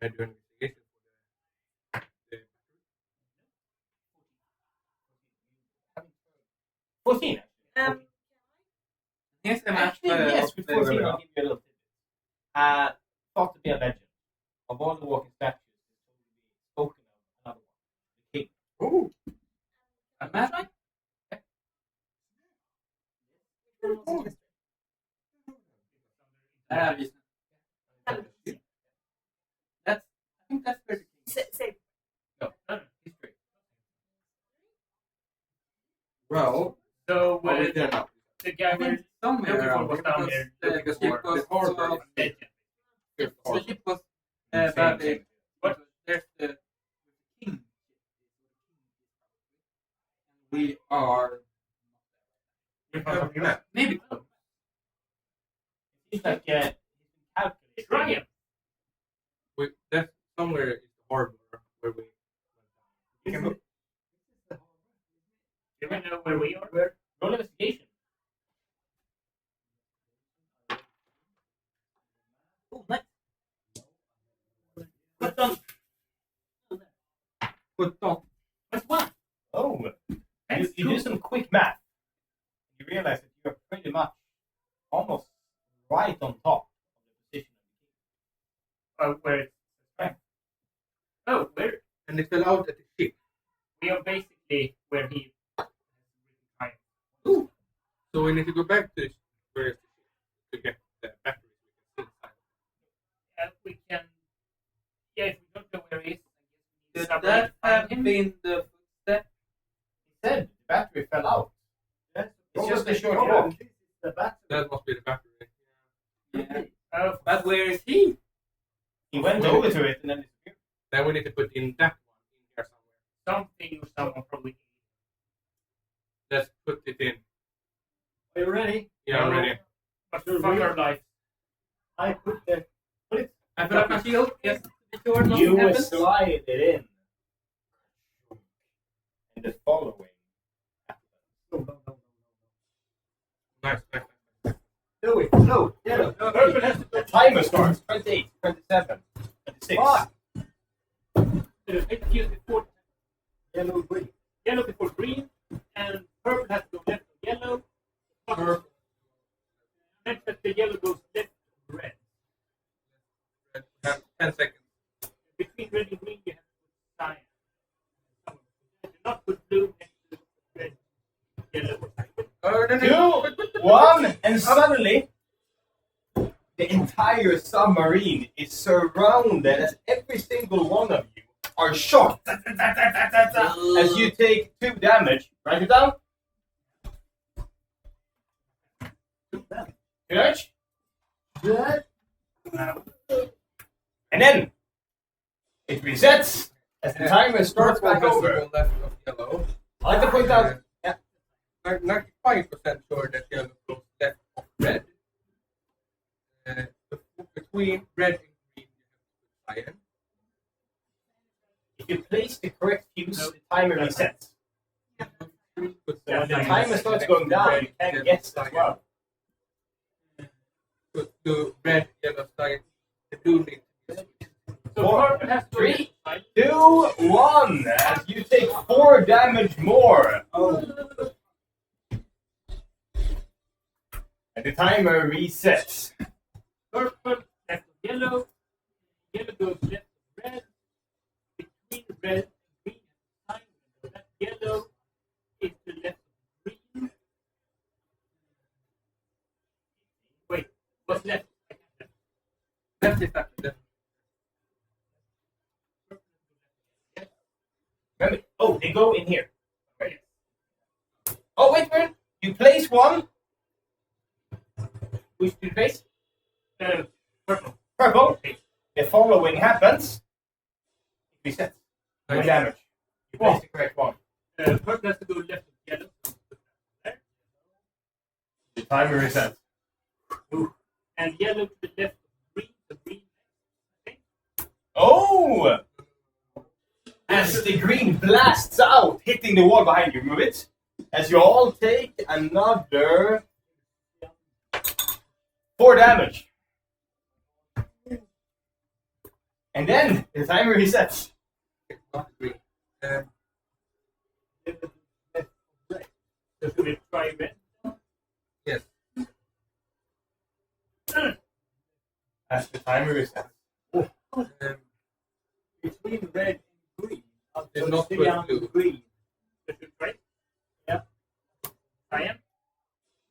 Can I do an investigation for the 14. Here's the map. Actually, yes, with 14 I'll give you a little tidbit. Thought to be a legend. Of all the walking statues, it's spoken of another one. The king. Ooh, A map? That's. I think that's pretty. Say, No, history. well, So are we there now? the guy we're Somewhere looking for around was here, down because there the looking ship for was the harbor. also- legend. the ship was Same, badly. same. What? There's the king. We are maybe close. Seems like he's been calculated. Ryan, That's somewhere in the harbor where we. You can do you know where we are? roll investigation. Oh, nice. What's on? Put on. What's one? Oh, you do some quick math. You realize that you're pretty much almost right on top of the position of the king. Where? Right. Oh, where? And it fell out at the ship. We are basically where he. Ooh. So we need to go back to where is the ship to get the batteries we can see inside. We can. Yeah, if we don't know where he is, Did I guess that find have him. been the footstep? He said the battery fell out. Yes, It's just a short oh, walk. this is the battery. That must be the battery. Yeah. Oh, But where is he? He went over to it and then disappeared. Then we need to put in that one in here somewhere. something or someone probably. Let's put it in. Are you ready? Yeah, I'm ready. But fuck our life. I put it. I put up my shield. Yes. Be sure nothing You happens. slide it in. And the following. Nice. Do it. No. Yellow. The timer starts. 28, 27, 26. Fuck. Excuse before Yellow, green. yellow before green, and purple has to go left to yellow. Purple. Next, that the yellow goes left to red. We have 10 seconds. Between red and green, you have to put cyan. Do not put blue next to red, yellow, or cyan. 2, 1, and suddenly the entire submarine is surrounded as every single one of you are shot as you take 2 damage. Write it down. 2 damage. And then it resets as the timer starts Purple back has to over. go left of yellow. I like to point out. Yeah. 95% sure that yellow goes left of red. Between red and green, you have to put cyan. If you place the correct fuse, the timer resets. Put So when the cyan timer starts next going to down, red, you can yellow, guess as cyan. well. Put the red, yellow, cyan. The blue need to be switched. So 4, purple has to go 3, left side. 2, 1. As you take 4 damage more. And the timer resets. Purple left to yellow. Yellow goes left to red. Between red and green, cyan. So that yellow is the left of green. Wait, what's left? Left is after them. Remember, oh, they go in here. Right. Oh, wait a minute. You place one. Which do you place? Purple. Purple. The following happens. It resets. No Nice. damage. You place the correct one. Purple has to go left to yellow. There. The timer resets. And yellow to the left of green. The green. Oh! As the green blasts out, hitting the wall behind you. Move it. As you all take another 4 damage. And then the timer resets. Not green. So should we try red? Yes. As the timer resets. Between red and green. It's not Cyan good and blue. green. So should we try? Yeah. Cyan.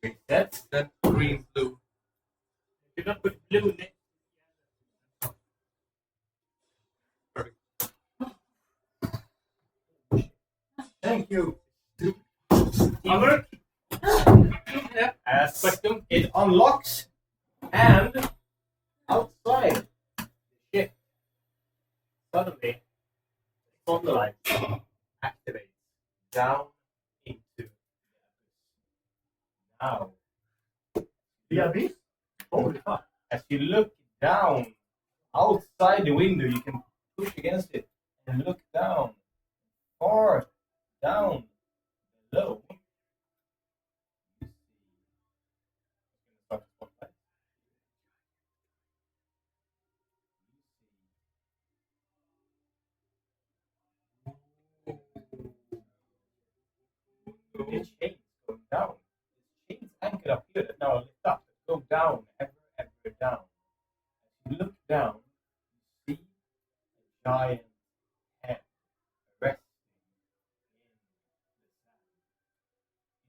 Resets. Then green, blue. Do not put blue next. Thank you. Teamwork. As it unlocks and outside the ship suddenly sunlight activates down into the abyss. Now, The abyss? Holy fuck. as you look down outside the window, you can push against it and look down, far down below. The chains going down. The chains anchored up here that now lift up, that go down, ever down. As you look down, you see a giant hand resting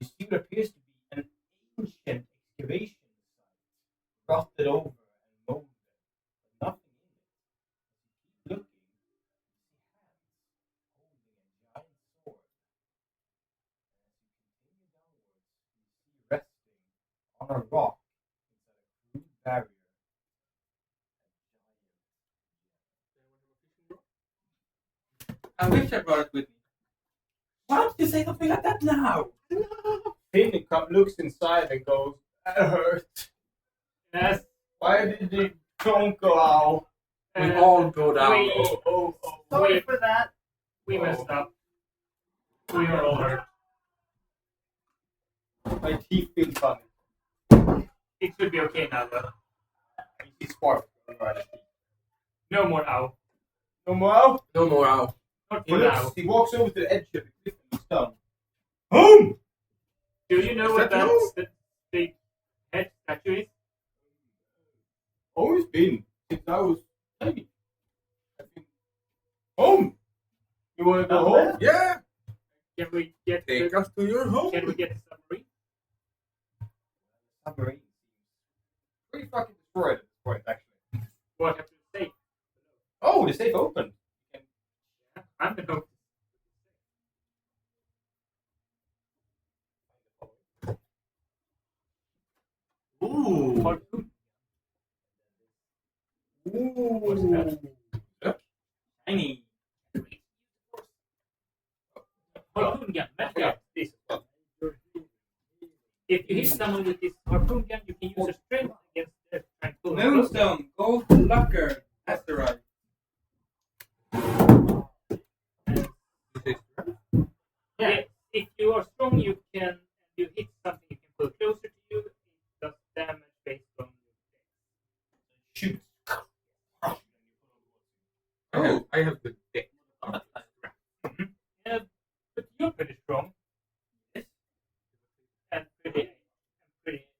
in the sand. You see what appears to be an ancient excavation site, rotted over and molded, but nothing in it. As you keep looking, you see hands holding a giant sword. As you continue downwards, you see resting on a rock inside a crude barrier. I wish I brought it with me. Why don't you say something like that now? Finn looks inside and goes, "That hurt. Yes. Why Why did they don't go out? We all go down. Sorry for that. We messed up. We are all hurt. My teeth feel funny. It should be okay now, though. He's spark. No more ow. No more out. No more out. Not He, for now. he walks over to the edge of the cliff and he's done. Boom! Do you know Is what that that's the big head statue is? Always been since I was baby. I think. Home. You want to go home? Yeah. Can we get Take the, us to your home. Can we get the submarine? Submarine. Pretty fucking destroyed at this point, actually. What have to say? Oh, the safe opened. I'm the host. Ooh. Harpoon. What's that? Shiny. Harpoon gun. Magic Yeah, gun. this is fun. If you hit someone with this harpoon gun, you can use a strength against the tranquil. Moonstone. Gold Lucker. Asteroid. Yeah, if you are strong, you can. You hit something, you can pull closer to you. It does damage based on your dex. Shoot. Oh, I have the deck. Yeah, but you're pretty strong. Yes. And pretty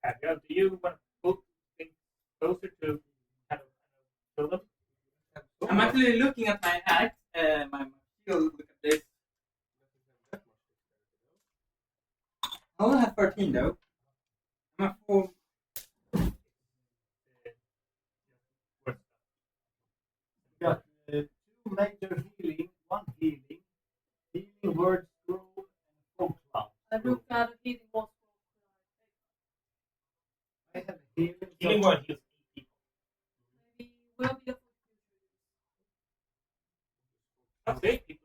agile. Do you want to pull things closer to kind of kill them? I'm actually looking at my axe. My shield. Look at this. I only have 13 though. I'm at 4. Got 2 major healing, 1 healing, healing word scroll, and fog cloud. I look at the healing water. I have healing. Healing word heals 8 people. Maybe will be a That's 8 people.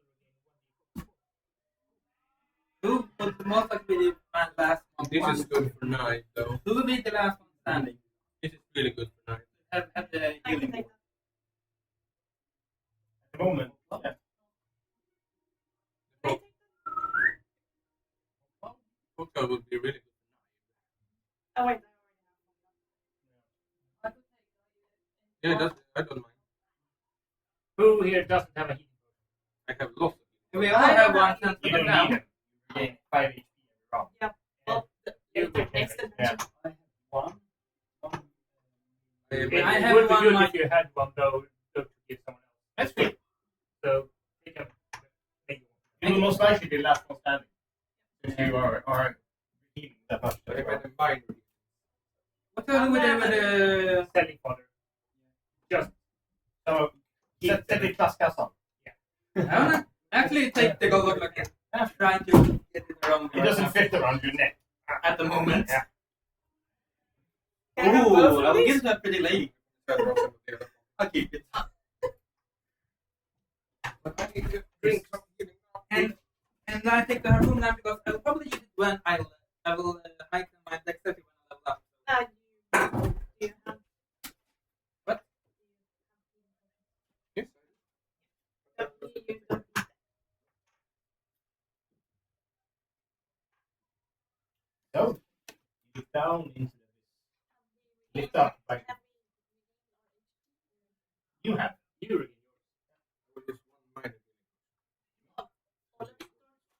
Who would most likely be my last one? This is good for night, though. Who will be the last one standing? This is really good for night. Have the I healing can take word. At the moment. Yeah. Hotel would be really good. Oh wait. Yeah, that's, I don't mind. Who here doesn't have a healing? I have lots of We all have one chance to You go don't down. need them. You gain 5 HP every round. Well, You the next Yeah. dimension. I have 1. It I have would be one good mic. if you had one though to give someone else. That's good. So you can make You will most likely be the last one standing. If you are healing that much. I have a mind. What do we do with the... selling fodder. Just So, set the klasskassan. I wanna actually take the gold lucker. I'm trying to get it around. It doesn't fit around your neck. At the moment. Yeah. Can I have both Ooh, of I'll these? give it to a pretty lady. I'll keep it. But I need to drink some healing now. And I take the harpoon now because I'll probably use it when I will hike my dexterity when I level up. Do you have What? Yes. you use them? So, you get down into the abyss. Lift up like you have. you regain With this one minor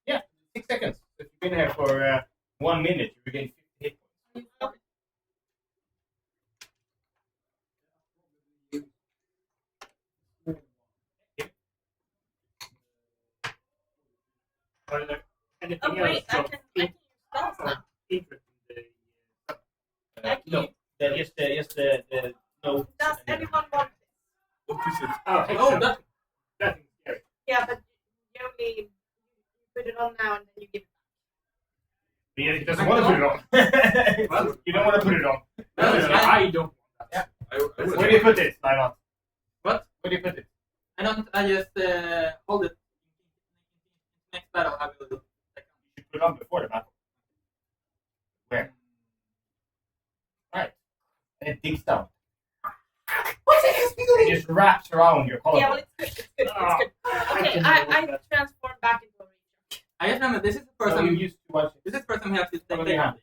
Yeah, 6 seconds. If you've been here for 1 minute, you regain 50 hit points. Are there anything Oh wait, I else can use spells now. interesting? No, just the no. Does anyone want this? What is it? Oh, hey, Oh, no, that. nothing scary. Yeah, but you only you put it on now and then you give it He doesn't want to put it on. Well, you don't want to put it on. I don't want that. Where do you put it, Lionel? What? Where do you put it? I don't. I just hold it. Next battle, I will do. You should put it on before the battle. Where? Alright. And it digs down. It just wraps around your collar. Yeah, well, it's good. It's good. Okay, I transform back into a reacher. I just remember this is the first So you time. used to watch This is the first time we have to How take many it. have?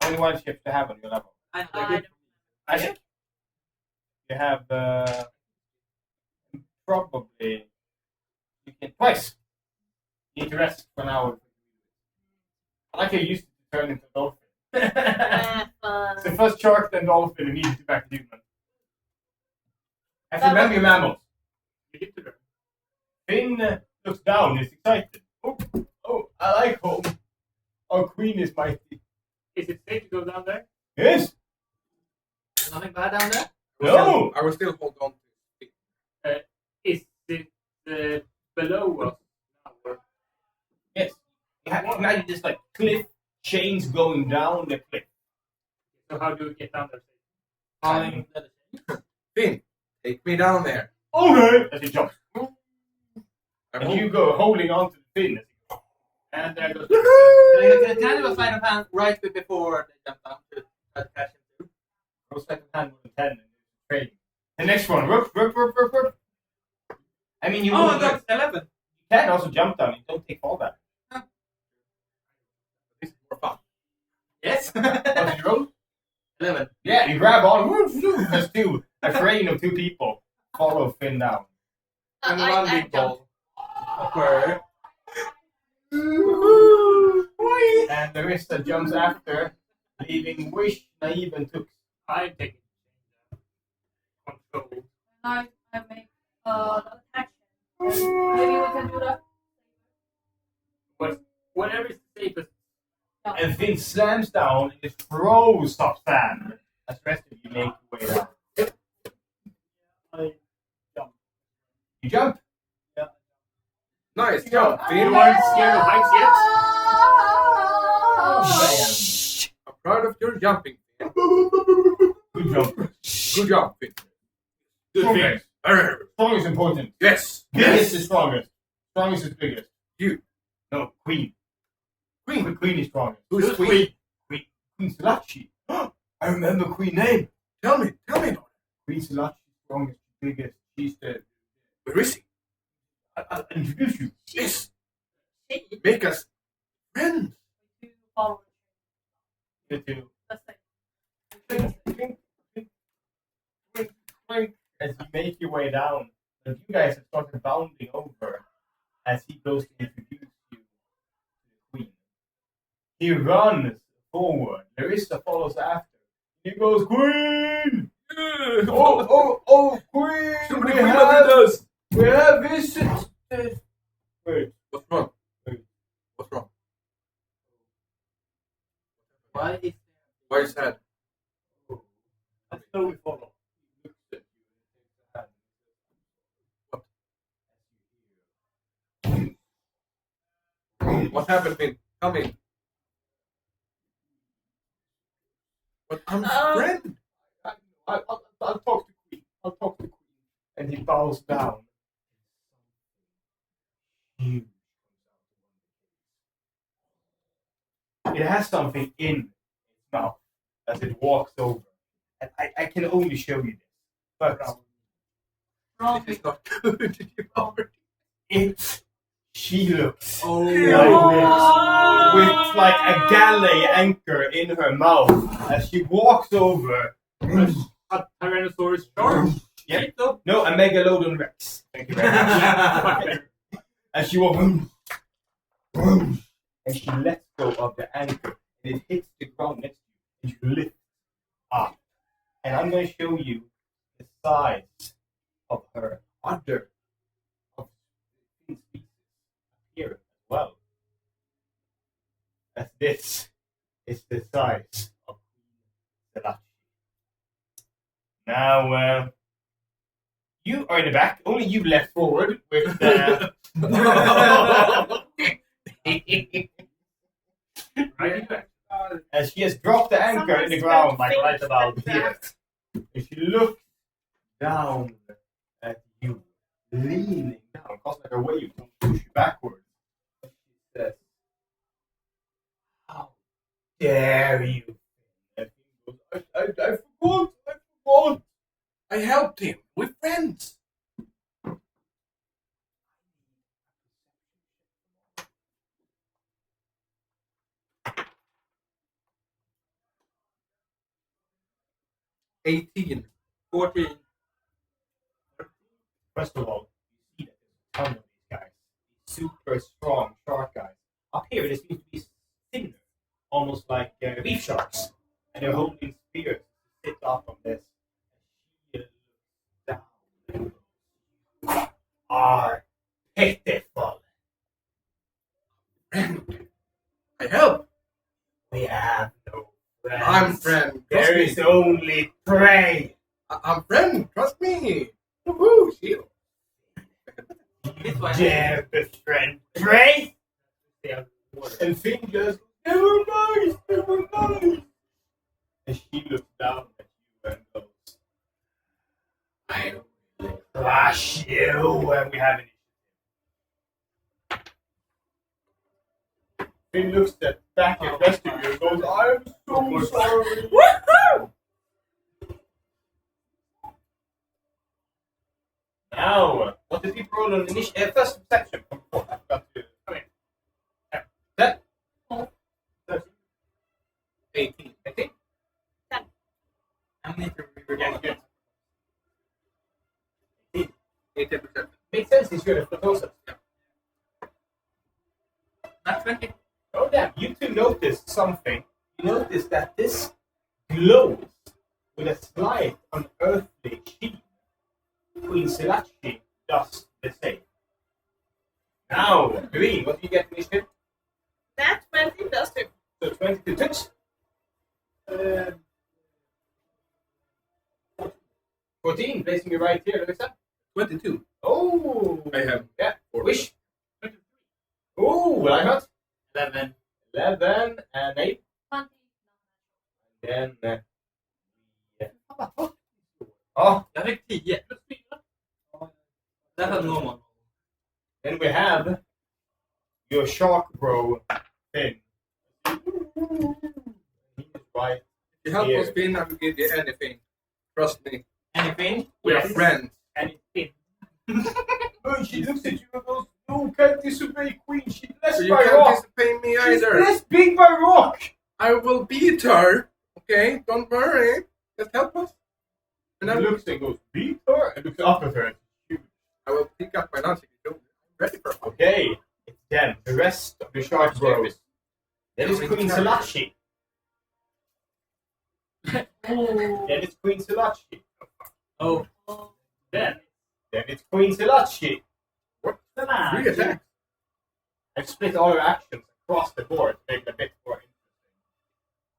How many wild ships do you have on your level? I know, I they're good. don't- I think you have probably you can twice. You need to rest for an hour. I like how you used to turn into a dolphin. Fun. So first shark, then dolphin, immediately back to human. I have to remember your mammals. Finn looks down, is excited. Oh, I like home. Our queen is mighty. Is it safe to go down there? Yes? Nothing bad down there? No! I will still hold on to it. Is it below us now? Or Yes. You have imagine this like cliff, chains going down the cliff. so how do we get down there? Falling. Finn, take me down there. Okay! As he jumps. I'm And you go holding on to the fin. And there goes. Can I do a sleight of hand right before they jump down to try to catch him too? Roll second hand with a 10 and trade. The next one. Rup. I mean, you Oh, I wouldn't- got 11. you can also jump down. You don't take fall damage. This is more fun. Yes. What did you roll? 11. Yeah, you grab on. There's two. A train of two people follow Finn down. And I one big jump. ball. Where? And the rest that jumps after, leaving Wish, Naive, and Tux. I'm taking control. I make action. Maybe we can do that. Whatever is the safest. And Finn slams down and just throws top sand. As the rest of you make your way down. I jump. You jump. Nice job, You Finn. aren't scared of heights yet? I'm proud of your jumping. Finn. Good jump. Good job, Finn. Good thing. Arr, Strong is important. yes. Biggest is strongest. Strongest is biggest. You. No, queen. Queen is strongest. Who's Queen? Queen Selachi. I remember Queen name. Tell me about it. Queen Selachi, strongest, biggest. She's the. Where is he? I'll introduce you. Yes. Make us friends. To follow. You two. Let's say. Clink, as you make your way down, but you guys have started bounding over as he goes to introduce you to the queen. He runs forward. Larissa follows after. He goes, Queen! Oh, Queen! Somebody We clean up have, with us. we have visitors. Wait. What's wrong? What's wrong? Why is Why is that? That's no we follow. He looks at you and takes a hand. What happened, Finn? Tell me. But I'm a friend. I'll talk to Queen. I'll talk to Queen. And he bows down. Huge. It has something in its mouth as it walks over. And I can only show you this. But Wrong. This is not good. she looks Oh. like this, with like a galley anchor in her mouth as she walks over. A Tyrannosaurus shark? Yep. No, a Megalodon Rex. Thank you very much. And she walks, and she lets go of the anchor, and it hits the ground next to you, and you lift up. And I'm going to show you the size of her other of species here as well. As this is the size of Queen Selachi. Now, you are in the back. Only you left forward with as she has dropped the anchor in the ground, like right about here. If you look down at you, leaning down, cause like a wave to push you backwards. She says, "How dare you?" And he goes, I forgot. I helped him. We're friends. $18. 14. First of all, you see that there's a ton of these guys. These super strong shark guys. Up here, they seem to be thinner, almost like reef sharks. And they're holding spears to sit up on this. And she looks down. Are pitiful. Friend. I help. We have no friends. I'm friend. Trust There me. is only prey. I'm friend. Trust me. Woohoo! Shield. This one. Damn best friend. Prey. And fingers. They were nice. They were nice. And she looks down at you and goes, I will crush you. And we have an issue. Finn looks at back at rest of you and goes, I'm so sorry. Woohoo! Now, what did people roll on initiative? First perception. I forgot to come in. That? 18. 18? I need to Yeah, read good. 80%. Makes sense, he's good at proposals. Not 20. Oh, damn. You two noticed something. You noticed that this glows with a slight unearthly sheen. Queen Selachi does the same. Now, Green, what do you get initiative? That 20 plus 2. So 22 touch. 14, placing you right here, Larissa. 22. Oh, I have yeah. 4. Wish. Oh, I got 11. 11 and 8. 20. Then, yeah. Oh, Jag fick 10. That was normal. then we have your shark bro thing. He's right. If you help Here. us, Finn, I will give you anything. Trust me. Anything? We are Yes. friends. And it's been. Oh, she looks at you and goes, "You can't disobey Queen. She So blessed you by can't rock. disobey me She's either. blessed big by rock." I will beat her. Okay? Don't worry. Just help us. And And I he will, looks and goes, "Beat her," and looks up at her. I will pick up my lance if you don't. I'm ready for it. Okay, it's then the rest of the shark bros. Then it's Queen Selachi. Oh. Then it's Queen Selachi. Oh. Then. Then it's Queen Selachi. Three attacks. And split all her actions across the board to make it a bit more interesting.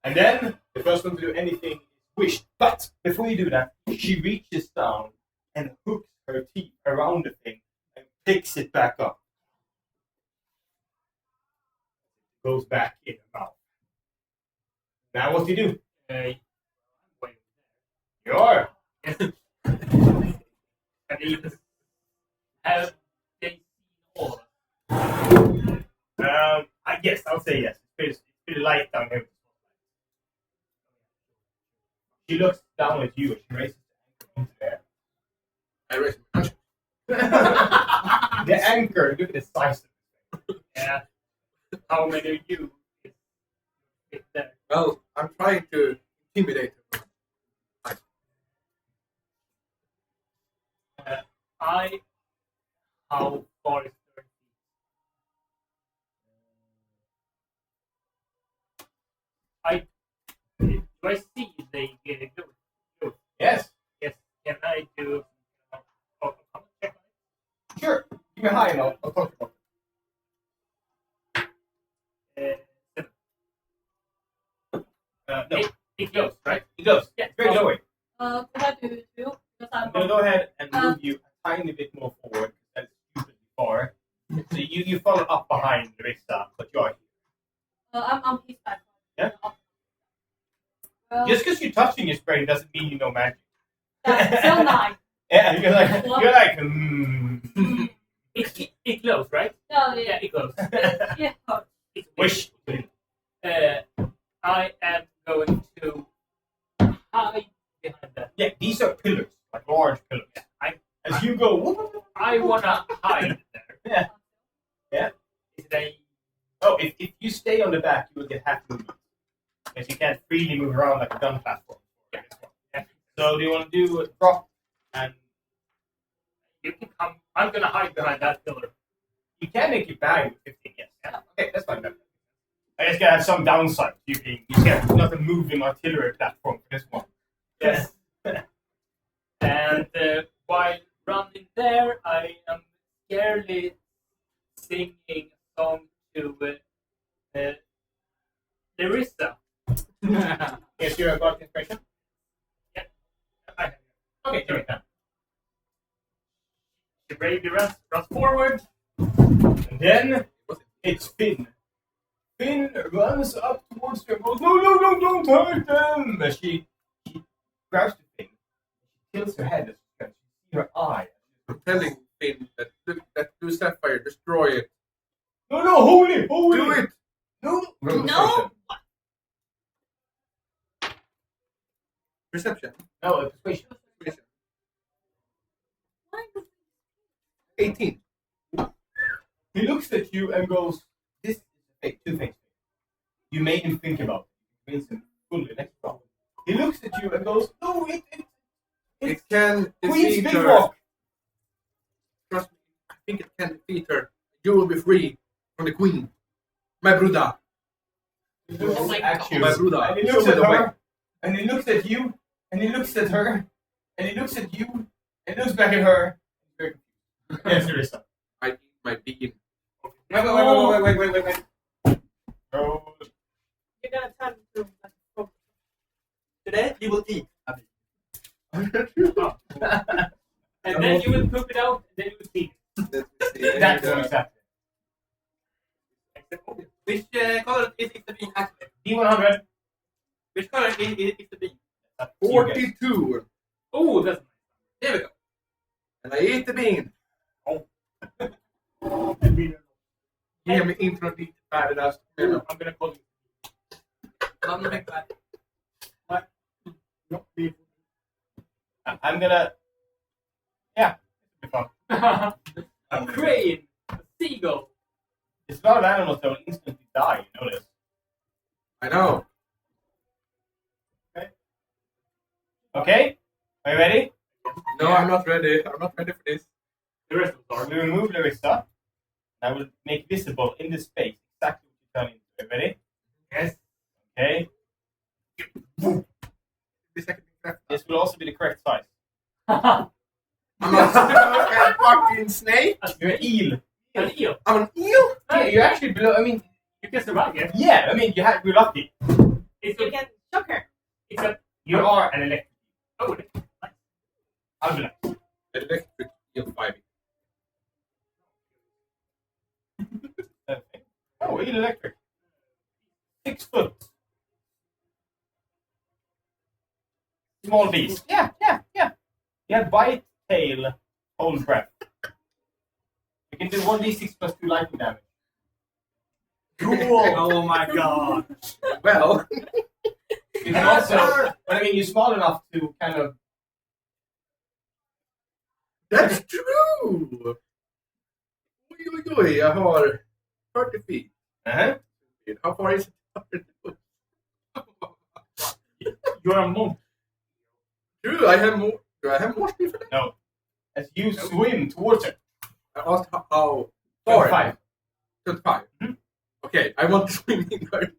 And then the first one to do anything is Wish. But before you do that, she reaches down and hooks her teeth around the thing and picks it back up. Goes back in the mouth. Now what do you do? Wait. You're And even have they seen all of us? I guess I'll say yes. It's pretty light down here. She looks down at you and she raises the anchor into the air. I raise my hand. The anchor, look at the size of it. Yeah. How many of you is there? Well, I'm trying to intimidate her. How far is 30 feet? Do I see they get it good? Yes, Yes. Can I do a check on sure. Give me a high and I'll talk about it? 7. it. No, It goes, right? it goes. Yeah. Very low. Could I do 2? Because I'm I'm gonna go ahead and move you a tiny bit more forward. That's stupidly far. So you follow up behind Larissa, but you are here. I'm his back. Yeah. Well, Just because you're touching your spray doesn't mean you know magic. that's still 9. Yeah, you're like, hmm. It glows, right? No, Yeah, yeah. it glows. Yeah. It's Wish. I am going to hide behind that. Yeah, these are pillars, like large pillars. As you go, I wanna hide there. Yeah. Is it If you stay on the back, you will get half movement. Because you can't freely move around like a gun platform. Yeah. So do you want to do a drop? And You can come. I'm gonna hide behind that pillar. you can make it bang with 15, yes. Yeah. Okay, that's fine. I just gotta have some downside. You can't not a moving artillery platform for this one. Yes. And while running there, I am scarcely singing a song to Larissa. Yes, you're about inspiration. Yeah. I have it. Okay, give it now. She bravely runs forward. And then it's Finn. Finn runs up towards you and goes, no, don't hurt them! And she grabs the Finn. She tilts her head as she can. She see her eye. I'm telling Finn that look, that blue sapphire, destroy it. No, holy! Do it! No! No. Perception. No, persuasion. Persuasion. 18. He looks at you and goes, this is fake. Two things. You made him think about it. You convince him fully. Next problem. He looks at you and goes, no, It can Queen's defeat Big her. Rock. Trust me, I think it can defeat her. You will be free from the queen. My Bruda. He looks Oh my at you. My Bruda. And he Show looks me at the way. her. And he looks at you. And he looks at her. And he looks at you. And he looks back at her. Yes, there is some. I eat my bean. Wait. Oh, You're gonna turn into like a frog. Today you will eat. And then you will poop it out, and then you will see it. that's exactly. Which color is the bean actually? D100. Which color is the bean? 42. Oh, that's There we go. And I eat the bean. Ge mig intro dit värdelöst. I'm gonna call you. I'm gonna make that. I'm gonna. Yeah, it'll be fun. A crane, a seagull. There's a lot of animals that will instantly die, you know this. I know. Okay? Are you ready? No, I'm not ready. I'm not ready for this. The rest of the So story. we remove Larissa. I will make visible in this space exactly what you turn into. Are you ready? Yes. Okay. This will also be the correct size. I'm a fucking snake. You're an eel. An eel. I'm an eel. Yeah, you're actually below. I mean, You can survive, yes. yeah, I mean, you're lucky. It's You a, can shock her. it's a, You are an electric. oh, nice. I'll be like, Electric eel 5. oh, eel electric. 6 foot. Small beast. Yeah. Yeah, bite, tail, hold breath. You can do 1d6 plus 2 lightning damage. Cool. Oh my god. Well, You can also, but I mean, you're small enough to kind of. that's true. Oj, jag har 40 feet. Uh-huh. How far is it? You're a monk. True, I have more. Do I have more speed for that? No. As you swim towards it. I asked how far. 25. 25. Mhm. Okay, I want to swim in her.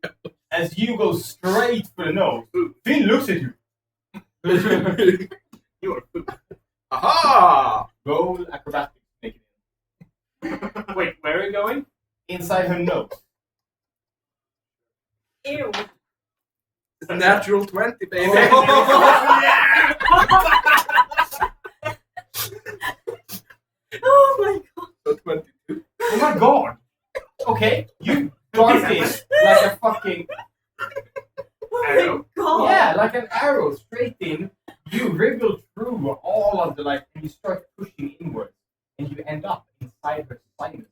As you go straight for the nose, Finn looks at you. You are food. Aha! Roll acrobatics. Make it Wait, where are you going? inside her nose. Ew. It's a natural 20, baby. Oh my god. So 22. Oh my god! Okay, you dart this like a fucking. Oh Arrow? my god. Yeah, like an arrow straight in. You wriggle through all of the and you start pushing inwards, and you end up inside her sinus.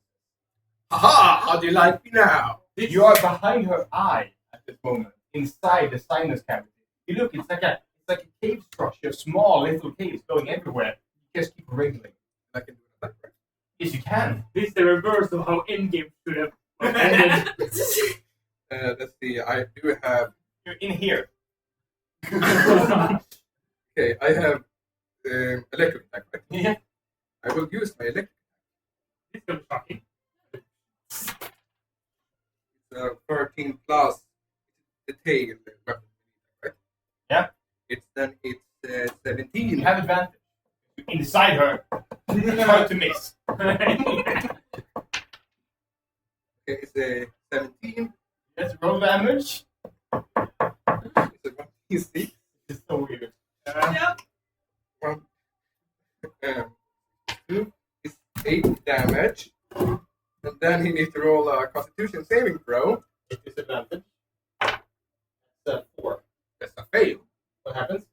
Aha! How do you like me now? You are behind her eye at this moment, inside the sinus cavity. You look, it's like like a cave structure, small little caves going everywhere. You just keep wriggling. I can do it that way. Yes, you can. This is the reverse of how Endgame should have ended. Let's see. I do have. You're in here. Okay, I have electric attack. Right? Yeah. I will use my electric. This is going to be shocking. It's 13 plus the tail weapon. Right? Yeah. It's 17. You have advantage. You're inside her. Hard to miss. Okay, it's a 17. Let's roll damage. It's a 1d6. It's so weird. Yep. 2 is 8 damage. And then he needs to roll a Constitution saving throw. With disadvantage. That's 4. That's a fail. What happens?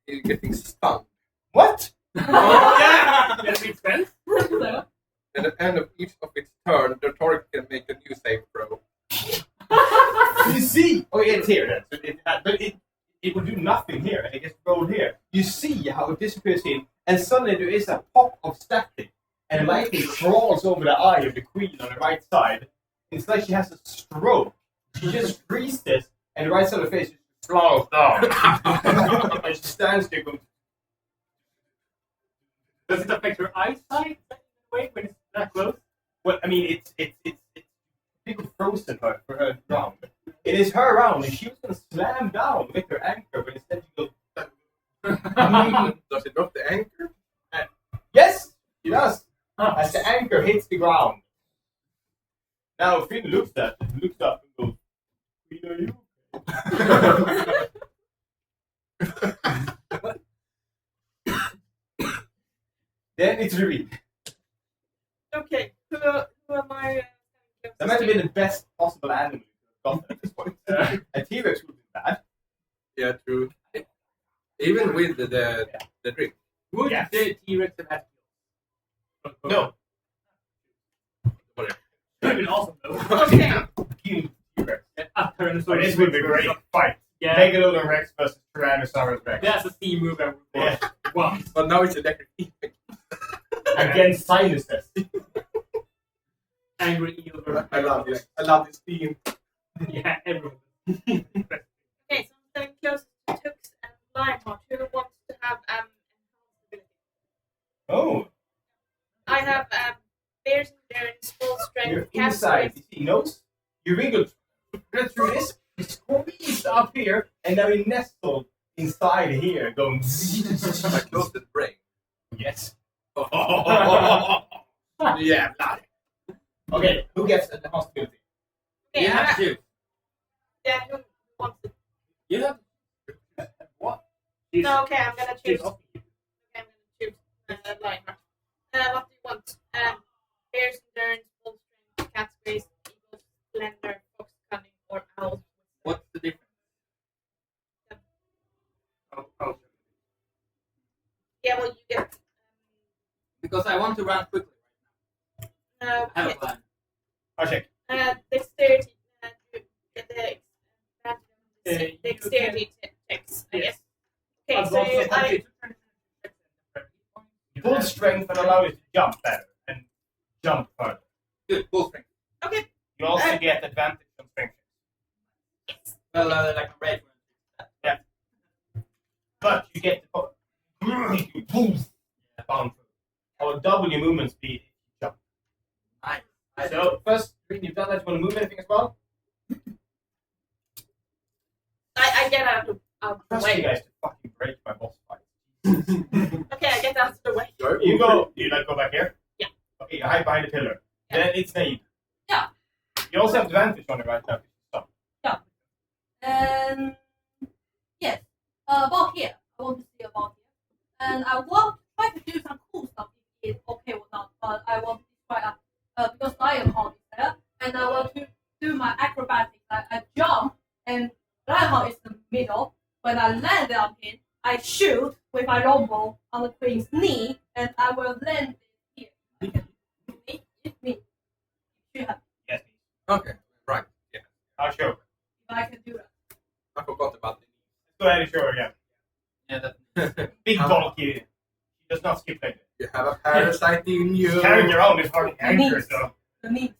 He's getting stunned. What? Oh, yeah! That makes sense. And at the end of each of its turn, the target can make a new save throw. You see? Oh, yeah, it's here then. So but it will do nothing here, and it gets rolled here. You see how it disappears in, and suddenly there is a pop of static, and lightning crawls over the eye of the queen on the right side. It's like she has a stroke. She just freezes this, and the right side of the face just slows down. And she stands there going, Does it affect your eyesight in a way when it's that close? well, I mean, it's people frozen her for her round. It is her round, and she was going to slam down with her anchor, but instead she goes, Does it drop the anchor? yes, she does. As the anchor hits the ground. Now Finn looks up and goes, "Queen, are you?" Then it's Ruby. Okay, who am I? That might have been the best possible animal you've gotten at this point. A T-Rex would be bad. Yeah, true. Even with the drink. Would Yes. the T-Rex have had No. Whatever. That would be awesome though. Okay. Kill T-Rex. Tyrannosaurus This would be great fight. Yeah. Megalodon Rex versus Tyrannosaurus Rex. That's a C move I would Yeah. Wow. But now it's electric. Against sinuses. Angry eel versus I love this. I love this theme. Yeah, everyone. Okay, so I'm staying close to Tux and Lionheart. Who wants to have enhanced ability? Oh, I have bears and endurance, full strength, you're cast inside. strength. You see nose? You wriggled through this, you squeezed up here, and now you nestled inside here, going I closed the brain. yes. Yeah, bloody. Okay, who gets the hostility? Okay, You have to choose. yeah, who wants to? You have What? No, okay, I'm gonna choose. Choose. Okay, I'm gonna choose Lionheart. What do you want? Bears endurance, full strength, cat's grace, eagle splendor, fox cunning, or owl. What's the difference? Oh. Yeah, well, you get. Because I want to run quickly. I have a Okay. plan. I'll check. Dexterity. You get the you dexterity checks, I Yes. guess. Okay, so Full strength will allow you to jump better and jump further. Good, full strength. okay. You also get advantage on strength. Well, like a red one. But you get the bound through. I will double your movement speed if you jump. Nice. So first, you've done that. You want to move anything as well? I get out of the Trust you way. guys to fucking break my boss fight. Okay, I get out of the way. You go. You like go back here? Yeah. Okay, you hide behind the pillar. Yeah. Then it's Nate. Yeah. You also have advantage on it right now. Stop. And yes, about here. I want to see about here. And I want to try to do some cool stuff if it's okay or not. But I want to try because Lionheart is there, and I want to do my acrobatics. I jump, and Lionheart is in the middle. When I land on him, I shoot with my longbow on the queen's knee, and I will land it here. It's me. You have, Yes. Okay, right. Yeah. I'll show. if I can do that. I forgot about the Go ahead and show again. Yeah, that. Big bulky. She does not skip like that. You have a parasite in you. She's carrying around this fucking anchor, Neat. so. The meat.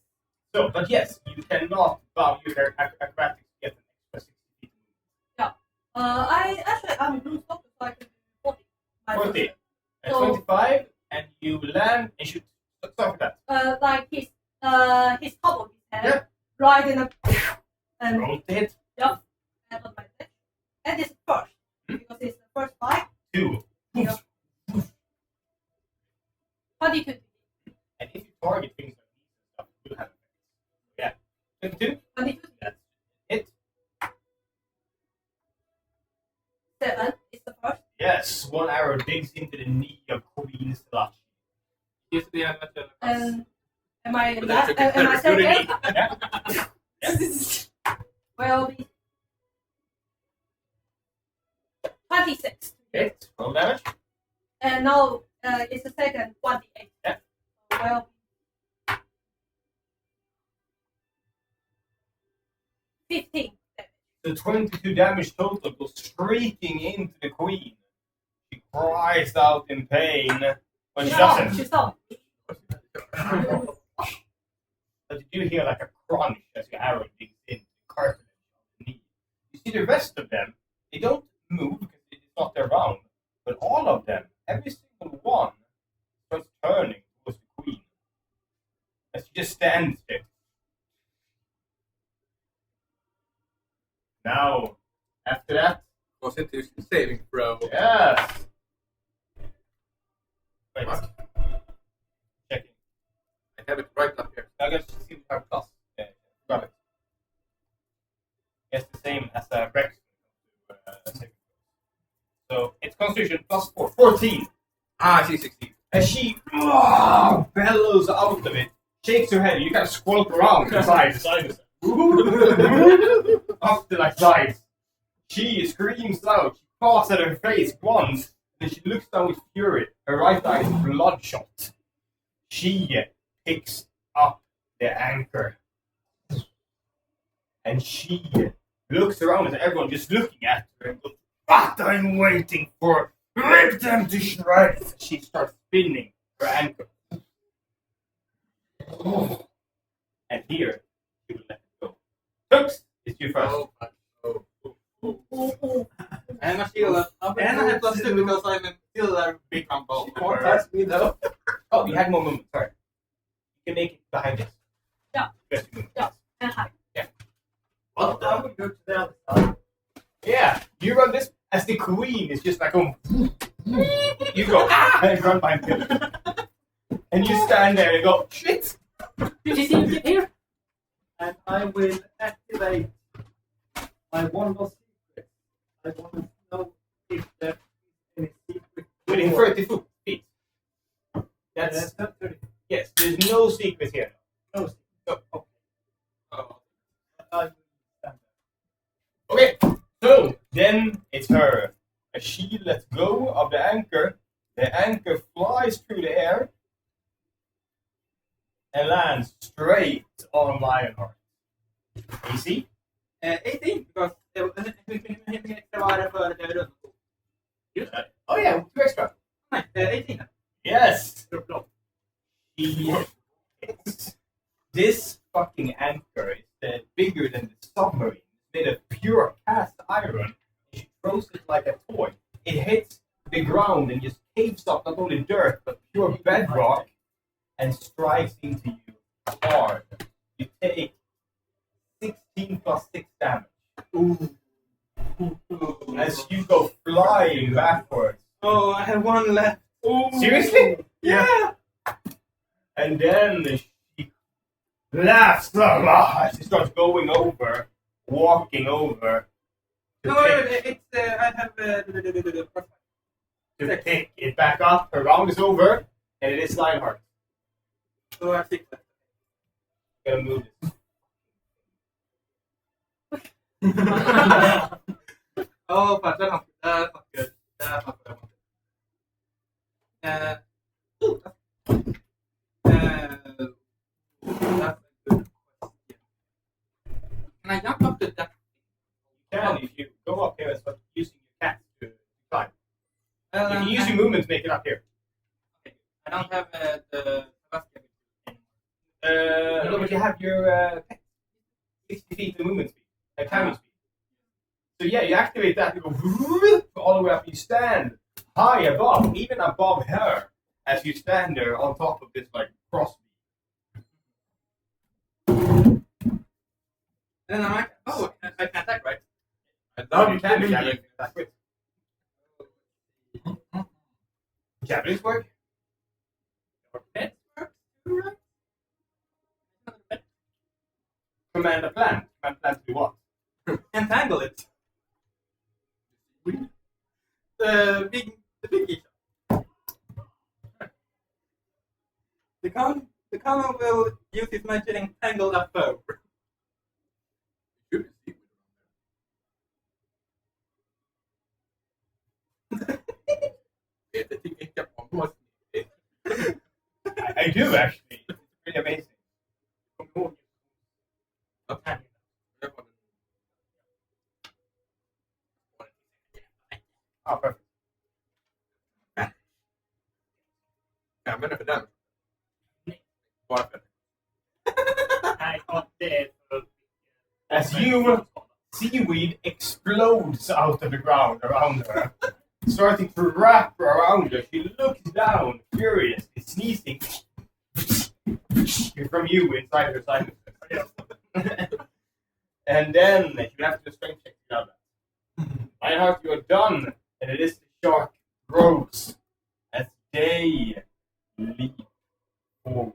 So, but yes, you cannot use your acrobatics to get an extra 60 feet. I'm blue stop, so I can do 40. 40. And So- 25, and you land and shoot. Start with that. Like his top of his head, Yeah. right in the and Roll to hit. on my head. And this first, because it's the first fight. 2. Yeah. 22. And if you target things like these and stuff, you have effects. Yeah. 22. 22. That's hit. 7 is the first. Yes. One arrow digs into the knee of Queen Slush. Used to be a metal. And am I But last? that's a Am I second? Yeah. Will be 26. Hit. Roll damage. And now it's the second 28. Yeah. So will be 15. The 22 damage total goes streaking into the Queen. She cries out in pain. But she doesn't. She's on. But you do hear like a crunch as your arrow digs in the cartilage on the knee. You see the rest of them, they don't move because it's not their round. But all of them, every single one, starts turning towards the Queen. As she just stands there. Now, after that, Constitution saving throw. yes! Wait. What? Checking. I have it right up here. I guess see if I have plus. Yeah, got it. It's the same as Rex. So it's Constitution plus 4. 14. Ah, she's 16. As she bellows out of it, shakes her head, you kind of squelch around from side to side. Up to like sides. She screams out, she claws at her face once, and then she looks down with fury. Her right eye is bloodshot. She picks up the anchor. And she looks around at everyone just looking at her and goes, "What I'm waiting for! Rip them to shreds!" She starts spinning her anchor. And here, she will let it go. Tux, it's you first. Oh, fuck. Oh. And I feel and I have plus 2 because I'm still a big combo. Don't touch me though. Oh, you had more movement, sorry. You can make it behind this. Yeah. Best movement. Yeah. And high. What I would go to the other side. Yeah, you run this as the Queen is just like, you go, and run behind him. And you stand there and go, shit! Did you see him get here? And I will activate my wand of secrets. I want to know if there is any secret. Within 30 feet. That's, not 30. yes, there's no secret here. No secret. So, Oh. I will stand okay, so then it's her. As she lets go of the anchor flies through the air and lands straight on Lionheart. AC? 18 because extra varje för det är Oh yeah, 2 extra. Nej, 18. Yes! This fucking anchor is bigger than the submarine. It's made of pure cast iron. She throws it like a toy. It hits the ground and just caves up not only dirt but pure bedrock and strikes into you hard. You take 16 plus 6 damage. Ooh. As you go flying backwards. Oh, I have 1 left. Seriously? Yeah. And then she laughs. She starts going over, walking over to, No, pick, it's I have to pick it back up. Her round is over, and it is Lionheart. so I have 6 left. Gotta move this. Oh, but that's not good. That's not good. Ooh, that's a good question. Can I jump up to that? You can if you go up here and start using your cat to climb. to make it up here. I don't have the basket. No, but you have your 60 feet of movement speed, climbing speed. So yeah, you activate that and go all the way up. You stand high above, even above her, as you stand there on top of this like crossbeam. And then I'm like, oh, I can attack, right? Oh, you can do javelin. That's good. Javelins work. Pets work too, right? Command a plan. Command a plan to do what? Entangle it. The big geisha. The Kama will use his magic to entangle a foe. I do actually. It's pretty amazing. Okay. Oh, perfect. Jag använder för den. Bara för Nej, ja, det är för... As seaweed explodes out of the ground around her, starting to wrap around her. She looks down, furiously, sneezing from you inside her sinus. And then you have to strength check to get that. Reinhardt, you're done, and it is the shark grows as they leap forward.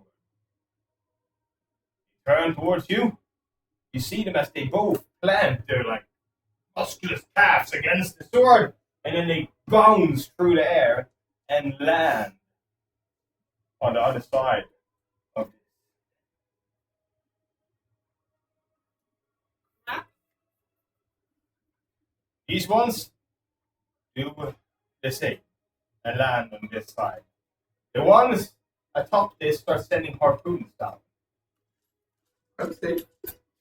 They turn towards you. You see them as they both plant their like musculous calves against the sword, and then they bounce through the air and land on the other side of this. These ones do the same and land on this side. The ones atop this start sending harpoons down. Okay.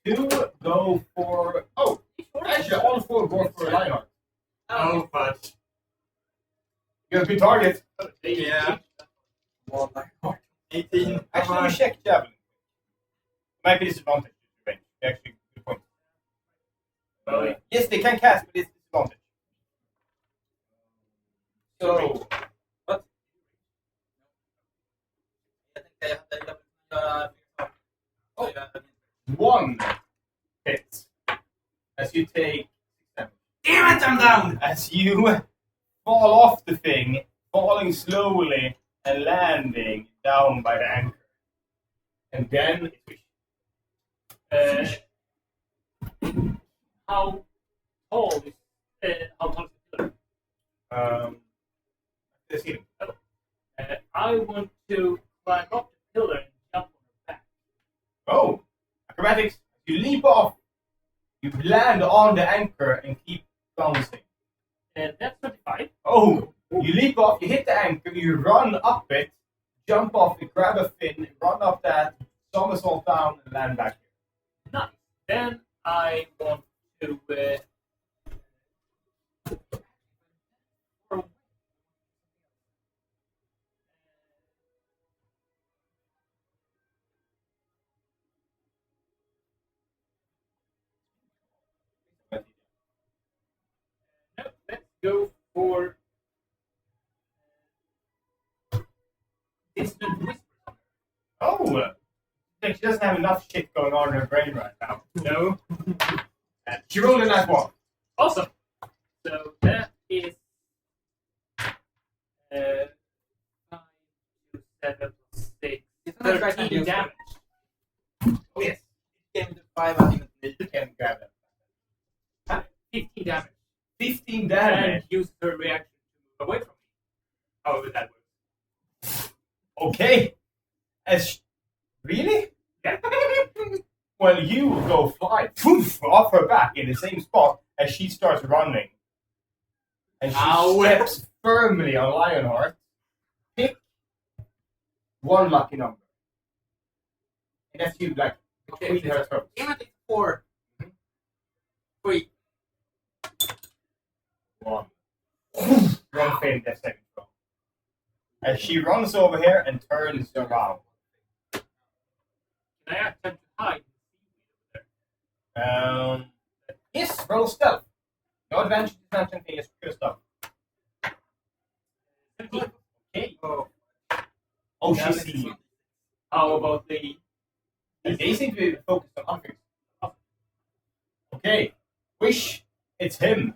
Two go for. Oh, actually, all four go for Lionheart. Oh, but You have a good target. yeah. 18. Actually, we check javelin. Might be disadvantage. Actually, good point. Yes, they can cast, but it's disadvantage. So, What? I think they have the Oh. one hit as you take 6 damage. Damn it, I'm down! As you fall off the thing, falling slowly and landing down by the anchor. And then How tall is the pillar? The ceiling. I want to climb up the pillar and jump on the back. Oh, acrobatics. You leap off, you land on the anchor and keep bouncing. And that's 25. Oh, you leap off, you hit the anchor, you run up it, jump off it, grab a fin, run up that, somersault down, and land back here. Nice. Then I want to. No, let's go for instant whisper. Oh, she doesn't have enough shit going on in her brain right now. No. She rolled a nice one. Awesome. So that is 5 to 7 plus 6. Isn't that right? 13 damage. Oh, yes. Came to 5, I think. You can grab that. 15 damage. 15 And damage. use her reaction to move away from me. However that works. Okay. Really? Yeah. Well, you go fly off her back in the same spot as she starts running. And she steps firmly on Lionheart. Pick one lucky number. And that's you, like, between her throats. Damn it, it's 4. 3. 1. One failed that second throw. As she runs over here and turns around. Can I attempt to hide? Yes, roll stealth. No advantage, disadvantage, anything, it's pure stealth. Okay. Oh, she sees you. How about the? They seem to be focused on others. Okay. Wish, it's him.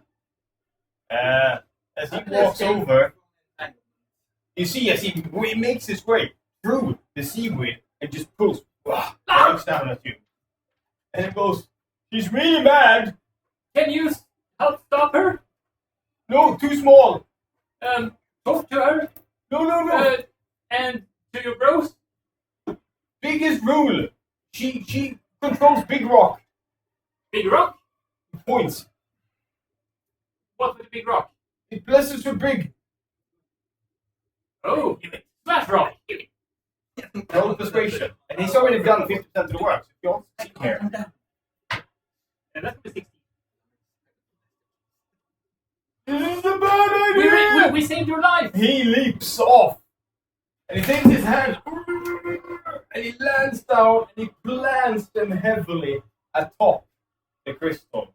As he walks over, you see as he makes his way through the seaweed and just pulls, looks down at you. And it goes, she's really mad. Can you help stop her? No, too small. Talk to her. No. And to your bros. Biggest rule. She controls Big Rock. Big rock. Points. What with the big rock? It blesses her big. Oh, smash rock. Roll persuasion. And he's already done 50% of the work. So if you want to see here. And that's the 16. This is a bad idea. We saved your life. He leaps off. And he takes his hand. And he lands down and he plants them heavily atop the crystal.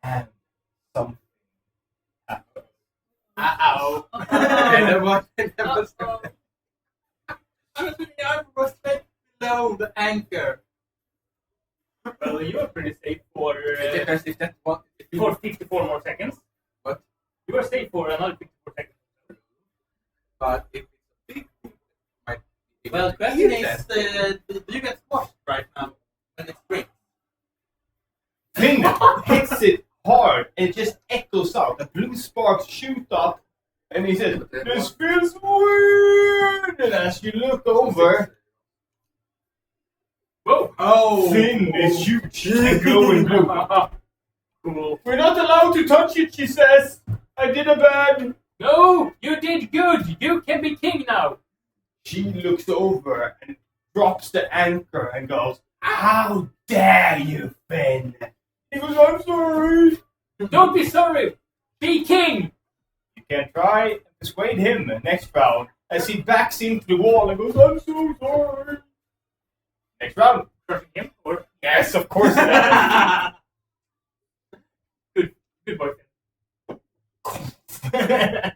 And something happens. Uh-oh. That was I was right below the anchor. Well, you are pretty safe for Because if that one, for 54 more seconds. What? You are safe for another 54 seconds. but if it's a big thing, it might be. Well, the question is, do you get squashed right now when it springs? Finn hits it hard and it just echoes out. The blue sparks shoot up and he says, this feels weird. And as you look over, Whoa! Oh! Finn is huge and glowing blue. Cool. We're not allowed to touch it, she says. I did a bad. No, you did good. You can be king now. She looks over and drops the anchor and goes, how dare you, Finn? He goes, I'm sorry. Don't be sorry. Be king. You can try and persuade him next round as he backs into the wall and goes, I'm so sorry. Next round. Crushing him or Yes, of course it is. good boy. And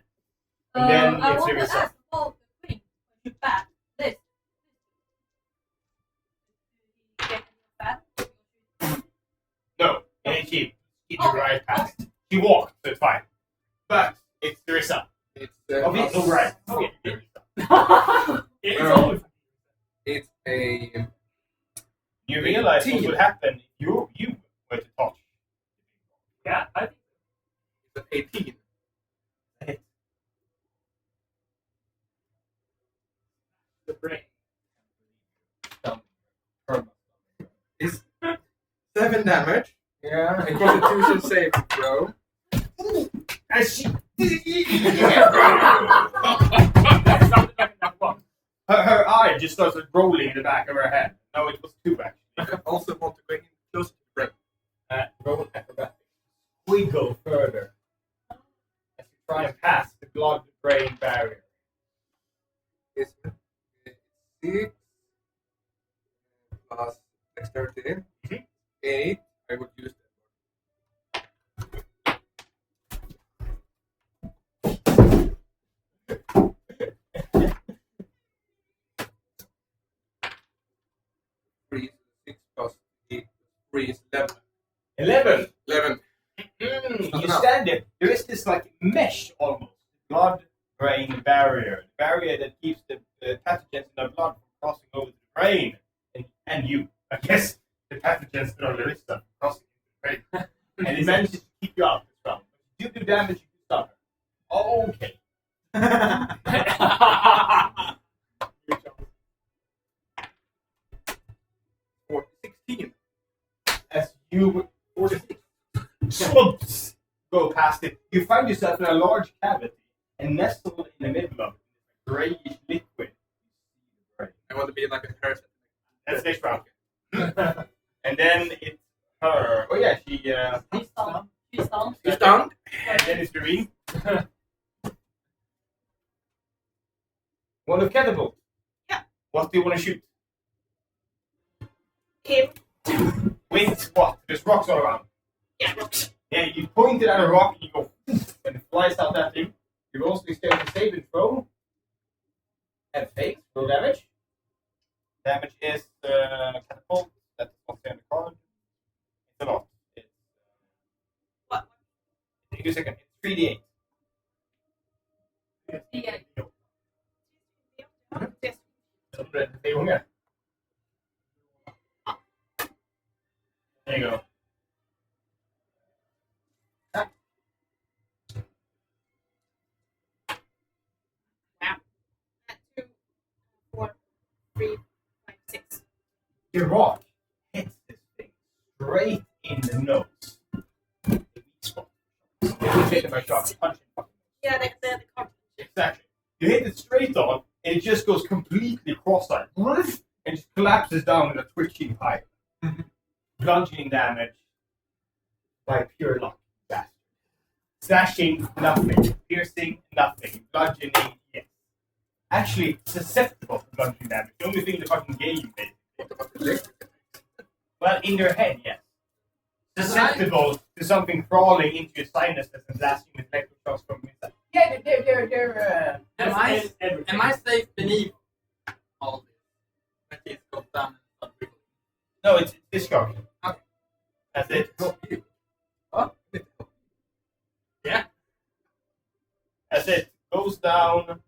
then I it's want a to result. ask about the queen. When you bat this. Did he get any bat? No, and she right past. She walked, so it's fine. But it's the result. It's Obviously, it's, right. It's No. always it's a You realize what 18. would happen if you were to touch. yeah. I think it's an 18. the brain. It's 7 damage. Yeah. A Constitution save throw. As she, That's something like that one. her eye just starts rolling in the back of her head. No, it was 2 actually. I also want to go in close to the brain. Roll acrobatics. We go further. As you try and pass the blood-brain barrier. It's 6 plus dexterity. 8. I would use that. Three, 6 plus 8 plus 3 is 11. 11. 11. You stand there. There is this like mesh almost. Blood-brain barrier. The barrier that keeps the pathogens in the blood from crossing over to the brain. And you. I guess the pathogens that are there is stuff crossing into the brain. And it manages to keep you out this round. If you do damage, you can stop her. Oh, okay. Or 16. As you slumps go past it, you find yourself in a large cavity and nestled in the middle of it, grayish liquid. I want to be like a person. That's next round. And then it's her. Oh yeah, she. She's done. She's done. He's done. And then it's Doreen. One of catapult. Yeah. What do you want to shoot? Him. With what? There's rocks all around. Yeah, rocks. Yeah, you point it at a rock and you go, and it flies out that thing. You're also going to save and throw. And face, roll damage. Damage is catapult. That's what's on the card. It's a lot. It's, What? Take a second. It's 3d8. Yeah. Yes. Tre gånger. There you go. Wow. 2, 4, 3, 5, 6. Your rock hits this thing straight in the nose. The weak spot. It's hit by shot. Punch it. Yeah, the card. Exactly. You hit it straight on, and it just goes completely cross-eyed. And just collapses down in a twitching pile. Bludgeoning damage by pure luck. Bastard. Slashing, nothing. Piercing, nothing. Bludgeoning, yes. Actually, susceptible to bludgeoning damage. The only thing in the fucking game, basically. Well, in your head, yes. Susceptible to something crawling into your sinuses and blasting with electric shocks from inside. Yeah, they're Am I safe beneath all this? When it goes down and start wriggling? No, it's discharge. Okay. That's it. Huh? Yeah. That's it. Goes down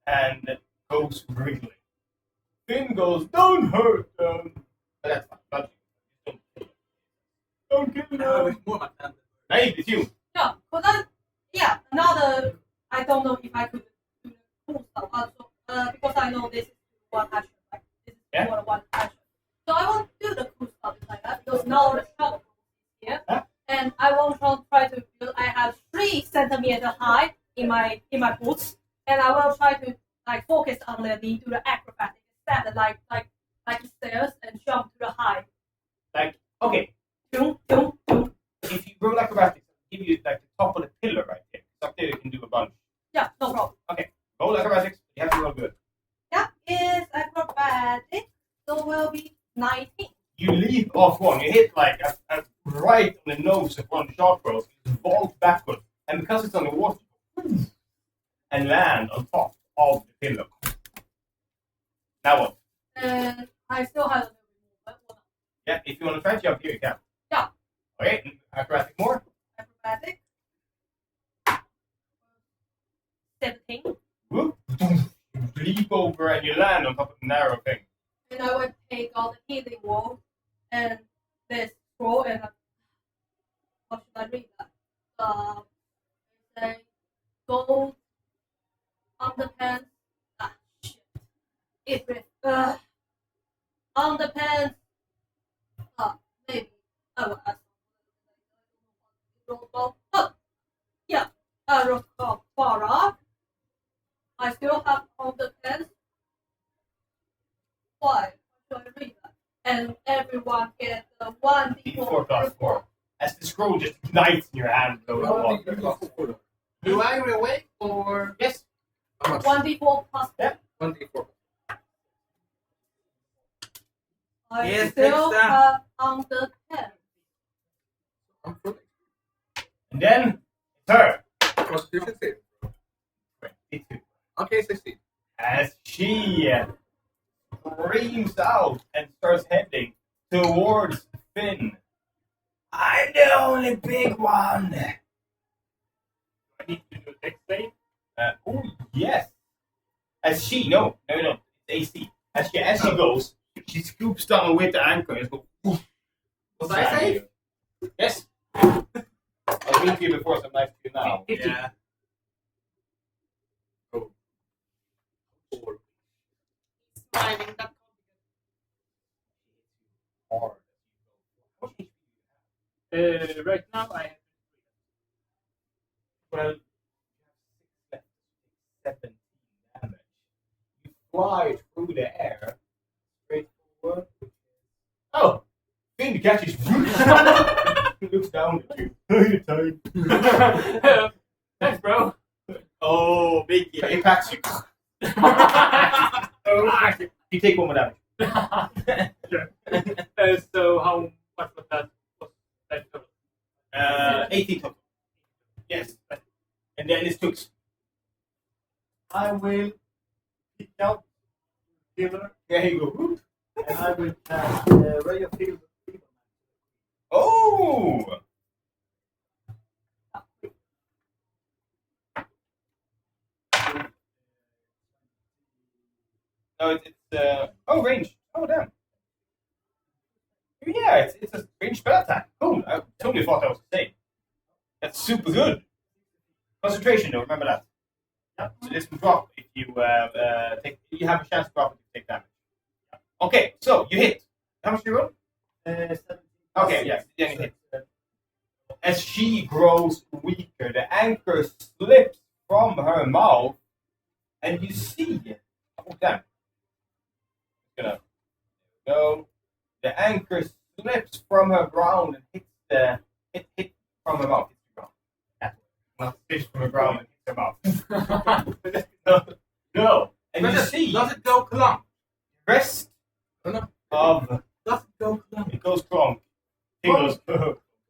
and goes wriggling. Finn goes, don't hurt them. But that's fine. Don't kill them. No, it's more my hand. Hey, it's you. Yeah, but then, yeah, another. I don't know if I could do the cool stuff also, because I know this is one action, like this is Yeah. more than one action. So I won't do the cool stuff like that because now the shop is here, Huh? and I won't try to build. I have 3 centimeter high in my boots, and I will try to like focus on the do the acrobatic instead, like stairs and jump to the high. Like, okay, Doom, doom, doom. if you roll acrobatics, I'll give you like the top of the pillar right here. Up there you can do a bunch. Yeah, no problem. Roll acrobatics, you have to roll good. That is acrobatic, so will be 19. You leap off one, you hit like a right on the nose of one shark roll, you vault backward, and because it's on the water, and land on top of the pillar. Now what? And I still have a little bit more, but Yeah, if you want to try to jump here, you can. Yeah. Okay, acrobatic more. acrobatic. 17. Whoop. You leap over and you land on top of the narrow thing. And I would take all the healing wall and this scroll and what should I read that? Say gold underpants. Ah shit. It underpants. Maybe I will ask. Oh, yeah. I wrote far off. I still have underpants. Why? Should I read that? And everyone gets 1d4 plus 4. As the scroll just ignites in your hand. Do I awake or? Yes. How much? 1d4 plus 4. Yeah. 1d4. I Yes, still extra. have underpants. I'm fully. And then, it's her. Constitution save. 22. Okay, 16. As she screams out and starts heading towards Finn. I'm the only big one. I need to do a text save. Oh yes. As she it's AC. As she goes, she scoops down with the anchor and just goes. Was I safe? Yes. I was mean to you before, so I'm nice to you now. Yeah. Smiling. That Hard. Right now I have Well, 17 damage. You fly through the air, straight forward. Oh! Finn catches you. He looks down at you. You're tired. thanks, bro. Oh, big. He pats you. You take 1 more damage. Sure. So how much was that? Was that total? 18 total. Yes. And then it's took. I will pick out healer There you go. and I will cast Ray of Heal. Oh! No, it's range. Oh, damn. Yeah, it's a range spell attack. Cool. I totally thought that was the same. That's super good. Concentration, though, remember that. Yep. So this will drop if you take. You have a chance to drop it if you take damage. Okay, so you hit. How much do you roll? 17. Okay, yeah, then you hit. As she grows weaker, the anchor slips from her mouth, and you see. Oh, damn. Gonna go. The anchor slips from her ground and hits the hit from her mouth. Hits the ground. Yeah. Not slips from her ground and hits her mouth. No. And you see Does it go clunk? rest No. of Does it go clunk? it goes clonk. It goes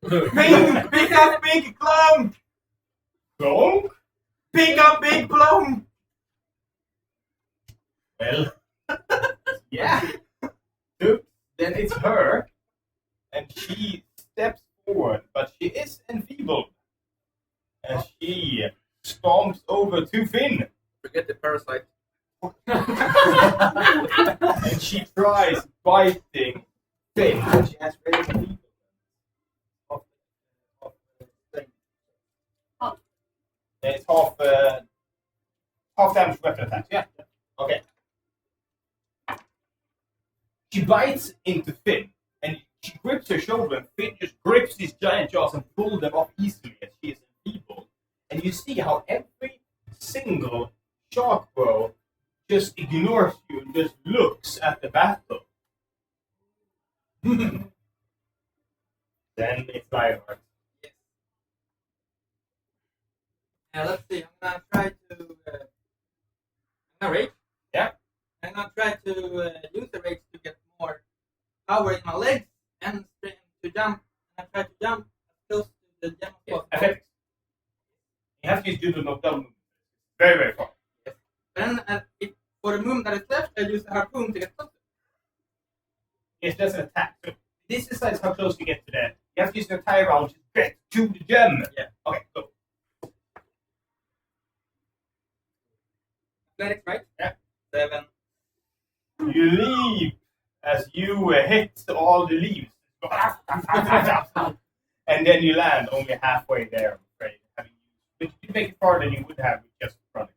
Big up, big clunk! clonk. Big up, big plum! Well, yeah. So, then it's her, and she steps forward, but she is enfeebled. And she stomps over to Finn, Forget the parasite. and she tries biting Finn. And she has very enfeebled. It's half damage weapon attacks. Yeah. Okay. She bites into Finn, and she grips her shoulder, and Finn just grips these giant jaws and pulls them off easily as she is enfeebled. And you see how every single shark bro just ignores you and just looks at the battle. Then it's Lionheart. Let's see, I'm gonna try to. I'm gonna rage. Yeah. I'm gonna try to use the rage to get more power in my legs and strength to jump. And I try to jump as close to the gem as possible. Athletics. You have to use double knockdown movement. Very, very far. Then, for the movement that is left, I use the harpoon to get closer. Yes, that's an attack. So this decides how close you get to that. You have to use the entire round to get to the gem. Yeah. Okay, go. Athletics, right? Yeah. 7. You leap as you hit all the leaves. And then you land only halfway there, I'm afraid. But you can make it farther than you would have with just running.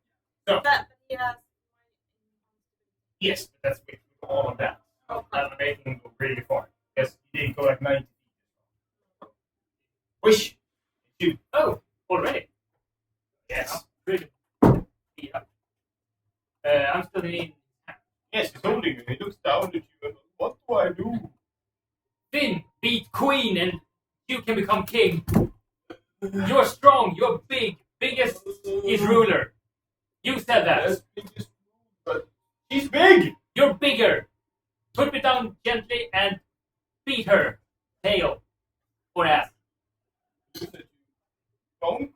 So, yes, but that's with all of that. That making him go really far. Because he did go like 90 feet. Wish. Shoot. Oh, already? Yes. Pretty. Yeah. I'm still in. Yes, he's holding you. He looks down at you and what do I do? Finn, beat Queen and you can become king. You're strong, you're big. Biggest is ruler. You said that. Yes, biggest, but she's big! You're bigger. Put me down gently and beat her. Tail. Or ass. Don't.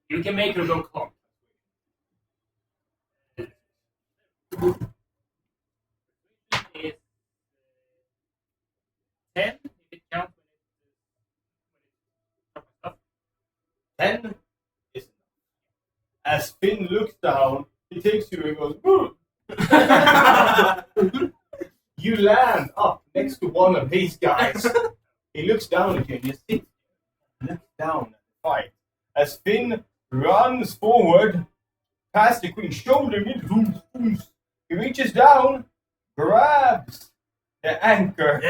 You can make her go clunk. Is 10 if it counts when it's 10 is as Finn looks down, he takes you and goes, "Ooh." You land up next to one of these guys. He looks down at you and you sit and looks down at the fight. As Finn runs forward past the queen, shouldering it, he reaches down, grabs the anchor.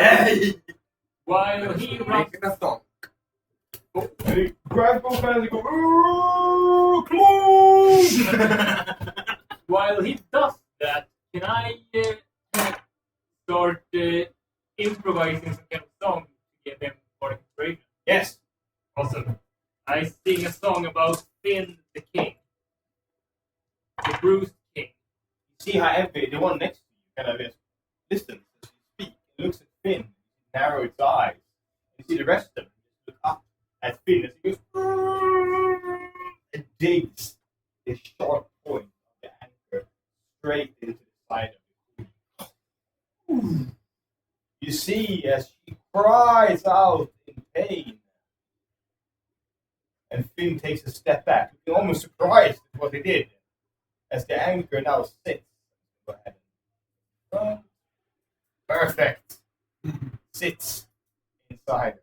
while he runs. Making a song. And he grabs both hands and goes, "Ooh, close!" While he does that, can I start improvising some kind of song to give him more inspiration? Yes. Awesome. I sing a song about Finn the King. The bruised See how every the one next to you kind of is distance as you speak. It looks at Finn, narrow its eyes. You see the rest of them just look up at Finn as he goes and digs the sharp point of the anchor straight into the side of the queen. You see as she cries out in pain. And Finn takes a step back, looking almost surprised at what he did, as the anchor now sits. Go ahead. Perfect. Sits inside her.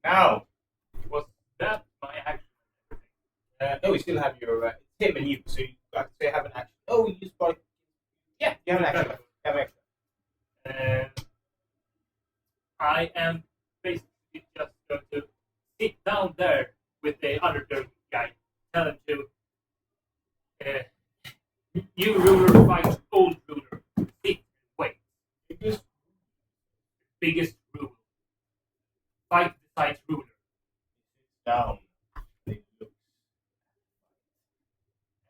Now, Was that my action? no, you still have your it's him and you, so you actually have an action. Oh, you just got. Yeah, you have an action. You have an action. I am basically just going to sit down there with the other guy. Tell him to. New ruler fight old ruler. Sit, wait. Biggest ruler. Fight besides ruler. Down. They look.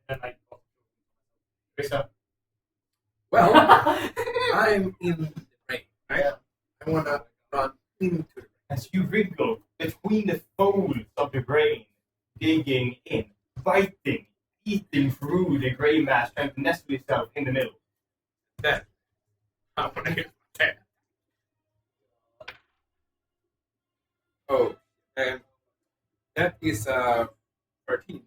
And then I go. Krista. Well, I'm in the brain, right? Yeah. I want to run into the brain. As you wriggle between the folds of the brain, digging in, biting, eating through the grey mass, trying to nestle itself in the middle. Then, I want to hit my head. Oh, that is 13.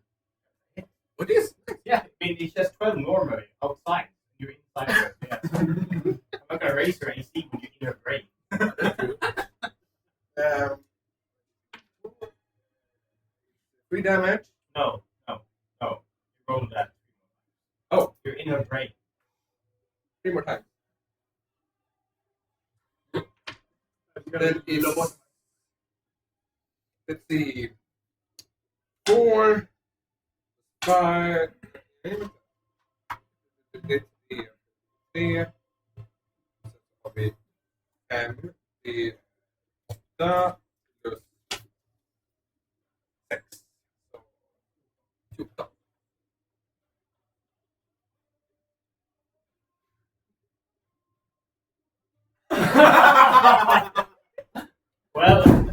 What is? Yeah, I mean, it's just 12 normally outside. You're inside of it. Yeah. I'm not going to raise your AC when you're in your brain. That's true. 3 damage. No. You rolled that. Oh, You're in your brain. 3 more times. Then it's, let's see, 4, 5, let's see, 3, så har vi 5, det är 8 plus 6, så 14. Well,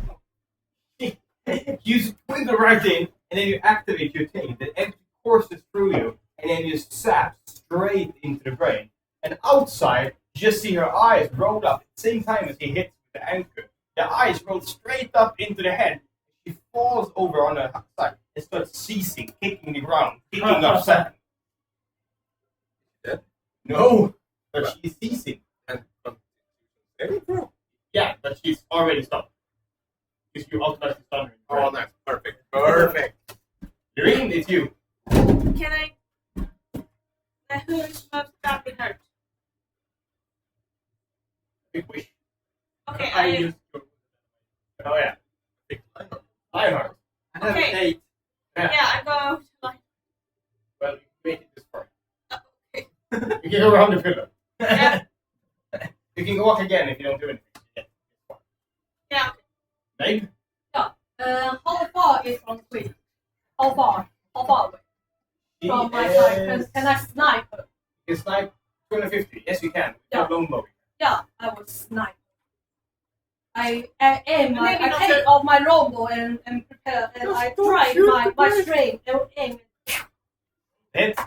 you squiggle right in, and then you activate your thing. The empty courses through you, and then you zap straight into the brain. And outside, you just see her eyes roll up at the same time as he hits with the anchor. The eyes roll straight up into the head. She falls over on her side and starts ceasing, kicking the ground, kicking up second. Dead? No, but she's ceasing. And very pro. Yeah, but she's already stopped. Because you automatically stun her. Oh, that's perfect. Perfect. Irene, it's you. Can I? Who's most badly hurt? Big wish. Okay, I I. used to. Oh yeah. Lionheart. I have Okay. 8. Yeah, I go. Like, Well, you make it this far. okay. You can go around the pillar. Yeah. You can walk again if you don't do anything. Yeah. Meg? How far is from Queen? How far? How far away? From my side. Can I snipe her? You can snipe 250. Yes, you can. Yeah. Lone bow. Yeah, I will snipe. I aim my, Maybe I not take the- off my longbow and prepare, and I try my string and aim. Hit.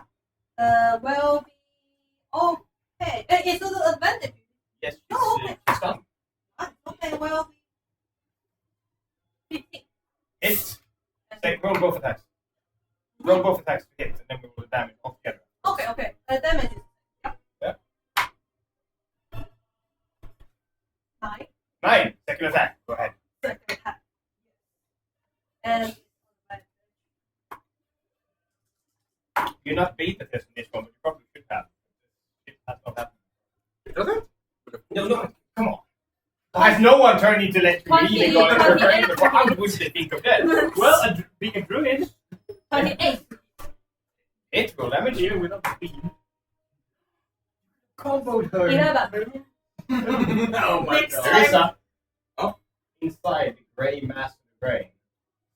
Will be okay. Is it an advantage? Yes, she's, Oh, okay. she's stunned. Okay, well, 15. Hit. Roll both attacks. Roll both attacks to hit, and then we will damage altogether. Okay. Damage is. Yeah. 9. 9. Second attack. Go ahead. Second attack. And You're not beta testing this one, but you probably should have. It has not happened. It doesn't? No, come on. Why has no one turned into electricity and gone into her brain before? How would they think of that? Well, being a druid, 28. Hit, roll damage. here without being. Comboed her. 11. Oh my Next god. time. Teresa. Oh. Inside the grey mass of the brain,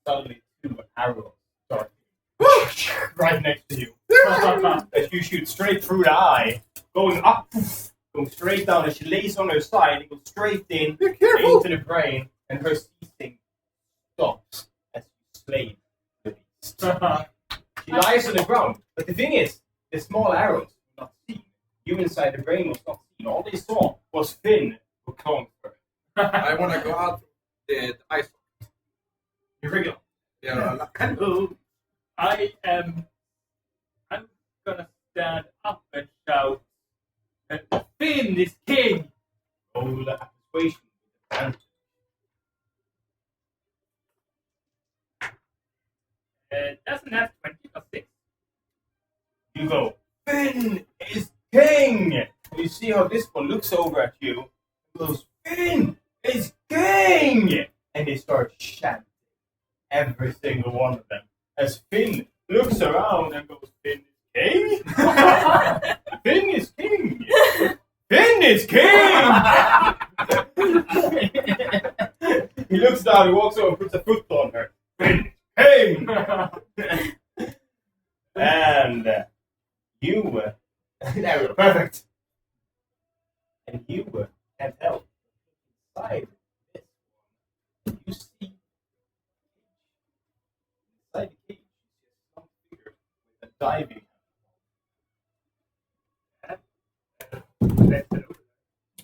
suddenly 2 arrows start right next to you. As you shoot straight through the eye, going up, going straight down. As she lays on her side, it goes straight into the brain, and her seizing stops as you slay the beast. She lies on the ground, but the thing is, the small arrows were not seen. You inside the brain was not seen. All they saw was Finn who clung to her. I want to go out the ice. You bring it up. Yeah. Hello. I'm gonna stand up and shout, Finn is king! Roll the persuasion with advantage. Doesn't have 20 plus 6. You go, Finn is king! And you see how this one looks over at you and goes, Finn is king! And they start chanting, every single one of them. As Finn looks around and goes, Finn is king? Finn is king! Finn is king! He looks down, he walks over and puts a foot on her. Finn is king! And you, there we go, perfect. And you can't help inside this one. You see inside the cage, some figure with a diving.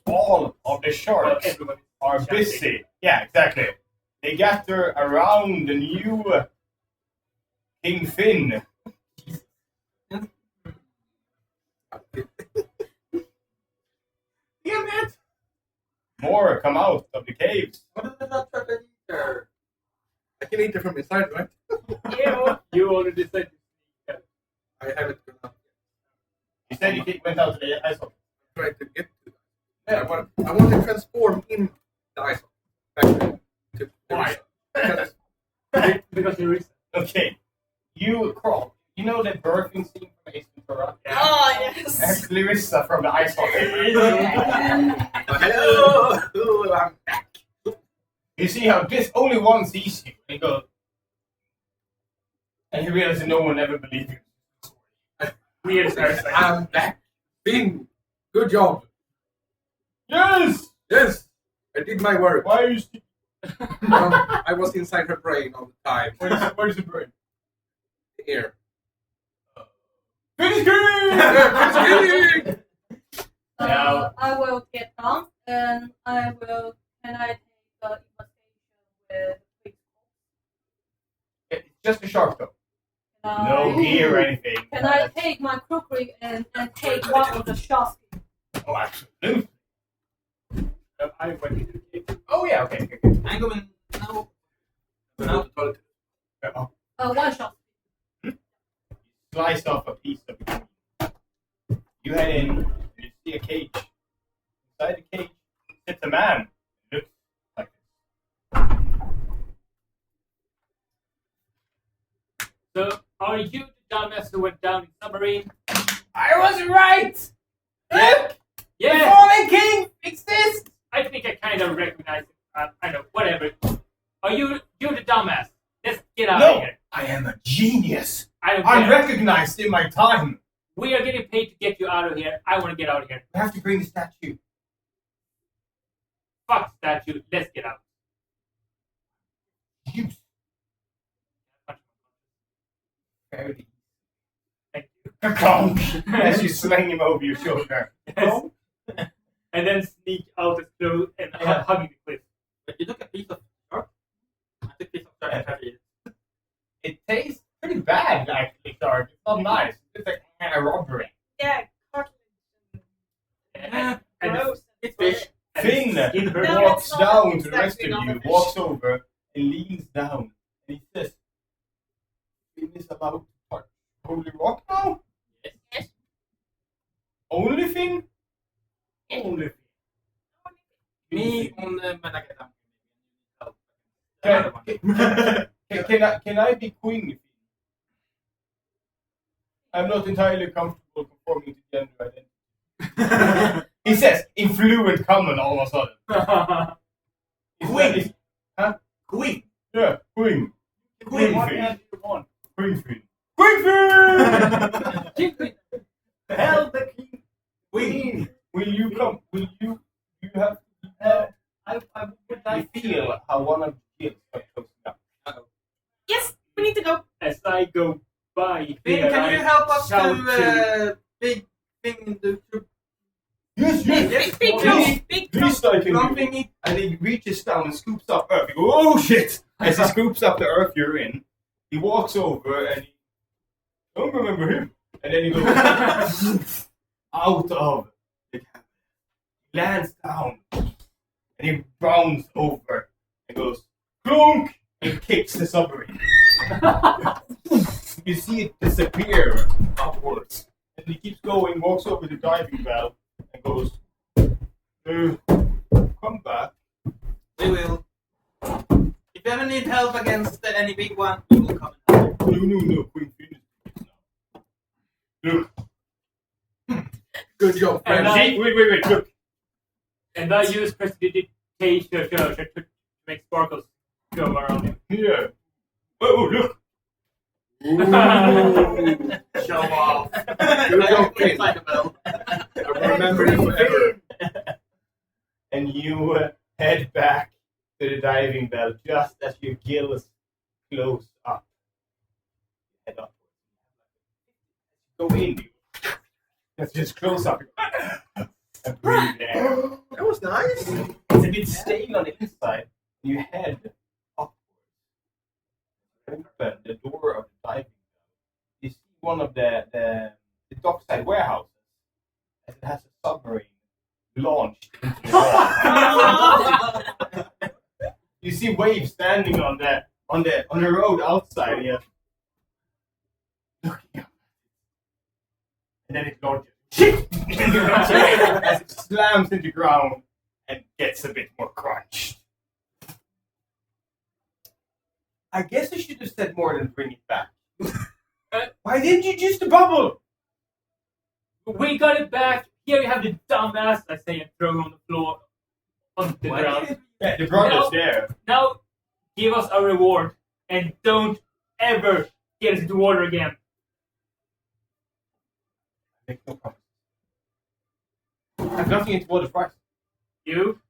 All of the sharks are busy. Yeah, exactly. They gather around the new King Finn. Damn it! More come out of the caves. What is the not try to eat her? I can eat it from inside, right? You already said I haven't gone out. You said you went out to the ice hockey. Try to get to that. I want to transform in the ice back to Why? Because because you're recent. Okay. You crawl. You know that birthing scene from Ace Ventura? Oh, yes. That's Clarissa from the ice hockey. hello, I'm back. You see how this only one sees you and goes, and you realize that no one ever believed you. Weird person. I'm back. Finn, good job. Yes! Yes, I did my work. Why are you still? I was inside her brain all the time. Where's the brain? Here. Finish King! Now- I will get down and I will. Can I take the investigation with quick It's just a shark though. scope? No gear or anything. Can I take my crookery and take one of the shots? Oh, absolutely. I went into the cave. Oh, yeah, okay. I'm going now. No. One shot. Slice off a piece of the queen. You head in, and you see a cage. Inside the cage sits a man. It looks like this. So, are you the dumbass who went down in submarine? I was right! Look! Yeah! Fallen King exists! I think I kind of recognize it. I know, whatever. Are you the dumbass? Let's get out of No! here. I am a genius! I don't I'm care. recognized in my time! We are getting paid to get you out of here. I want to get out of here. We have to bring the statue. Fuck statue. Let's get out. You fairly. Thank you. Conk! As you sling him over your shoulder. Yes. And then sneak out as close and Yeah. hugging the cliff. But you took a piece of shark? I took a piece of shark and tried to eat it. It tastes pretty bad, actually, Sarge. It's not nice. It's like a robbery. Yeah, cartilage. And Gross. It's fish. Finn in her No, walks it's not. down It's to the rest of actually not you, a fish. walks over, and leans down. And he says, Finn is allowed to touch Holy Rock now? Yes. Only Finn? Only Me on the when I get down. Can I be queen, Finn? I'm not entirely comfortable conforming to gender identity. He says, in fluent common all of a sudden. Queen. Huh? Queen. Yeah, queen. Queen, what Finn. hand do you want? Queen Finn. Queen Finn! one of the kids are closing up. Yes, we need to go. As I go by Finn, here, can I you help us shout to big thing in the troop? Yes, yes. Big close, big Please, close. I can Long do it. thingy. And he reaches down and scoops up earth. You go, oh shit! As he scoops up the earth you're in, he walks over and he, I don't remember him. And then he goes out of the cabin, lands down, and he bounds over and goes, clunk! And kicks the submarine. You see it disappear upwards. And he keeps going, walks over the diving bell, and goes, come back. We will. If you ever need help against any big one, we will come and help. No, Queen Phoenix now. Look. Good job, And friend. Wait, look. and I use prestidigitation to make sparkles go around him. Yeah. Oh, look. Show off. Good job, Quick Finn. like a bell. I will remember you forever. And you head back to the diving bell just as your gills close up. Head up. Go in, dude. Let's just close up. And breathe air. That was nice. It's a bit stale on the inside. You head upwards. Open the door of the diving bell. You see one of the dockside warehouses as it has a submarine launched into the water. You see waves standing on the road outside here. Looking up. And then it launches. As it slams into the ground and gets a bit more crunched. I guess I should have said more than bring it back. Why didn't you use the bubble? We got it back. Here you have the dumbass, I say, and throw him on the floor, on the ground. Yeah, the brother's No. there. Now, give us a reward, and don't ever get us into water again. Make no promise. I have nothing into water price. You?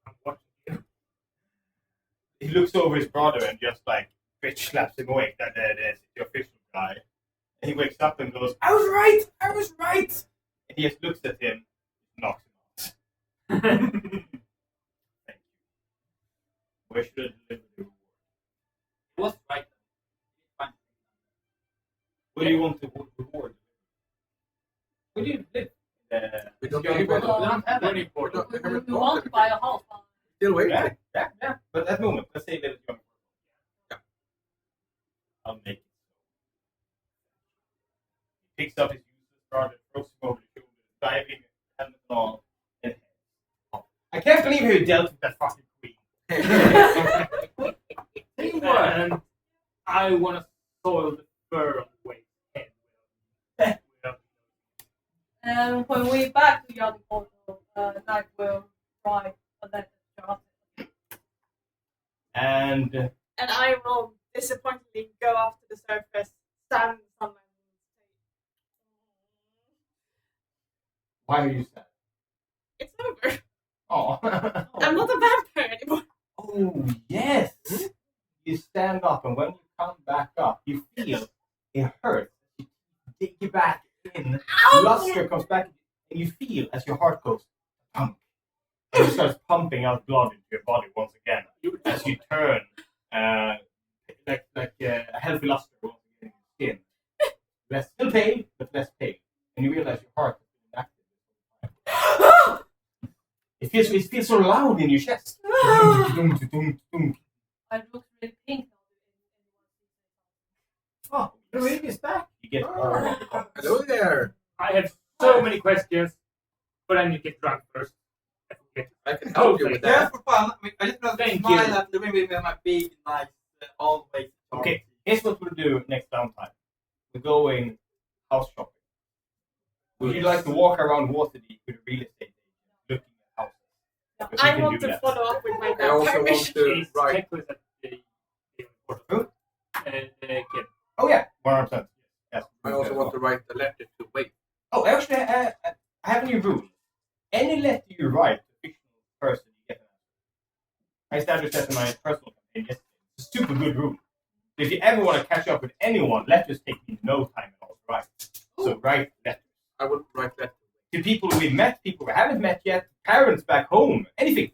I'm watching you. He looks over his brother and just like bitch slaps him awake. That is the official guy. And he wakes up and goes, I was right. And he just looks at him, knocks him out. Thank you. Where should I deliver the reward? Was right. Fine. Where do you want the reward? Where do you live? We don't Johnny have Bravo. We don't have Very any. important. We want to buy a house. Still waiting. Yeah. But at the moment, let's say that it's Johnny Yeah. I'll make it. He picks up his useless card and throws him over the shoulder, diving, helmet and all, and I can't believe who dealt with that fucking queen. And I want to soil the fur on the way head. When we back to Yadi Portal, Knight will try a letter to Charlotte. And And I will disappointingly go up to the surface, stand in the sunlight, why are you sad? and say, it's over. Oh. I'm not a vampire anymore. Oh, yes. You stand up, and when you come back up, you feel it hurts. You dig you back in. Luster comes back, and you feel as your heart goes pump. And it starts pumping out blood into your body once again as you turn like a healthy luster once again in your skin. Still pale, but less pale. And you realize your heart has been active. It feels so loud in your chest. I look really pink now. Oh, the ring is back. You get all of the comments. Hello there. I have so many questions, but I need to get drunk first. I can help you with Yeah, that. for fun. I just want to Thank smile you. at the ring with my big, nice, always. Okay, here's what we'll do next downtime. We're going house shopping. Would you like to walk around Waterdeep with a real estate agent looking at houses? Because we I can want do to that. follow up with my I also vampire want mission. to write. Check with the Who? kid. Oh yeah, 100%. Yes. I also want to write a letter to Wade. Oh, actually, I have a new rule. Any letter you write to a fictional person, you get an I established that in my personal campaign yesterday. It's a super good rule. If you ever want to catch up with anyone, letters take me no time at all to write. So write letters. I will write that. To people we've met, people we haven't met yet, parents back home, anything.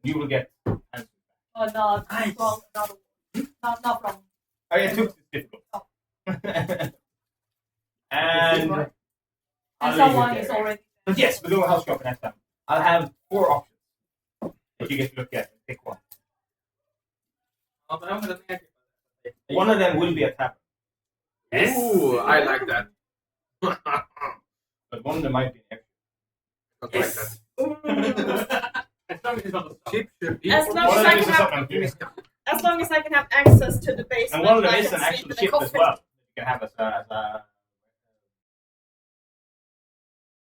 You will get answers. Oh no, Nice. from another one. Not from. Oh yeah, it's difficult. And And I'll someone leave it is there. already. But yes, we're doing house shopping next time. I'll have 4 options that you get to look at and pick one. Ja, men jag har den One of them will be a tavern, Yes. Ooh, I like that. but one of them might be an airship. I like that. As long as it's on the stop. Ship should be. As long One of as I them is can a have, something. as long as I can have access to the basement, And one of them I is can an sleep actual in the ship as coffin. well. You can have as a